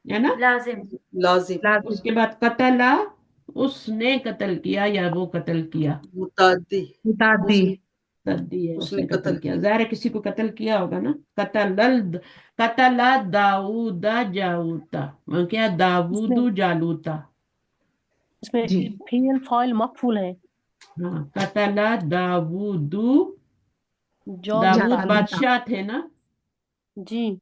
है ना। लाजिम। लाजिम, उसके बाद कतला, उसने कत्ल किया या वो कत्ल किया? मुतादी, उसने तद्दी है, उसने उसने कत्ल कत्ल किया। किया। जाहिर है किसी को कत्ल किया होगा ना। कतला दाऊदा जाऊता, क्या इसमें दाऊदू जालूता। इसमें फेल फाइल मकफूल है। हाँ, कतला दाऊदू, दाऊद जालूता। बादशाह थे ना, जी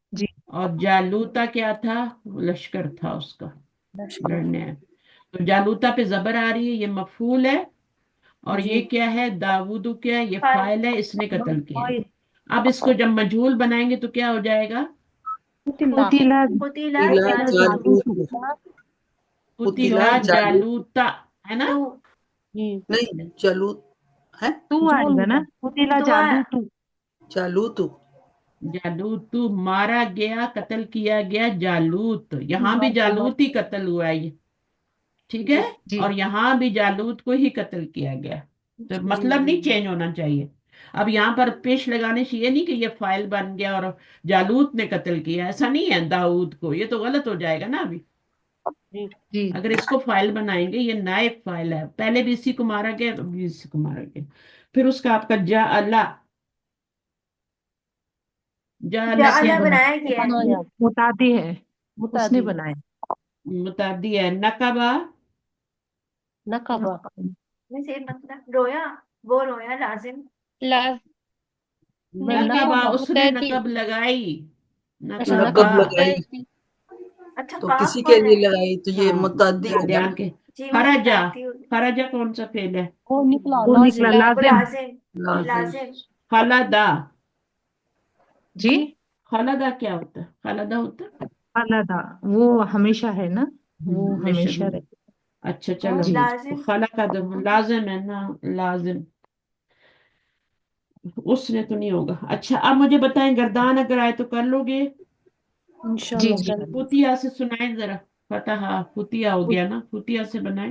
और जालूता क्या था? वो लश्कर था उसका, लश्कर। लड़ने आया। तो जालूता पे जबर आ रही है, ये मफूल है। और जी ये क्या है? दाऊदू क्या है? ये फाइल। फाइल है, इसने कत्ल किया। फाइल अब इसको जब मजहूल बनाएंगे तो क्या हो जाएगा? कुतिला। कुतिला इला जालूतू। जालूत, कुतिला कुतिला जालूत। जालूता, है ना। तू। जी नहीं, जालूत है। जालूता। दुआ। जालूतु। जालूत मारा गया, कत्ल किया गया जालूत। यहाँ भी मार जालूत ही कत्ल हुआ है ये, ठीक है। जी और यहाँ भी जालूत को ही कत्ल किया गया। तो जी मतलब नहीं चेंज होना चाहिए। अब यहाँ पर पेश लगाने से ये नहीं कि ये फाइल बन गया और जालूत ने कत्ल किया, ऐसा नहीं है दाऊद को, ये तो गलत हो जाएगा ना अभी। जी अगर इसको फाइल बनाएंगे, ये नायब फाइल है, पहले भी इसी को मारा गया, अब भी इसी को मारा गया। फिर उसका आपका जा अल्लाह, जा अल्लाह क्या जाला है? बनाया गया है। बनाया। मुतादी। मुतादी है। नकबा, नकाबा। वैसे मतलब रोया। वो रोया लाजिम। लाज मैं नहीं नहीं नकबा, नकाबा। उसने मुतद्दी। नकब लगाई। अच्छा नकबा, नकब नकाबा। लगाई, अच्छा, तो काफ किसी के कौन है? लिए लगाई तो ये हाँ, मुतादी जरा हो गया। ध्यान के। जी मैं खराजा, बताती हूँ। खराजा कौन सा फेल है? वो निकला लाजिम। वो लाजिम। लाजिम, लाजिम। खलदा, जी खालदा क्या होता है? खालदा होता है खालदा वो हमेशा है ना, वो हमेशा हमेशा भी। रहे। अच्छा और चलो, जी जी। तो लाजिम। खाला का दो लाजिम है ना, लाजिम। उसने तो नहीं होगा। अच्छा अब मुझे बताएं, गर्दान अगर आए तो कर लोगे? जी इंशाल्लाह जी। कर। फुतिया से सुनाए जरा। फतहा फुतिया हो फुत- गया ना, फुतिया से बनाए।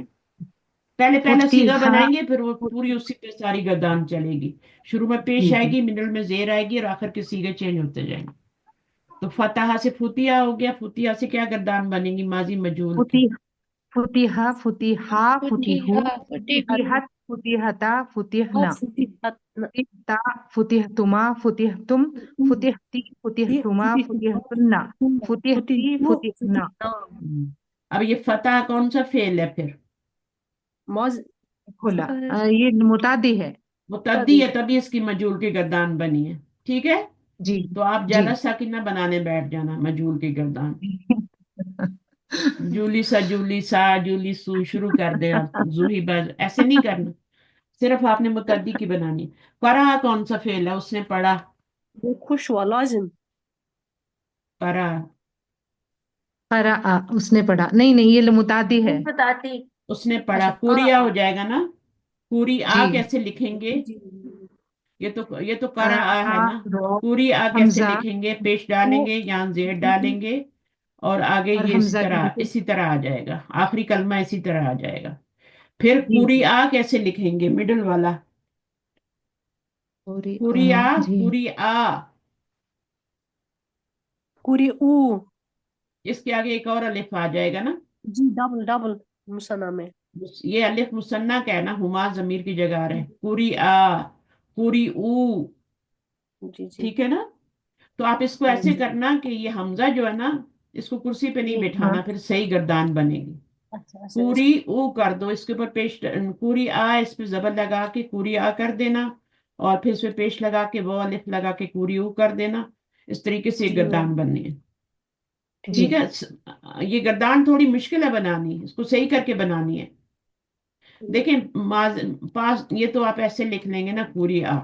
पहले पहला फुटती सीगा हा। बनाएंगे, फिर वो फुत- पूरी उसी पे सारी गर्दान चलेगी। शुरू में पेश जी जी। आएगी, मिडल में जेर आएगी, और आखिर के सीगे चेंज होते जाएंगे। तो फतहा से फुतिया हो गया, फुतिया से क्या गर्दान बनेगी माजी मजूल की? फुती फुतिहा फुतिहा फुतिहु फुटिहा फुटिहत फुतिहत फुतिहता और फुतिहना फुतिहत फुतिहता फुतिहतुमा फुतिहतुम फुतिहती फुतिहतुमा फुतिहतुन्ना फुतिहती फुतिहु फुतिहना। फुतिहना अब ये फतह कौन सा फेल है फिर? मौज खुला ये मुतादी है। मुतद्दी है, तभी इसकी मजूल की गर्दान बनी है। ठीक है। जी तो आप जी। जलस साकिना बनाने बैठ जाना मजूल की गर्दान। जूली सा जूली सा जूली सू शुरू कर दे आप, जूही बज ऐसे नहीं करना। सिर्फ आपने मुतद्दी की बनानी है। करा कौन सा फेल है? उसने पढ़ा। वो खुश हुआ लाजिम। पढ़ा। करा उसने पढ़ा, नहीं नहीं ये मुतादी है। बताती। उसने पढ़ा, अच्छा पूरिया करा। हो जाएगा ना। पूरी आ जी। कैसे लिखेंगे? जी जी। ये तो करा करा आ है ना। रो पूरी आ कैसे हमजा लिखेंगे? पेश वो डालेंगे, यहाँ जेर डालेंगे, और आगे और ये इसी हमजा की तरह वजह इसी तरह आ जाएगा, आखिरी कलमा इसी तरह आ जाएगा। फिर जी पूरी जी। आ कैसे लिखेंगे? मिडल वाला। पूरी पूरी आ, जी। पूरी आ। पूरी ऊ। इसके आगे एक और अलिफ आ जाएगा ना। जी डबल डबल मुसन्ना में। ये अलिफ मुसन्ना का है ना, हुमा जमीर की जगह आ रहा है। पूरी आ, पूरी ऊ। जी जी। ठीक है ना। तो आप इसको ऐसे जी करना कि ये हमजा जो है ना, इसको कुर्सी पे नहीं जी। बिठाना, हाँ। फिर सही गर्दान बनेगी। अच्छा ऐसे पूरी ऊ कर दो, इसके ऊपर पेश, पूरी आ इस पे जबर लगा के पूरी आ कर देना, और फिर इस पे पेश लगा के वो अलिफ लगा के पूरी ऊ कर देना। इस तरीके से जी मैम। गर्दान बननी है। जी ठीक है। ये गर्दान थोड़ी मुश्किल है बनानी, इसको सही करके बनानी है। देखें, पास ये तो आप ऐसे लिख लेंगे ना, पूरी आ,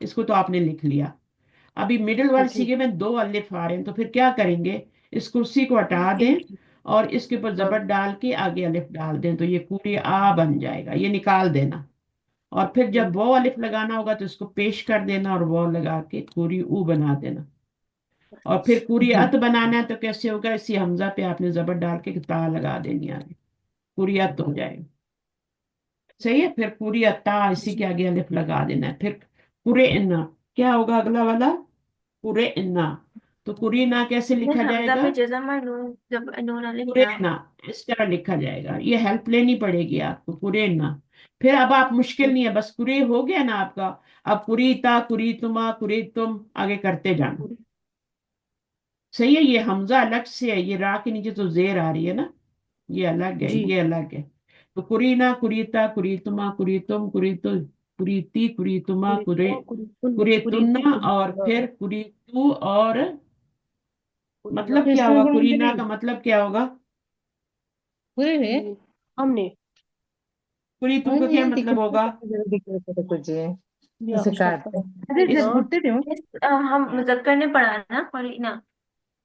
इसको तो आपने लिख लिया। अभी मिडिल वाले जी। सीखे में दो अलिफ आ रहे हैं, तो फिर क्या करेंगे? इस कुर्सी को हटा दें, इनकी। और इसके ऊपर हाँ जबर डाल के आगे अलिफ डाल दें, तो ये पूरी आ बन जाएगा। ये निकाल देना, और फिर जब वो अलिफ लगाना होगा तो इसको पेश कर देना, और वो लगा के पूरी ऊ बना देना। और फिर पूरी जी। अत बनाना है तो कैसे होगा? इसी हमजा पे आपने जबर डाल के ता लगा देनी आगे, पूरी अत हो जाएगी। सही है। फिर पूरी अत्ता इसी के जी। आगे अलिफ लगा देना है। फिर पूरे इन्ना क्या होगा अगला वाला? पूरे इन्ना। तो पूरी इन्ना कैसे फिर लिखा हमजा जाएगा? पे जज़म और नून, जब नून अलिफ पूरे ना इन्ना, हो। इस तरह लिखा जाएगा। ये हेल्प लेनी पड़ेगी आपको, पूरे इन्ना। फिर अब आप मुश्किल नहीं है, बस कुरे हो गया ना आपका। अब कुरी ता, कुरी तुमा, कुरी तुम आगे करते जाना। सही है। ये हमजा अलग से है, ये रा के नीचे तो जेर आ रही है ना, ये अलग है, जी। ये अलग है। तो कुरीना, कुरीता, कुरीतुमा, कुरीतुम, कुरीतु, कुरीती, कुरीतुमा, पूरी कुरे, तो पूरी कुन पूरी ती कुरेतुन्ना, पूरी और हाँ फिर कुरीतु, और पूरी ना। मतलब क्या होगा? कुरीना का मतलब क्या होगा? जी हमने कुरीतु का क्या मतलब होगा? या हो सकता है इस हाँ। हम मुज़क्कर ने पढ़ा ना करीना।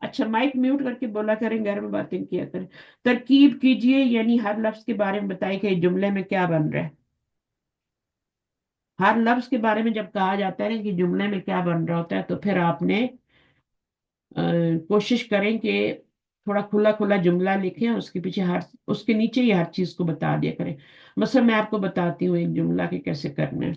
अच्छा, माइक म्यूट करके बोला करें, घर में बातें किया करें। तरकीब कीजिए, यानी हर लफ्ज के बारे में बताइए कि जुमले में क्या बन रहा है। हर लफ्ज के बारे में जब कहा जाता है ना कि जुमले में क्या बन रहा होता है, तो फिर आपने कोशिश करें कि थोड़ा खुला खुला जुमला लिखें, उसके पीछे हर, उसके नीचे ही हर चीज को बता दिया करें। मतलब मैं आपको बताती हूँ एक जुमला के कैसे करना है।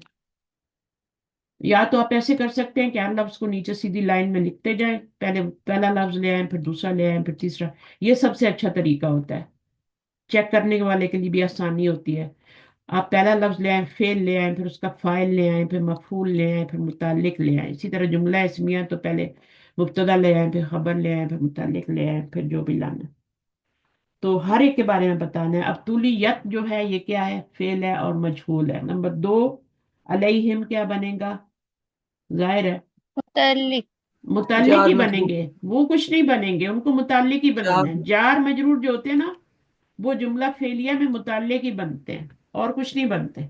या तो आप ऐसे कर सकते हैं कि हर लफ्ज को नीचे सीधी लाइन में लिखते जाएं, पहले पहला लफ्ज ले आए, फिर दूसरा ले आए, फिर तीसरा। ये सबसे अच्छा तरीका होता है, चेक करने वाले के लिए भी आसानी होती है। आप पहला लफ्ज ले आए, फेल ले आए, फिर उसका फाइल ले आए, फिर मफूल ले आए, फिर मुतालिक ले आए। इसी तरह जुमला इसमिया तो पहले मुब्तदा ले आए, फिर खबर ले आए, फिर मुतालिक ले आए, फिर जो भी लाना। तो हर एक के बारे में बताना है। अब तुलियत जो है ये क्या है? फेल है और मजहूल है। नंबर दो, अलैहिम क्या बनेगा? जाहिर है मुतल्लिक मुतालिक जार ही मजबूर। बनेंगे, वो कुछ नहीं बनेंगे, उनको मुतालिक ही जार बनाना है। जार मजरूर जो होते हैं ना, वो जुमला फेलिया में मुतालिक ही बनते हैं, और कुछ नहीं बनते।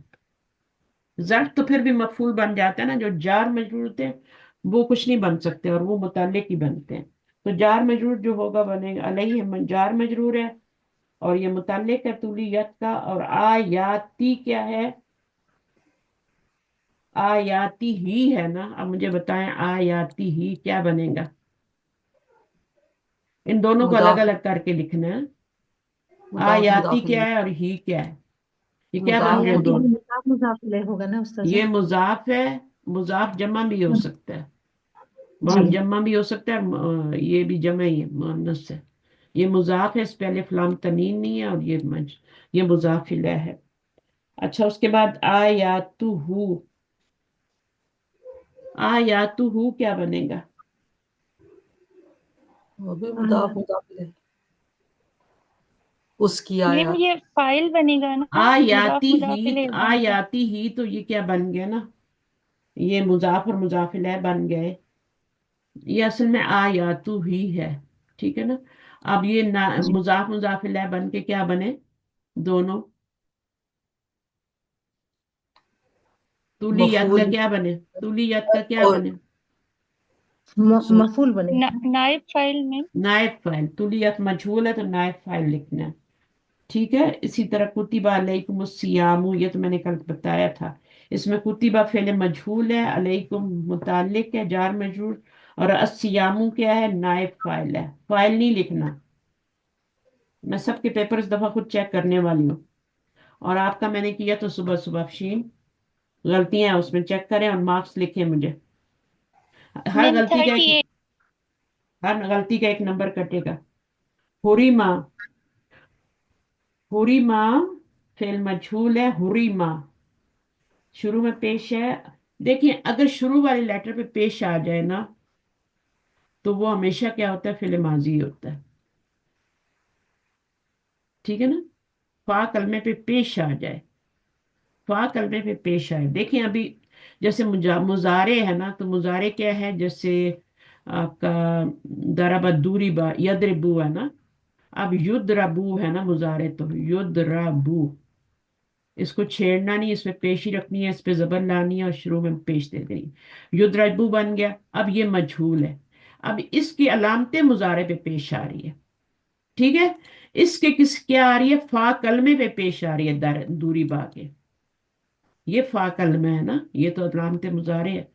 जट तो फिर भी मफूल बन जाता है ना, जो जार मजरूर होते हैं वो कुछ नहीं बन सकते और वो मुतल्लिक ही बनते हैं। तो जार मजरूर जो होगा बनेगा अलैहि जार मजरूर है, और ये मुतल्लिक है तुलियत का। और आयाती क्या है? आयाती ही है ना। अब मुझे बताएं आयाती ही क्या बनेगा। इन दोनों को अलग मुदाफ अलग करके लिखना है। मुदाफ आयाती मुदाफ क्या इलैह। है और ही क्या है, ये क्या बन मुदाफ गए आयाती भी दोनों? मुदाफ। मुजाफ मुजाफ इलेह होगा ना उस्ताद? ये मुजाफ है, मुजाफ जमा भी हो सकता है, जी। मुजाफ जमा भी हो सकता है, और ये भी जमा ही है, मुअन्नस है। ये मुजाफ है, इस पे अलिफ लाम तनीन नहीं है, और ये मुजाफ इलैह है। अच्छा, उसके बाद आयातुहु, आयातुहु क्या बनेगा? वो भी मुदाफ आया मुदाफ इलैह। उसकी मैम आयत। ये फाइल बनेगा ना, आयाती मुदाफ मुदाफ ही, इलेह बनेगा। आयाती ही, तो ये क्या बन गया ना, ये मुजाफ और मुजाफ इलैह बन गए। ये असल में आयातु ही है, ठीक है ना। अब ये ना जी। मुजाफ मुजाफ इलैह बन के क्या बने दोनों? तुलियत का मफूल क्या बने? तुलियत का क्या और बने? मफूल बनेगा। नाइब फाइल में। नायब फाइल। तुलियत मजहूल है तो नायब फाइल लिखना है, ठीक है। इसी तरह कुतिबा अलैकुम सियामु, ये तो मैंने कल बताया था। इसमें कुतिबा फेल मजहूल है, अलैकुम मुताल्लिक है जार मजरूर, और अस्सियामु क्या है? नायब फाइल है। फाइल नहीं लिखना। मैं सबके पेपर इस दफा खुद चेक करने वाली हूँ, और आपका मैंने किया तो सुबह सुबह अफशीन, गलतियां हैं उसमें चेक करें और मार्क्स लिखें मुझे। हर मैम गलती का एक 38। हर गलती का एक नंबर कटेगा। हुरीमा, हुरीमा फेल मजहूल है, हुरीमा शुरू में पेश है। देखिए, अगर शुरू वाले लेटर पे पेश आ जाए ना, तो वो हमेशा क्या होता है? फिल माजी होता है, ठीक है ना। फा कलमे पे पेश आ जाए, फा कलमे पे पेश आए। देखिए अभी जैसे मुजारे है ना, तो मुजारे क्या है? जैसे आपका दरबा दूरी बा यदरिबू है ना। अब युद्रबू है ना मुजारे, तो युद्रबू, इसको छेड़ना नहीं, इसमें पेशी रखनी है, इस पे जबर लानी है और शुरू में पेश दे देनी। युद्रबू बन गया। अब ये मजहूल है, अब इसकी अलामतें मुजारे पे पेश आ रही है, ठीक है। इसके किस क्या आ रही है? फा कलमे पे पेश आ रही है, दर दूरी बा के। ये फा कलमे है ना, ये तो अलामत मुजारे है।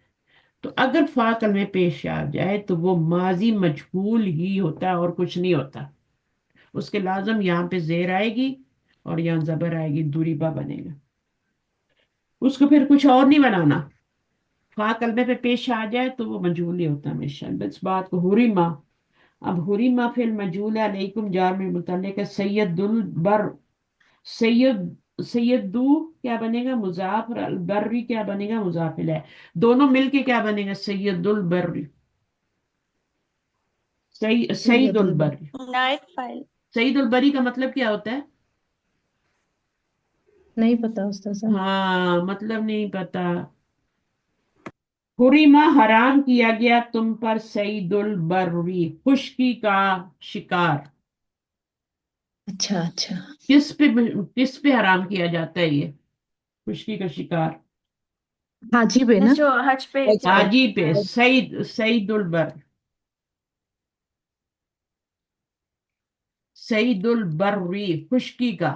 तो अगर फा कलमे पेश आ जाए तो वो माजी मजहूल ही होता है और कुछ नहीं होता। उसके लाजम यहाँ पे जेर आएगी और यहाँ जबर आएगी, दूरी बा बनेगा। उसको फिर कुछ और नहीं बनाना। फा कलमे पे पेश आ जाए तो वो मजहूल ही होता है हमेशा। इस बात को हुरिमा। अब हुरिमा फिर मजहूल है, अलैकुम जार में मुतल्लिक है, सैयदुल बर, सैयद, सैयदू क्या बनेगा? मुजाफ, और अलबर्री क्या बनेगा? मुजाफिल है। दोनों मिलके क्या बनेगा? सैयदुल बर्री। सईदुल सैयदुल बर। बर्री। नाइब फाइल। सईदुल बरी का मतलब क्या होता है? नहीं पता उस्ताद साहब। हाँ, मतलब नहीं पता। हुरिमा हराम किया गया तुम पर सईदुल बर्री, खुशकी का शिकार। अच्छा अच्छा। किस पे, किस पे हराम किया जाता है ये खुशकी का शिकार? हाजी पे ना? जो हज पे हज पे। जाते हाजी पे। हैं। सईदुल बर, सईदुल बर्री खुशकी का।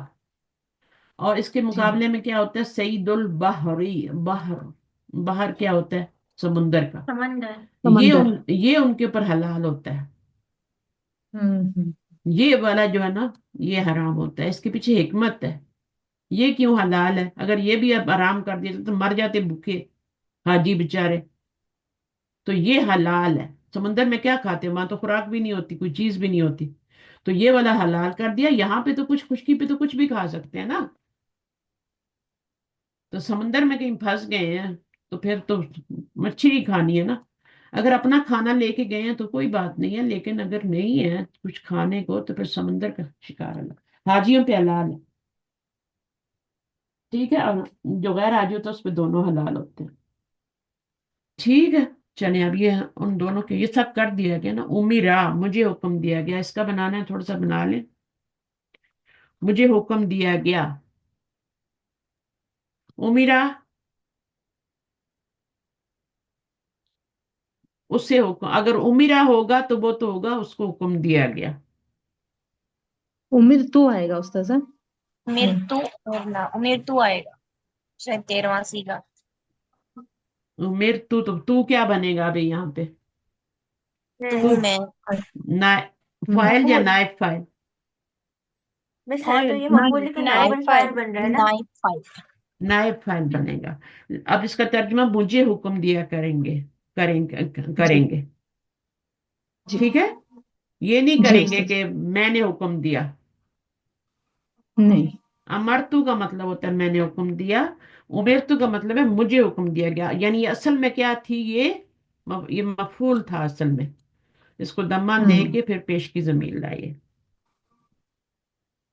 और इसके जी। मुकाबले में क्या होता है? सईदुल बहरी, बहर, बहर क्या होता है? समुंदर का। समंदर। समंदर। ये उनके ऊपर हलाल होता है। हम्म। ये वाला जो है ना, ये हराम होता है। इसके पीछे हिकमत है। ये क्यों हलाल है? अगर ये भी अब हराम कर दिया तो मर जाते भूखे हाजी बेचारे। तो ये हलाल है। समुंदर में क्या खाते हैं? वहां तो खुराक भी नहीं होती, कोई चीज भी नहीं होती। तो ये वाला हलाल कर दिया। यहाँ पे तो कुछ, खुशकी पे तो कुछ भी खा सकते हैं ना। तो समंदर में कहीं फंस गए हैं तो फिर तो मछली खानी है ना। अगर अपना खाना लेके गए हैं तो कोई बात नहीं है, लेकिन अगर नहीं है कुछ खाने को तो फिर समंदर का शिकार अलग। हाजियों पे हलाल है, ठीक है। और जो गैर हाजी होता है उस पे दोनों हलाल होते हैं, ठीक है। चलिए, अब ये उन दोनों के ये सब कर दिया गया ना। उमीरा, मुझे हुक्म दिया गया, इसका बनाना है थोड़ा सा बना ले। मुझे हुक्म दिया गया, उमीरा। उससे हुक्म, अगर उमिरा होगा तो वो तो होगा उसको हुक्म दिया गया। उम्र तो आएगा उस्ताद साहब। उमिरतु ना, उमिरतु आएगा शायद 13वां सीगा। उमिर तो तू क्या बनेगा अभी यहाँ पे? तू तू मैं ना फाइल या मफूल। नाइब फाइल? मिस है तो फाइल, ये मफूल लेकिन नाइब नाइबुल फाइल, फाइल बन रहा है ना। नाइब फाइल। नाइब फाइल बनेगा। अब इसका तर्जुमा मुझे हुक्म दिया करेंगे, करेंगे जी करेंगे। जी ठीक है, ये नहीं जी करेंगे उस्ताद। कि मैंने हुक्म दिया। नहीं। अमरतु का मतलब होता है मैंने हुक्म दिया। उमिरतु का मतलब है मुझे हुक्म दिया गया। यानी ये असल में क्या थी, ये मफूल था असल में। इसको दम्मा दे हम्म के फिर पेश की जमीर लाइए।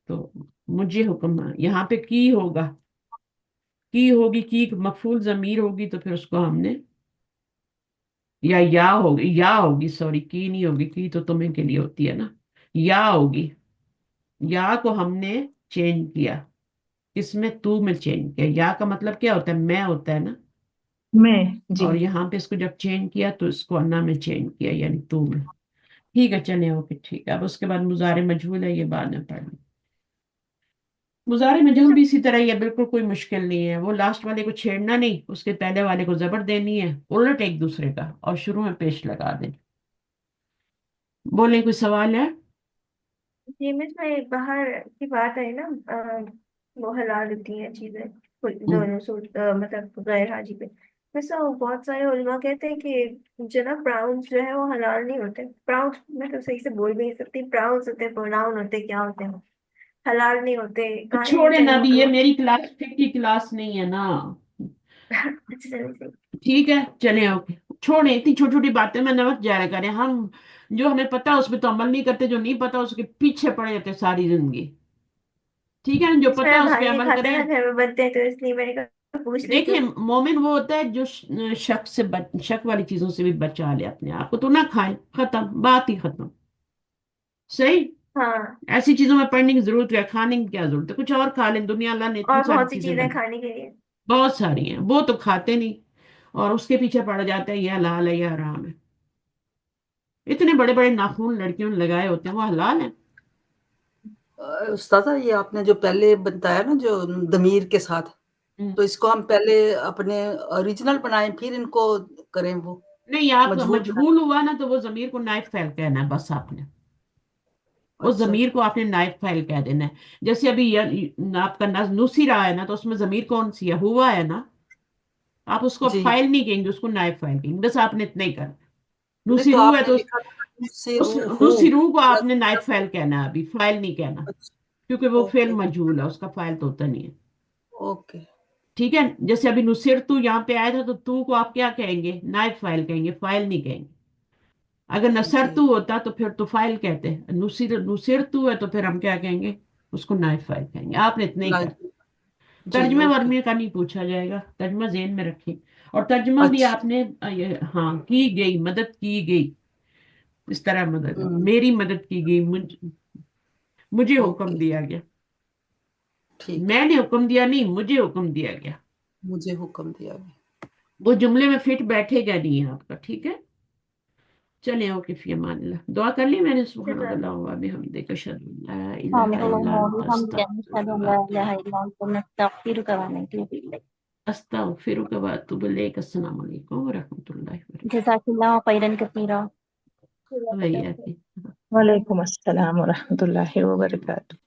तो मुझे हुक्म, यहाँ पे की होगा, की होगी, की मफूल जमीर होगी तो फिर उसको हमने, या होगी, सॉरी, की नहीं होगी, की तो तुम्हें के लिए होती है ना। या होगी, या को हमने चेंज किया, इसमें तू में चेंज किया। या का मतलब क्या होता है, मैं होता है ना। मैं जी। और यहाँ पे इसको जब चेंज किया तो इसको अन्ना में चेंज किया, यानी तू में। ठीक है, चले, ओके, ठीक है। अब उसके बाद मुजारे मजहूल है, ये बाद में पढ़ लें। मुजारे मजहूल भी इसी तरह ही है, बिल्कुल कोई मुश्किल नहीं है। वो लास्ट वाले को छेड़ना नहीं, उसके पहले वाले को जबर देनी है, उलट एक दूसरे का, और शुरू में पेश लगा देना। बोले, कोई सवाल है? ये मिस में बाहर की बात है ना, वो हलाल होती हैं चीजें हम्म, दोनों सूट मतलब गैर हाजी पे। वैसे वो बहुत सारे उलमा कहते हैं कि जो ना प्राउंस जो है वो हलाल नहीं होते। प्राउंस मैं तो सही से बोल भी नहीं सकती, प्राउंस होते हैं, प्रोनाउन होते हैं, क्या होते हैं, हलाल नहीं होते, तो खाने नहीं छोड़े ना, चाहिए अभी तो। ये मेरी क्लास फिक की क्लास नहीं है ना। अच्छा चलिए सही। ठीक है, चले, ओके। छोड़े, इतनी छोटी छोटी बातें में नमक जाया करें हम। जो हमें पता है उस पर तो अमल नहीं करते, जो नहीं पता उसके पीछे पड़े रहते सारी जिंदगी। ठीक है ना, जो मिस पता मेरा है उस पर भाई नहीं अमल खाता करें। ना, घर में बनते हैं तो इसलिए मैंने कहा पूछ लेती देखिए, हूँ। मोमिन वो होता है जो शक वाली चीजों से भी बचा ले अपने आप को, तो ना खाए, खत्म, बात ही खत्म। सही। हाँ, ऐसी चीजों में पढ़ने की जरूरत है, खाने की क्या जरूरत है, कुछ और खा लें, दुनिया अल्लाह ने इतनी और सारी बहुत सी चीजें चीजें बनी, खाने के लिए। बहुत सारी हैं, वो तो खाते नहीं। और उसके पीछे पड़ जाता है ये हलाल है, ये हराम है। इतने बड़े बड़े नाखून लड़कियों ने लगाए होते हैं, वो हलाल है। उस्तादा, ये आपने जो पहले बताया ना, जो दमीर के साथ, हम्म। तो इसको हम पहले अपने ओरिजिनल बनाएं, फिर इनको करें, वो नहीं, आपका मजहूल बनाएं। मजहूल हुआ ना, तो वो जमीर को नाइफ फाइल कहना है बस आपने। उस अच्छा। जमीर को आपने नाइफ फाइल कह देना है। जैसे अभी आपका नुसी रहा है ना, तो उसमें जमीर कौन सी है, हुआ है ना। आप उसको जी। फाइल नहीं कहेंगे, उसको नाइफ फाइल कहेंगे, बस आपने इतना ही करना है। नहीं, नुसी तो रूह है आपने तो लिखा था ना, मुझसे उस रूह नुसी हूँ। रूह को आपने नाइफ फाइल कहना है, अभी फाइल नहीं कहना। अच्छा, क्योंकि वो फेल ओके, मजहूल है, उसका फाइल तो होता नहीं है। ओके। ठीक है, जैसे अभी नुसिर तू यहाँ पे आया था, तो तू को आप क्या कहेंगे, नाइफ फाइल कहेंगे, फाइल नहीं कहेंगे। अगर नसर जी। तू होता तो फिर तो फाइल कहते हैं, नुसिर नुसिर तू है तो फिर हम क्या कहेंगे, उसको नाइफ फाइल कहेंगे। आपने इतना ही ना, कर। जी, तर्जमे ओके। वर्मे का नहीं पूछा जाएगा, तर्जमा ज़हन में रखें। और तर्जमा भी अच्छा। आपने हाँ, की गई, मदद की गई, इस तरह मदद, हुँ, मेरी मदद की गई, मुझे हुक्म ओके, दिया गया। ठीक है। मैंने हुक्म दिया नहीं, मुझे हुक्म दिया गया। मुझे हुक्म दिया गया। वो जुमले में फिट बैठेगा नहीं है आपका। ठीक है, चले, ओके, फी अमान अल्लाह। दुआ कर ली मैंने, सुभान अल्लाह व बिहम्दिही, अशहदु अन ला इलाहा इल्ला अंता, अस्तगफिरुका व अतूबु इलैक। अस्सलामु अलैकुम व रहमतुल्लाहि व जज़ाकल्लाहु खैरन कसीरा। बरकातहू। वालेकुम अस्सलाम व रहमतुल्लाहि व बरकातुहू।